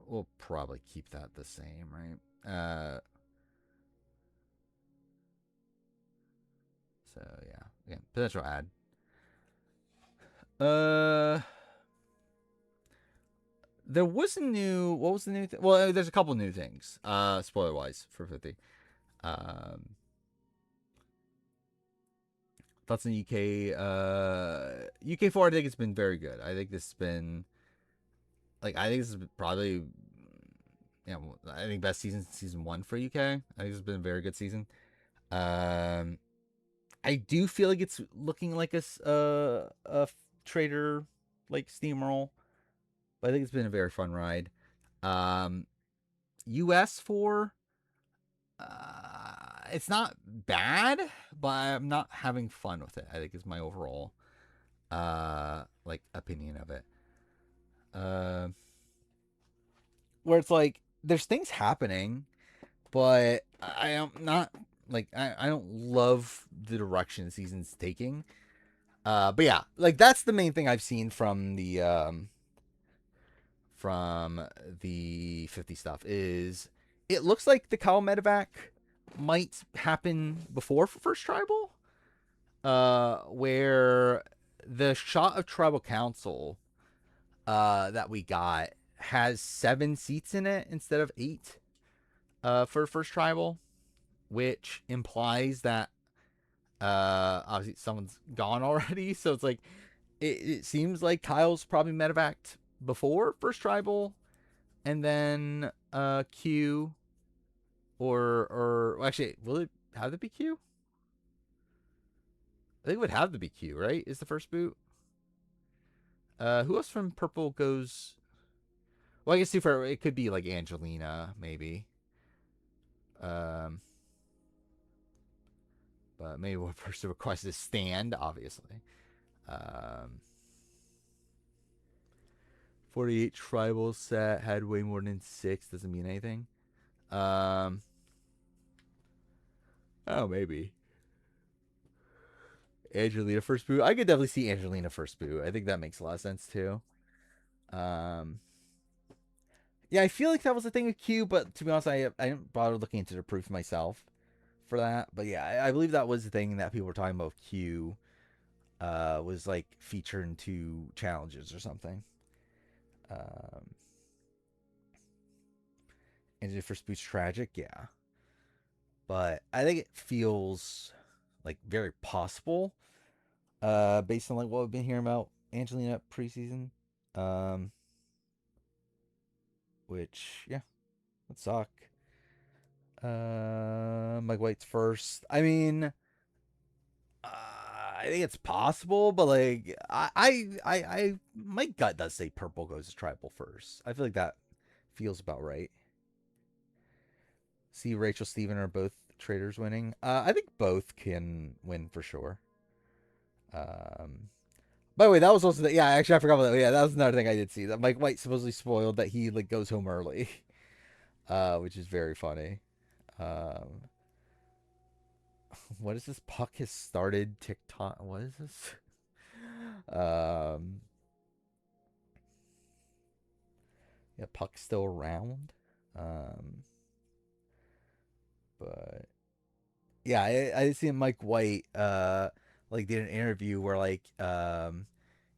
We'll probably keep that the same, right? So yeah, again, potential ad. There was a new. What was the new thing? Well, there's a couple new things. Spoiler wise for 50. thoughts on UK? UK4, I think it's been very good. I think this has been like I think this is probably I think best season 1 for UK. I think it's been a very good season. Um, I do feel like it's looking like a trader like steamroll, but I think it's been a very fun ride. Um, US4, it's not bad, but I'm not having fun with it. I think is my overall like opinion of it. Uh, where it's like there's things happening, but I am not like I don't love the direction the season's taking. But yeah, like that's the main thing I've seen from the 50 stuff is it looks like the Kyle medevac might happen before first tribal, where the shot of tribal council that we got has 7 seats in it instead of 8 for first tribal, which implies that obviously someone's gone already. So it's like it seems like Kyle's probably medevaced before first tribal, and then Q or well, actually, will it have to be Q? I think it would have to be Q, right? Is the first boot. Who else from purple goes? Well, I guess super. It could be like Angelina, maybe. Um, but maybe one person requests a stand, obviously. Um, 48 tribal set had way more than 6. Doesn't mean anything. Um, oh, maybe. Angelina first boot. I could definitely see Angelina first boot. I think that makes a lot of sense too. Um, yeah, I feel like that was a thing with Q, but to be honest, I didn't bother looking into the proof myself for that. But yeah, I believe that was the thing that people were talking about. Q was like featured in 2 challenges or something. Um, and the first boot's tragic, yeah. But I think it feels like very possible, based on like what we've been hearing about Angelina preseason. Um, which yeah, would suck. Mike White's first. I mean, I think it's possible, but like my gut does say purple goes to tribal first. I feel like that feels about right. See, Rachel, Steven are both traders winning. I think both can win for sure. By the way, that was also yeah. Actually, I forgot about that. Yeah, that was another thing I did see that Mike White supposedly spoiled that he like goes home early, which is very funny. Um, what is this? Puck has started TikTok. What is this? Um, yeah, Puck's still around. Um, but yeah, I see Mike White like did an interview where like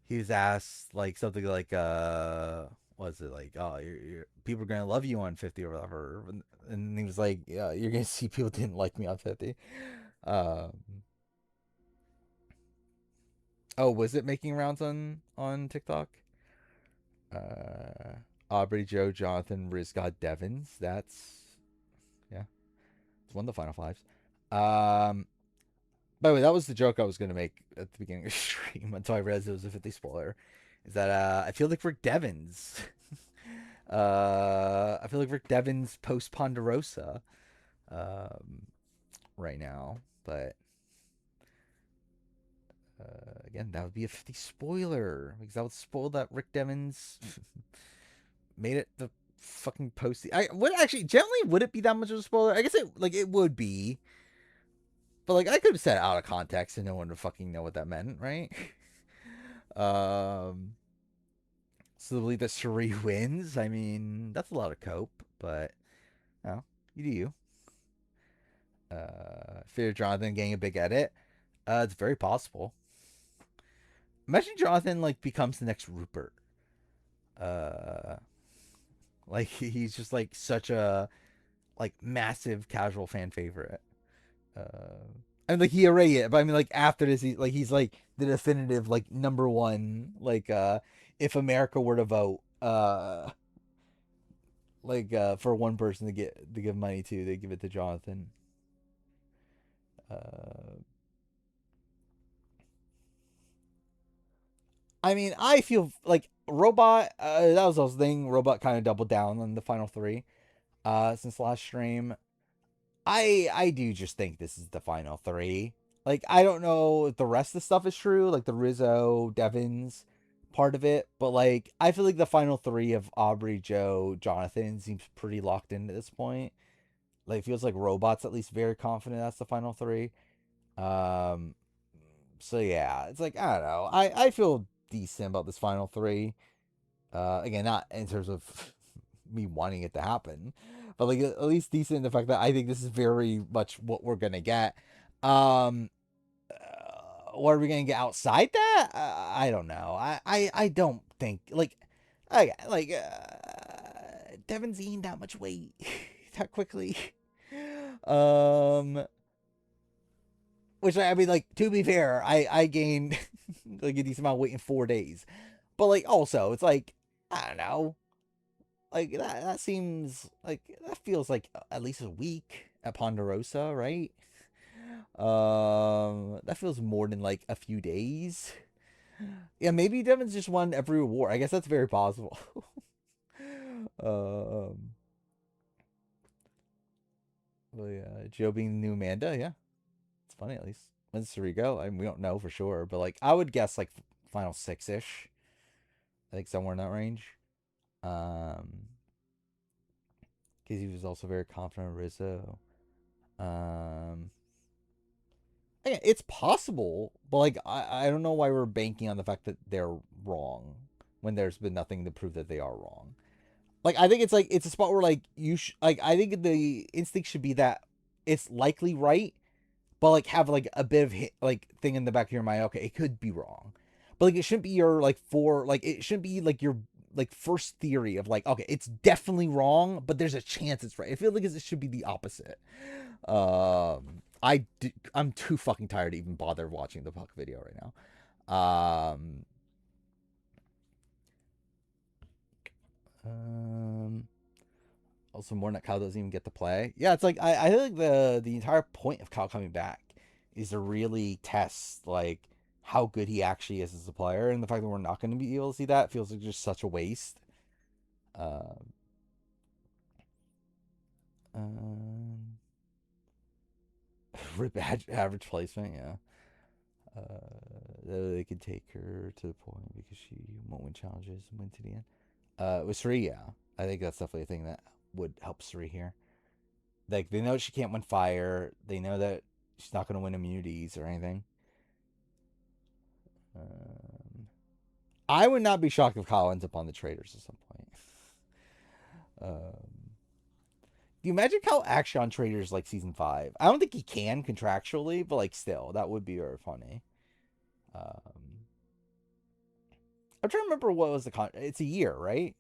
he was asked like something like was it like oh you're people are gonna love you on 50 or whatever, and he was like yeah you're gonna see people didn't like me on 50. Um, oh, was it making rounds on TikTok? Uh, Aubrey, Joe, Jonathan, Riz, God, Devins. That's yeah, it's one of the final 5s. Um, by the way, that was the joke I was gonna make at the beginning of the stream until I realized it was a 50 spoiler. Is that I feel like Rick Devins. I feel like Rick Devins post Ponderosa right now, but again, that would be a 50 spoiler because that would spoil that Rick Devins made it the fucking post. I would actually generally would it be that much of a spoiler? I guess it would be, but like I could have said it out of context and no one would fucking know what that meant, right? um, so to believe that Cherie wins, I mean that's a lot of cope, but no, you do you. Fear Jonathan getting a big edit. It's very possible. Imagine Jonathan like becomes the next Rupert. Uh, like he's just like such a like massive casual fan favorite. Uh, I mean, like he already it, but I mean, like after this, he's like the definitive like number one. Like, if America were to vote, for one person to give money to, they give it to Jonathan. Uh, I mean, I feel like Robot. That was the thing. Robot kind of doubled down on the final three. Since last stream, I do just think this is the final three. Like, I don't know if the rest of the stuff is true, like the Rizzo, Devins part of it, but like I feel like the final three of Aubrey, Joe, Jonathan seems pretty locked in at this point. Like, it feels like Robot's at least very confident that's the final three. Um, so yeah, it's like I don't know. I feel decent about this final three. Again, not in terms of me wanting it to happen, but like at least decent in the fact that I think this is very much what we're gonna get. Um, what are we gonna get outside that? I don't know. I don't think Devin's gained that much weight that quickly. Um, which I mean, like, to be fair, I gained like a decent amount of weight in 4 days, but like also it's like I don't know. Like that seems like that feels like at least a week at Ponderosa, right? That feels more than like a few days. Yeah, maybe Devin's just won every award. I guess that's very possible. um, but yeah, Joe being the new Amanda, yeah, it's funny at least. When's Suri go? I mean, we don't know for sure, but like I would guess like final six ish. I think somewhere in that range. Um, because he was also very confident in Rizzo. Um, yeah, it's possible, but like I don't know why we're banking on the fact that they're wrong when there's been nothing to prove that they are wrong. Like I think it's like it's a spot where like like I think the instinct should be that it's likely right, but like have like a bit of like thing in the back of your mind. Okay, it could be wrong, but like it shouldn't be your like it shouldn't be like your like first theory of like okay it's definitely wrong, but there's a chance it's right. I feel like it should be the opposite. I'm too fucking tired to even bother watching the Puck video right now. Also more that Kyle doesn't even get to play. Yeah, it's like I feel like the entire point of Kyle coming back is to really test like how good he actually is as a player, and the fact that we're not going to be able to see that feels like just such a waste. Um, um Rip average placement, yeah. They could take her to the point because she won't win challenges and win to the end. With Suri, yeah. I think that's definitely a thing that would help Suri here. Like, they know she can't win fire. They know that she's not going to win immunities or anything. I would not be shocked if Kyle ends up on the Traitors at some point. Do you imagine Kyle actually on Traitors like season 5? I don't think he can contractually, but like still, that would be very funny. I'm trying to remember what was the it's a year, right?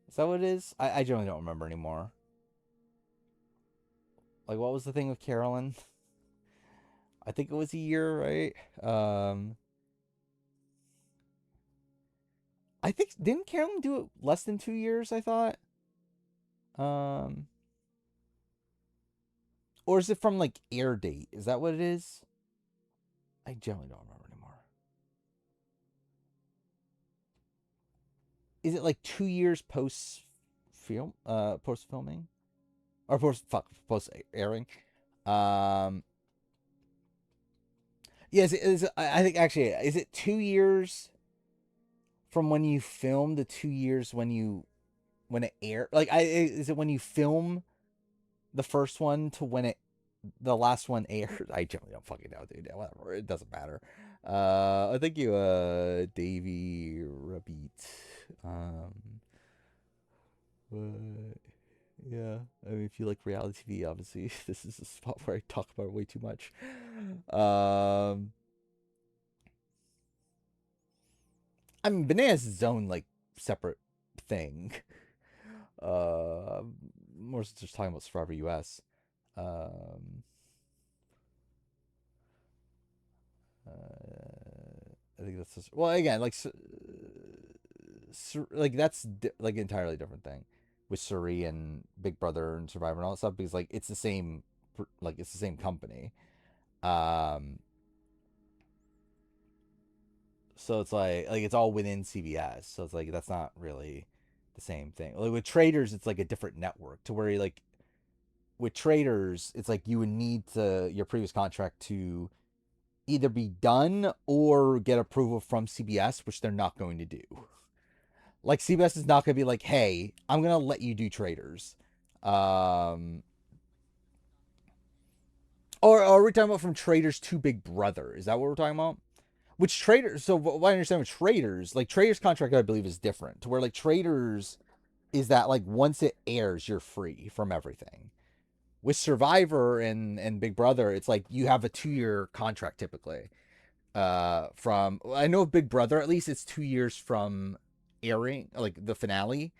Is that what it is? I generally don't remember anymore. Like, what was the thing with Carolyn? I think it was a year, right? I think didn't Carolyn do it less than 2 years? I thought. Um, or is it from like air date? Is that what it is? I generally don't remember anymore. Is it like 2 years post post filming, or post airing? Um, yes, I think actually, is it 2 years from when you film to 2 years when it air? Like, is it when you film the first one to when the last one aired? I generally don't fucking know, dude. Whatever, it doesn't matter. I think you, Davey Rabbit. But yeah, I mean, if you like reality TV, obviously this is a spot where I talk about it way too much. I mean, Bananas is its own like separate thing. Uh, More just talking about Survivor US. Um, think that's just, well again like like that's like an entirely different thing with Suri and Big Brother and Survivor and all that stuff because like it's the same like it's the same company. Um, so it's like it's all within CBS. So it's like that's not really the same thing. Like with Traitors, it's like a different network to where like with Traitors, it's like you would need to your previous contract to either be done or get approval from CBS, which they're not going to do. Like CBS is not going to be like, "Hey, I'm going to let you do Traitors." Um or are we talking about from Traitors to Big Brother? Is that what we're talking about? Which Traitors, so what I understand with Traitors, like Traitors contract I believe is different to where like Traitors is that like once it airs you're free from everything. With Survivor and Big Brother, it's like you have a 2-year contract typically. From I know Big Brother at least it's 2 years from airing like the finale,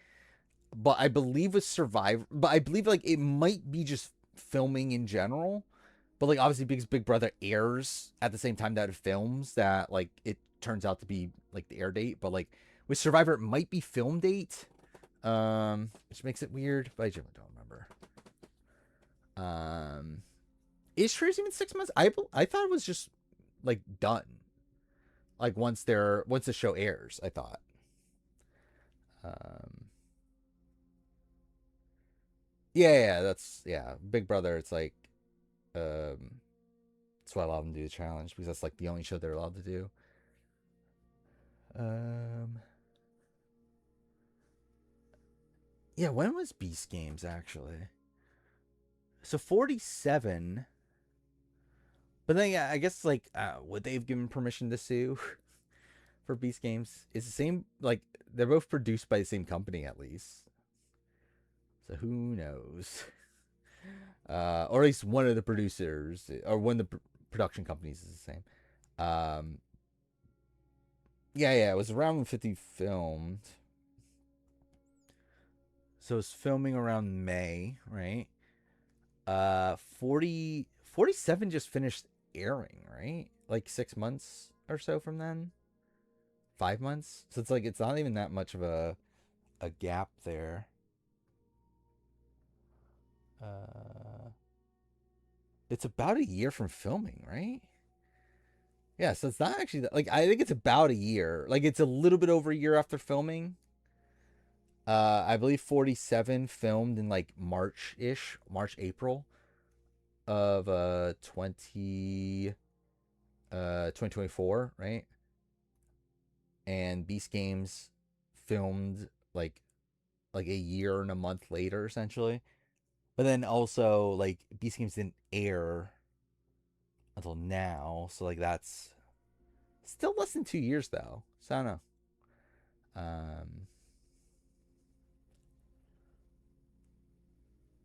but I believe with Survivor, but I believe like it might be just filming in general. But like obviously because Big Brother airs at the same time that it films, that like it turns out to be like the air date. But like with Survivor, it might be film date, which makes it weird. But I generally don't remember. Is Trace even 6 months? I thought it was just like done. Like once the show airs, I thought. Um, yeah, that's yeah. Big Brother, it's like um, that's why I allow them to do the challenge because that's like the only show they're allowed to do. Um, yeah, when was Beast Games actually? So 47. But then yeah, I guess like would they have given permission to sue for Beast Games? It's the same like they're both produced by the same company at least. So who knows? Or at least one of the producers or one of the production companies is the same. Um, yeah, it was around 50 filmed. So it's filming around May, right? 47 just finished airing, right? Like 6 months or so from then. 5 months. So it's like it's not even that much of a gap there. Uh, it's about a year from filming, right? Yeah, so it's not actually like I think it's about a year. Like it's a little bit over a year after filming. I believe 47 filmed in like March-ish, March April of 2024, right? And Beast Games filmed like a year and a month later essentially. But then also like Beast Games didn't air until now, so like that's still less than 2 years though. So I don't know.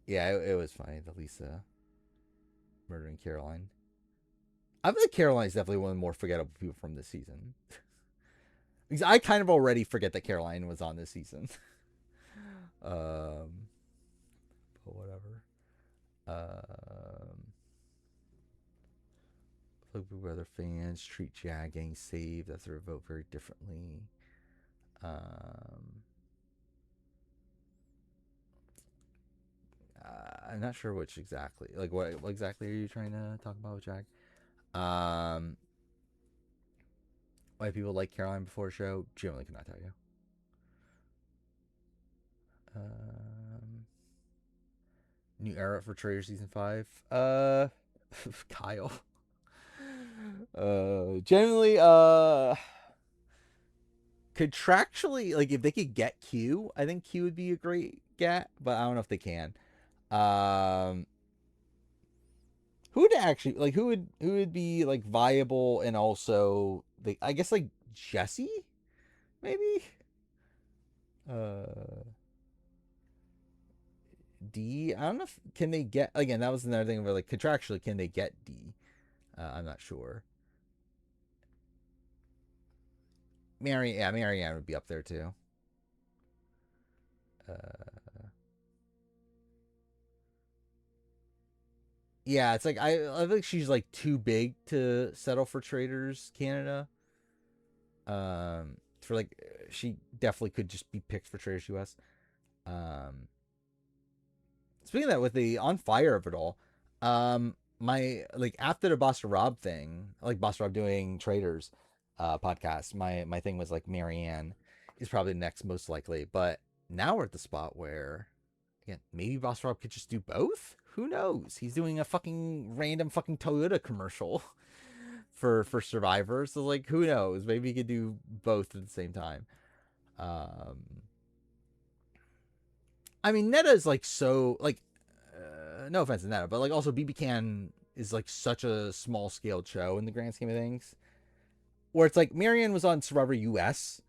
Yeah, it was funny. The Lisa murdering Caroline. I think Caroline is definitely one of the more forgettable people from this season. Because I kind of already forget that Caroline was on this season. um, but whatever. Look, Big Brother fans treat Jag getting saved after a vote very differently. Um, I'm not sure which exactly. Like, what exactly are you trying to talk about with Jag? Um, why people like Caroline before a show? Generally, cannot tell you. Um, New era for Trader season 5. Kyle. Generally, contractually, like if they could get Q, I think Q would be a great get, but I don't know if they can. Um, who would actually like who would be like viable and also I guess like Jesse maybe. Uh, D. I don't know if can they get again. That was another thing where like contractually can they get D? I'm not sure. Marianne would be up there too. Uh, yeah, it's like I think she's like too big to settle for Traders Canada. For like, she definitely could just be picked for Traitors US. Um, Speaking of that, with the on fire of it all, my like after the Boss Rob thing, like Boss Rob doing Traitors, podcast, my thing was like Marianne is probably next most likely, but now we're at the spot where, again, maybe Boss Rob could just do both. Who knows? He's doing a fucking random fucking Toyota commercial for Survivor, so like who knows? Maybe he could do both at the same time. Um, I mean, Netta is like so like, no offense to Netta, but like also BB Can is like such a small scaled show in the grand scheme of things. Where it's like Marianne was on Survivor US,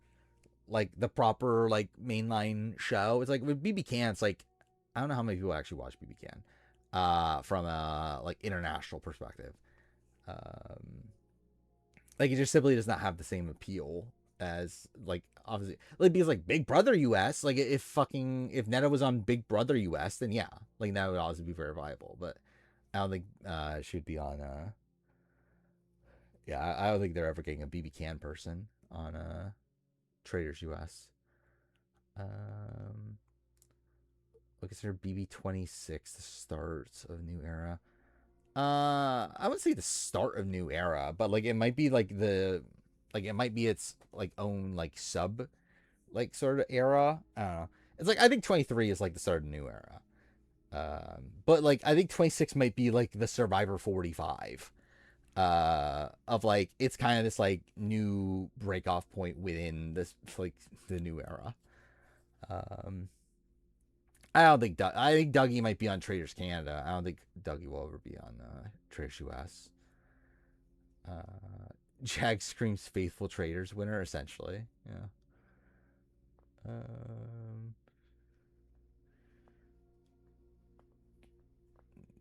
like the proper like mainline show. It's like with BB Can, it's like I don't know how many people actually watch BB Can, from a like international perspective. Um, like it just simply does not have the same appeal as like obviously like because like Big Brother US, like if Netta was on Big Brother US, then yeah, like that would obviously be very viable. But I don't think she'd be on yeah, I don't think they're ever getting a BB Can person on Traitors US. Um I consider BB 26 the start of new era. I would say the start of new era, but like it might be like it might be its like own like sub like sort of era. I don't know. It's like I think 23 is like the start of new era. But like I think 26 might be like the Survivor 45. Of like it's kind of this like new break off point within this like the new era. Um I don't think I think Dougie might be on Traders Canada. I don't think Dougie will ever be on Traders US. Jag screams faithful Traders winner essentially. Yeah. Um,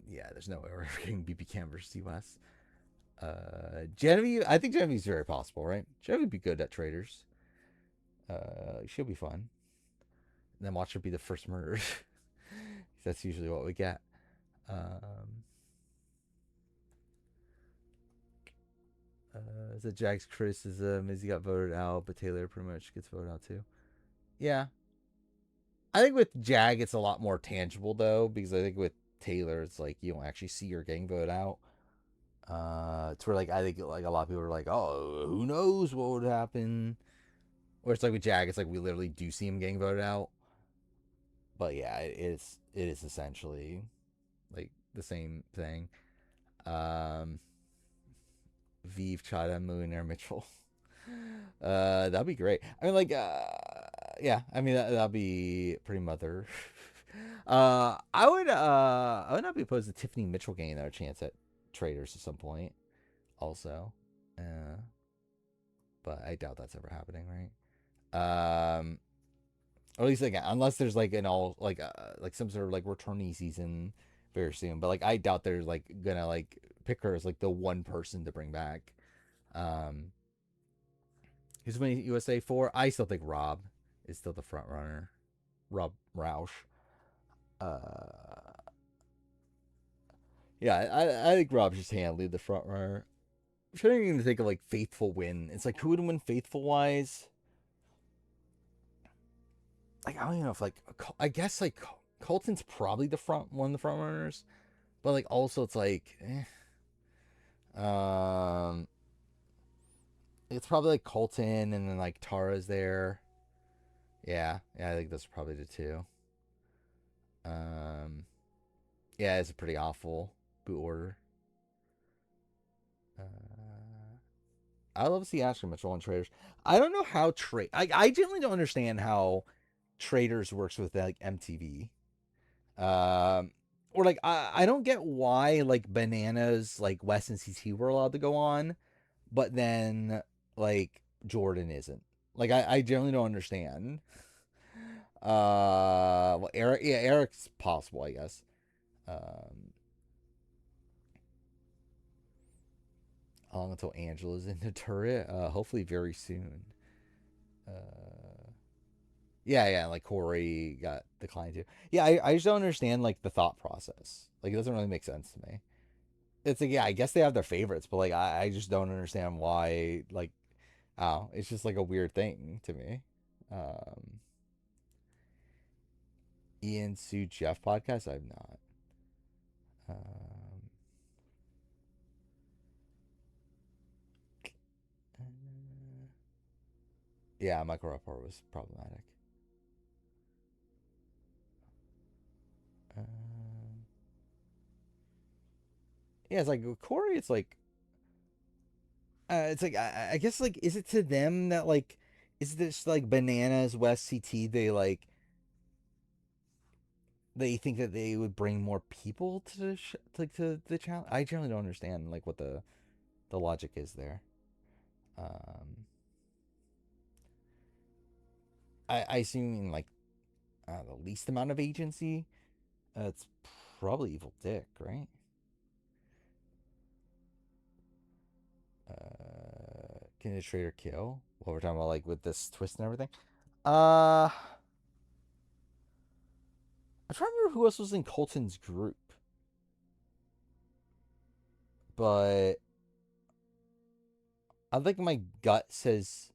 yeah, there's no way we're ever getting BB Cam versus US. Genevieve, I think Genevieve's very possible, right? Genevieve would be good at Traders. She'll be fun. And then watch her be the first murdered. That's usually what we get. The Jack's criticism is he got voted out, but Taylor pretty much gets voted out too. Yeah. I think with Jag, it's a lot more tangible, though, because I think with Taylor, it's like you don't actually see her getting voted out. It's where, like, I think, like, a lot of people are like, oh, who knows what would happen. Where it's like with Jag, it's like we literally do see him getting voted out. But yeah, it is essentially like the same thing. Vive Chada Millionaire Mitchell. That'd be great. I mean, like, yeah. I mean, that'd be pretty mother. I would not be opposed to Tiffany Mitchell getting another chance at Traitors at some point. Also, but I doubt that's ever happening, right? Or at least again, unless there's like an all like some sort of like returnee season very soon. But like I doubt they're like gonna like pick her as like the one person to bring back. Who's winning USA 4? I still think Rob is still the front runner. Rob Roush. Yeah, I think Rob's just handily the front runner. I'm trying to think of like Faithful win. It's like who would win Faithful wise? Like I don't even know if like I guess like Colton's probably the one of the front runners, but like also it's like, it's probably like Colton and then like Tara's there. Yeah, I think that's probably the two. Yeah, it's a pretty awful boot order. I love to see Ashley Mitchell on Traders. I don't know how I genuinely don't understand how Traders works with like MTV. Or like I don't get why like Bananas like Wes and CT were allowed to go on, but then like Jordan isn't. Like I generally don't understand. Well, Eric, yeah, Eric's possible, I guess. How long until Angela's in the turret? Hopefully very soon. Yeah, like Corey got declined too. Yeah, I just don't understand like the thought process. Like it doesn't really make sense to me. It's like, yeah, I guess they have their favorites, but like I just don't understand why like Oh, it's just like a weird thing to me. Um, Ian Sue Jeff podcast. I've not. Um, yeah, Michael Rapport was problematic. Um, yeah, it's like with Corey. It's like I guess like is it to them that like is this like bananas West CT they think that they would bring more people to to the challenge. I generally don't understand like what the logic is there. Um, I assume like the least amount of agency. It's probably Evil Dick, right? Can the traitor kill? What we're talking about, like with this twist and everything. I'm trying to remember who else was in Colton's group, but I think my gut says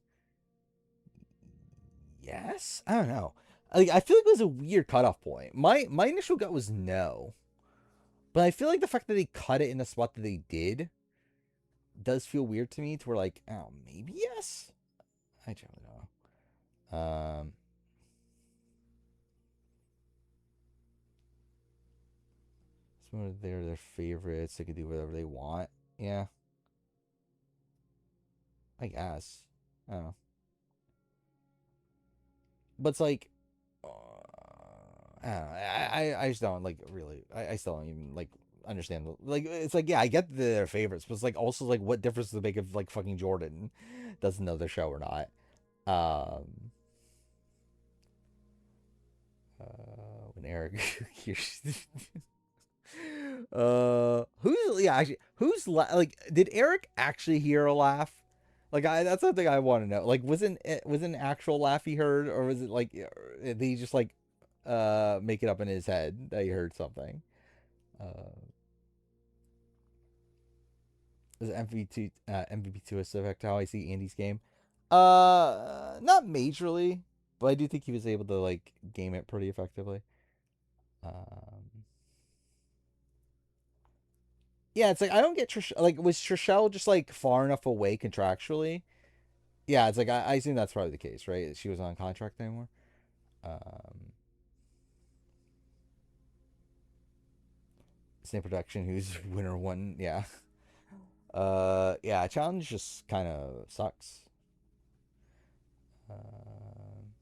yes. I don't know. Like I feel like it was a weird cutoff point. My initial gut was no, but I feel like the fact that they cut it in the spot that they did does feel weird to me. To where like, oh, maybe yes. I generally don't know. Some of their favorites. They can do whatever they want. Yeah, I guess. I don't know. But it's like, I don't know. I just don't like really. I still don't even like understand. Like it's like yeah, I get their favorites, but it's like also like what difference does it make if like fucking Jordan doesn't know their show or not? Um, when Eric who's yeah actually like did Eric actually hear a laugh? Like that's something I want to know. Like was it an actual laugh he heard, or was it like did he just like make it up in his head that he heard something? Uh, is MVP2 affect how I see Andy's game? Not majorly, but I do think he was able to like game it pretty effectively. Um, yeah, it's like I don't get like was Trishelle just like far enough away contractually? Yeah, it's like I assume that's probably the case, right? She was on contract anymore. Um, Same production, who's winner one? Yeah. Yeah, challenge just kind of sucks. Um,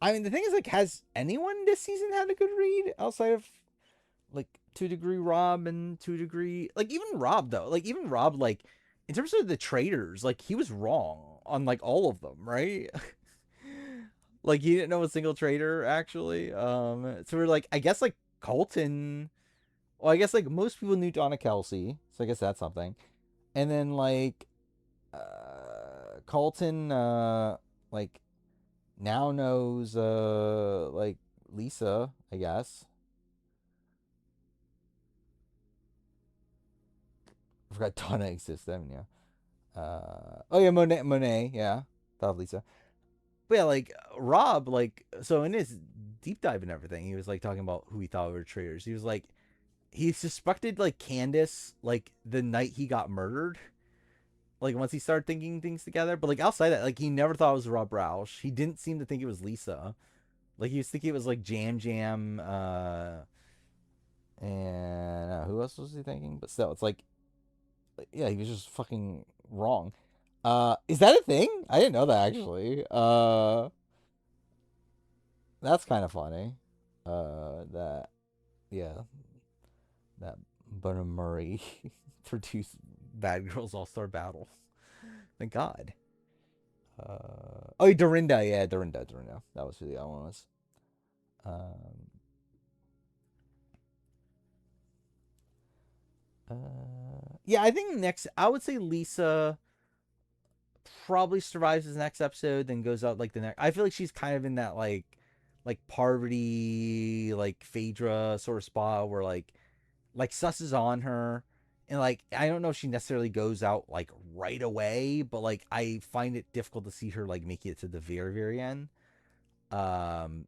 I mean, the thing is, like, has anyone this season had a good read outside of like 2 Degree Rob and 2 Degree? Like, even Rob though, like even Rob, like in terms of the traitors, like he was wrong on like all of them, right? Like he didn't know a single traitor actually. So we're like, I guess like Colton. Well, I guess like most people knew Donna Kelsey, so I guess that's something. And then like Colton, like now knows like Lisa, I guess. I forgot Donna exists, haven't you? Oh yeah, Monet, yeah, thought of Lisa. But yeah, like Rob, like so in his deep dive and everything, he was like talking about who he thought were traitors. He was like he suspected like Candace like the night he got murdered. Like once he started thinking things together, but like outside that, like he never thought it was Rob Roush. He didn't seem to think it was Lisa. Like he was thinking it was like Jam Jam, and who else was he thinking? But still, it's like, yeah, he was just fucking wrong. Is that a thing? I didn't know that actually. That's kind of funny. That yeah, that Burnham Murray produced Bad Girls All Star Battle. Thank God. Oh, Dorinda, yeah, Dorinda. That was who the other one was. Um, yeah, I think next, I would say Lisa probably survives this next episode, then goes out like the next. I feel like she's kind of in that like Parvati, like Phaedra sort of spot where like Sus is on her, and like I don't know if she necessarily goes out like right away, but like I find it difficult to see her like making it to the very end. Um,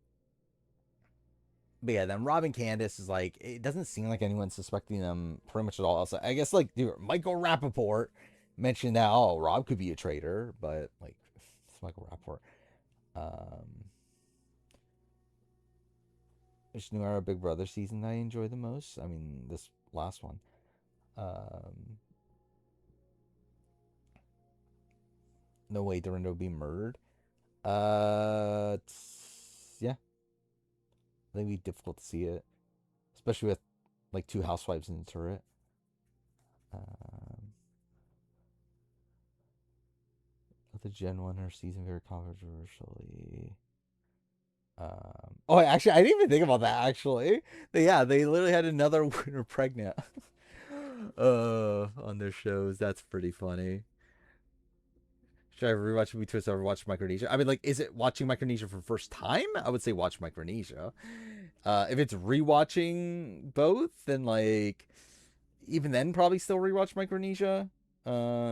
but yeah, then Rob and Candace is like it doesn't seem like anyone's suspecting them pretty much at all. So I guess like dude, Michael Rappaport mentioned that Rob could be a traitor, but like it's Michael Rappaport. Um, which new era Big Brother season I enjoy the most? I mean, this last one. Um, no way Dorinda would be murdered. Yeah, I think it'd be difficult to see it, especially with like two housewives in the turret. Um, the Gen 1 her season very controversially. Actually, I didn't even think about that. Actually, they literally had another winner pregnant. On their shows. That's pretty funny. Should I rewatch Movie Twist or watch Micronesia? I mean, like, is it watching Micronesia for the first time? I would say watch Micronesia. If it's rewatching both, then like, even then, probably still rewatch Micronesia. Uh,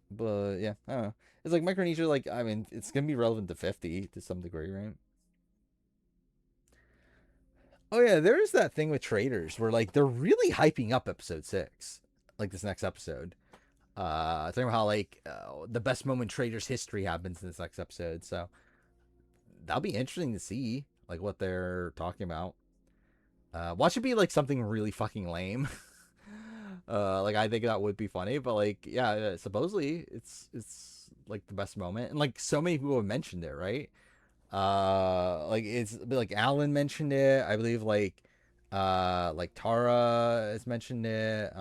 but yeah, I don't know. It's like Micronesia. Like, I mean, it's gonna be relevant to 50 to some degree, right? Oh yeah, there is that thing with Traitors where like they're really hyping up episode 6, like this next episode. Talking about how like the best moment in Traitors history happens in this next episode. So that'll be interesting to see like what they're talking about. Watch it be like something really fucking lame. Like I think that would be funny, but like yeah, supposedly it's like the best moment, and like so many people have mentioned it, right? Like it's like Alan mentioned it, I believe. Like Tara has mentioned it.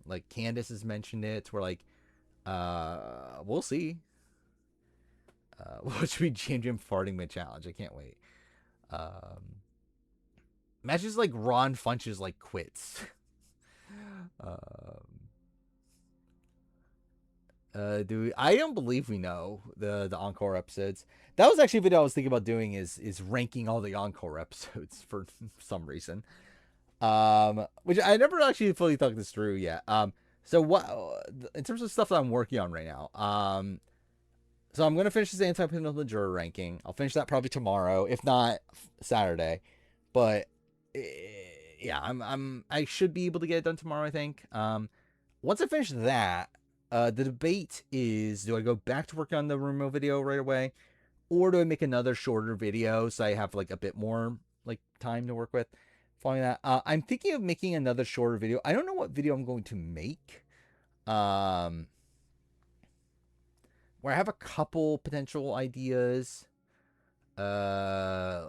Like Candace has mentioned it. Where like we'll see. What should be Jim farting mid challenge? I can't wait. Um, Matches like Ron Funches like quits. um, I don't believe we know the encore episodes. That was actually a video I was thinking about doing is ranking all the encore episodes for some reason. Which I never actually fully thought this through yet. So what in terms of stuff that I'm working on right now? So I'm gonna finish this anti-penultimate juror ranking. I'll finish that probably tomorrow, if not Saturday. But yeah, I should be able to get it done tomorrow, I think. Once I finish that, the debate is: do I go back to work on the Rumo video right away, or do I make another shorter video so I have like a bit more like time to work with? Following that, I'm thinking of making another shorter video. I don't know what video I'm going to make. Um, where I have a couple potential ideas. Uh,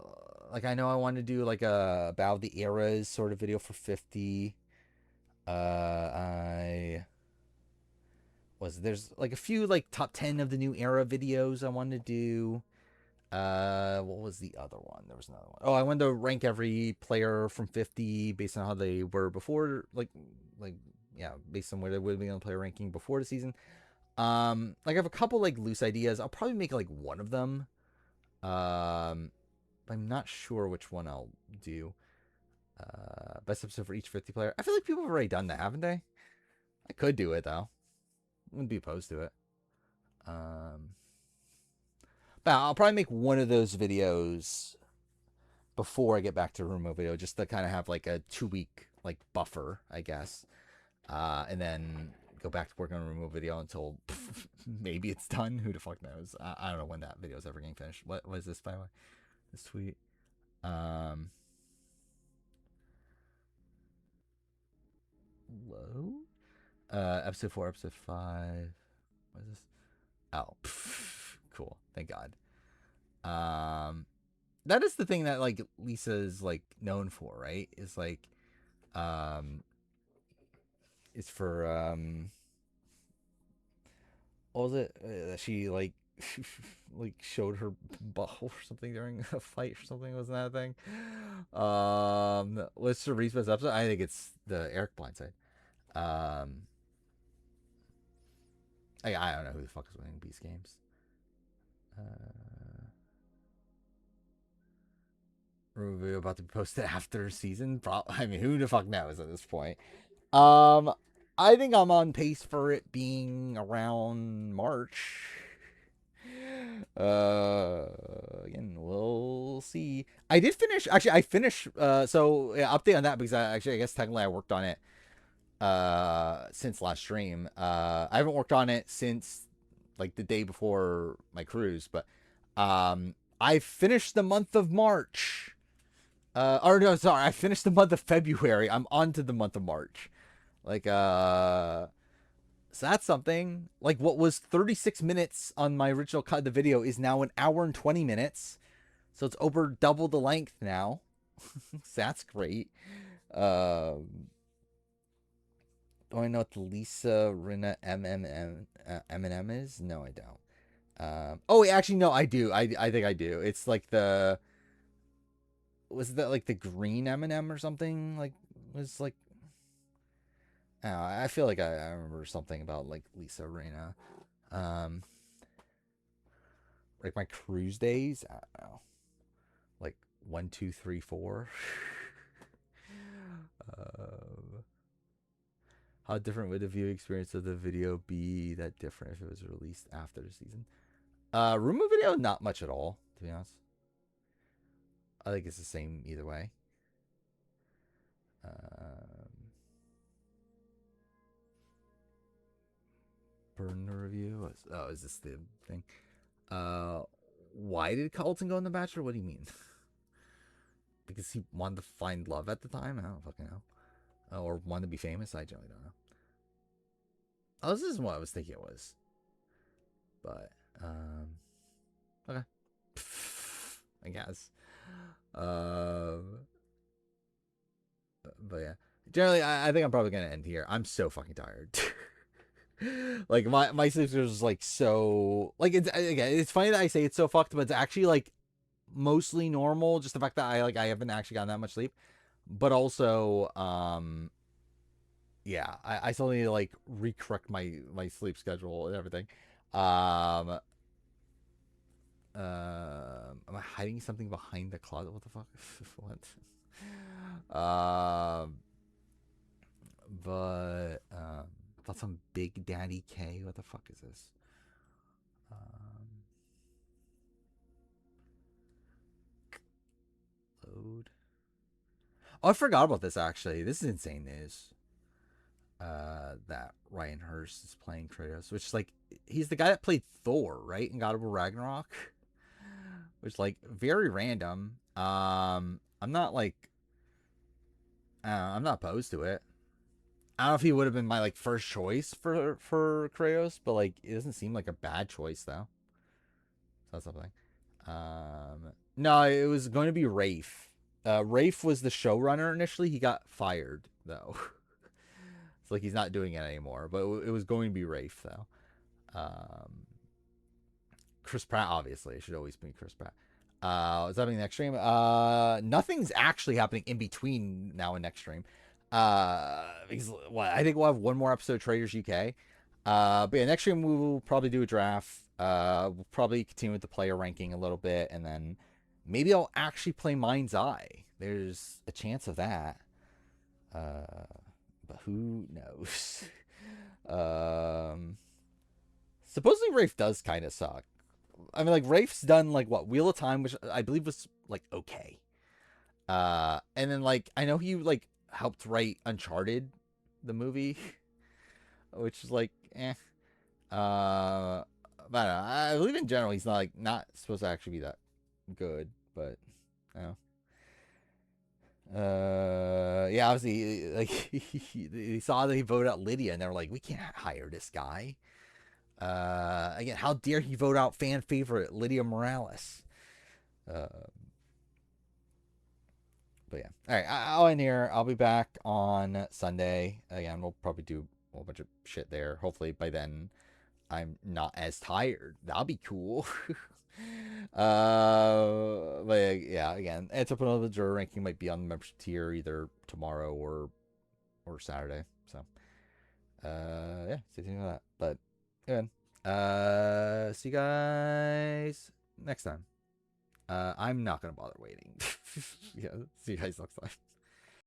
like I know I want to do like a about the eras sort of video for 50. I was there's like a few like top 10 of the new era videos I wanted to do. What was the other one? There was another one. Oh, I wanted to rank every player from 50 based on how they were before, like yeah, based on where they would be on the player ranking before the season. Like I have a couple like loose ideas. I'll probably make like one of them. Um, I'm not sure which one I'll do. Best episode for each 50 player. I feel like people have already done that, haven't they? I could do it though. Wouldn't be opposed to it. Um, but I'll probably make one of those videos before I get back to Rumo video, just to kind of have like a 2 week like buffer, I guess. And then go back to work on a Rumo video until maybe it's done. Who the fuck knows? I don't know when that video is ever getting finished. What is this, by the way? This tweet. Um, Low. Episode 4, episode 5. What is this? Oh, cool. Thank God. That is the thing that like Lisa's like known for, right? Is like, um, is for what was it? She like like showed her butthole or something during a fight or something. Wasn't that a thing? What's the best episode? I think it's the Eric Blindside. Um, I don't know who the fuck is winning Beast Games. Uh, Review about to be posted after season. I mean, who the fuck knows at this point? I think I'm on pace for it being around March. Again, we'll see. I did finish. Actually, I finished. So yeah, update on that because I guess technically I worked on it since last stream. I haven't worked on it since like the day before my cruise, but I finished the month of March. Or no, sorry, I finished the month of February. I'm on to the month of March. Like, so that's something. Like, what was 36 minutes on my original cut of the video is now an hour and 20 minutes. So it's over double the length now. So that's great. Do I know what the Lisa Rinna M&M is? No, I don't. Oh, actually, no, I do. I think I do. It's like the... Was that like the green M&M or something? Like, was like... I feel like I remember something about like Lisa Rinna. Like my cruise days, I don't know. Like 1, 2, 3, 4. How different would the viewing experience of the video be that different if it was released after the season? Rumor video, not much at all, to be honest. I think it's the same either way. Burn the review. Oh, is this the thing? Why did Carlton go in The Bachelor? What do you mean? Because he wanted to find love at the time? I don't fucking know. Or wanted to be famous? I generally don't know. Oh, this is what I was thinking it was. But, okay. I guess. But yeah. Generally, I think I'm probably going to end here. I'm so fucking tired. Like, my sleep schedule is, like, so... Like, it's funny that I say it's so fucked, but it's actually, like, mostly normal. Just the fact that I haven't actually gotten that much sleep. But also, yeah, I still need to, like, recorrect my sleep schedule and everything. Am I hiding something behind the closet? What the fuck? What? But, thoughts on Big Daddy K? What the fuck is this? Load. Oh, I forgot about this, actually. This is insane news. That Ryan Hurst is playing Traitors, which is like, he's the guy that played Thor, right? In God of War Ragnarok. Which is like very random. I'm not like, I'm not opposed to it. I don't know if he would have been my like first choice for Kratos, but like it doesn't seem like a bad choice though. So that's something. No, it was going to be Rafe. Rafe was the showrunner initially. He got fired though. It's like he's not doing it anymore. But it was going to be Rafe though. Chris Pratt, obviously. It should always be Chris Pratt. What's happening next stream? Nothing's actually happening in between now and next stream. Because I think we'll have one more episode of Traitors UK. But yeah, next stream we will probably do a draft. We'll probably continue with the player ranking a little bit, and then maybe I'll actually play Mind's Eye. There's a chance of that. But who knows? Supposedly Rafe does kind of suck. I mean, like, Rafe's done, like, what, Wheel of Time, which I believe was, like, okay. And then, like, I know he, like, helped write Uncharted, the movie, which is, like, eh. But I don't know. I believe in general he's not, like, not supposed to actually be that good, but, I don't know. Yeah, obviously, like, he saw that he voted out Lydia, and they were like, we can't hire this guy. Again, how dare he vote out fan favorite Lydia Morales? But yeah, all right, I'll end here. I'll be back on Sunday. Again, we'll probably do a whole bunch of shit there. Hopefully by then I'm not as tired. That'll be cool. But yeah, again, it's up another juror ranking might be on the membership tier either tomorrow or Saturday. So yeah, stay tuned for that. But again, see you guys next time. I'm not gonna bother waiting. Yeah, see you guys next time.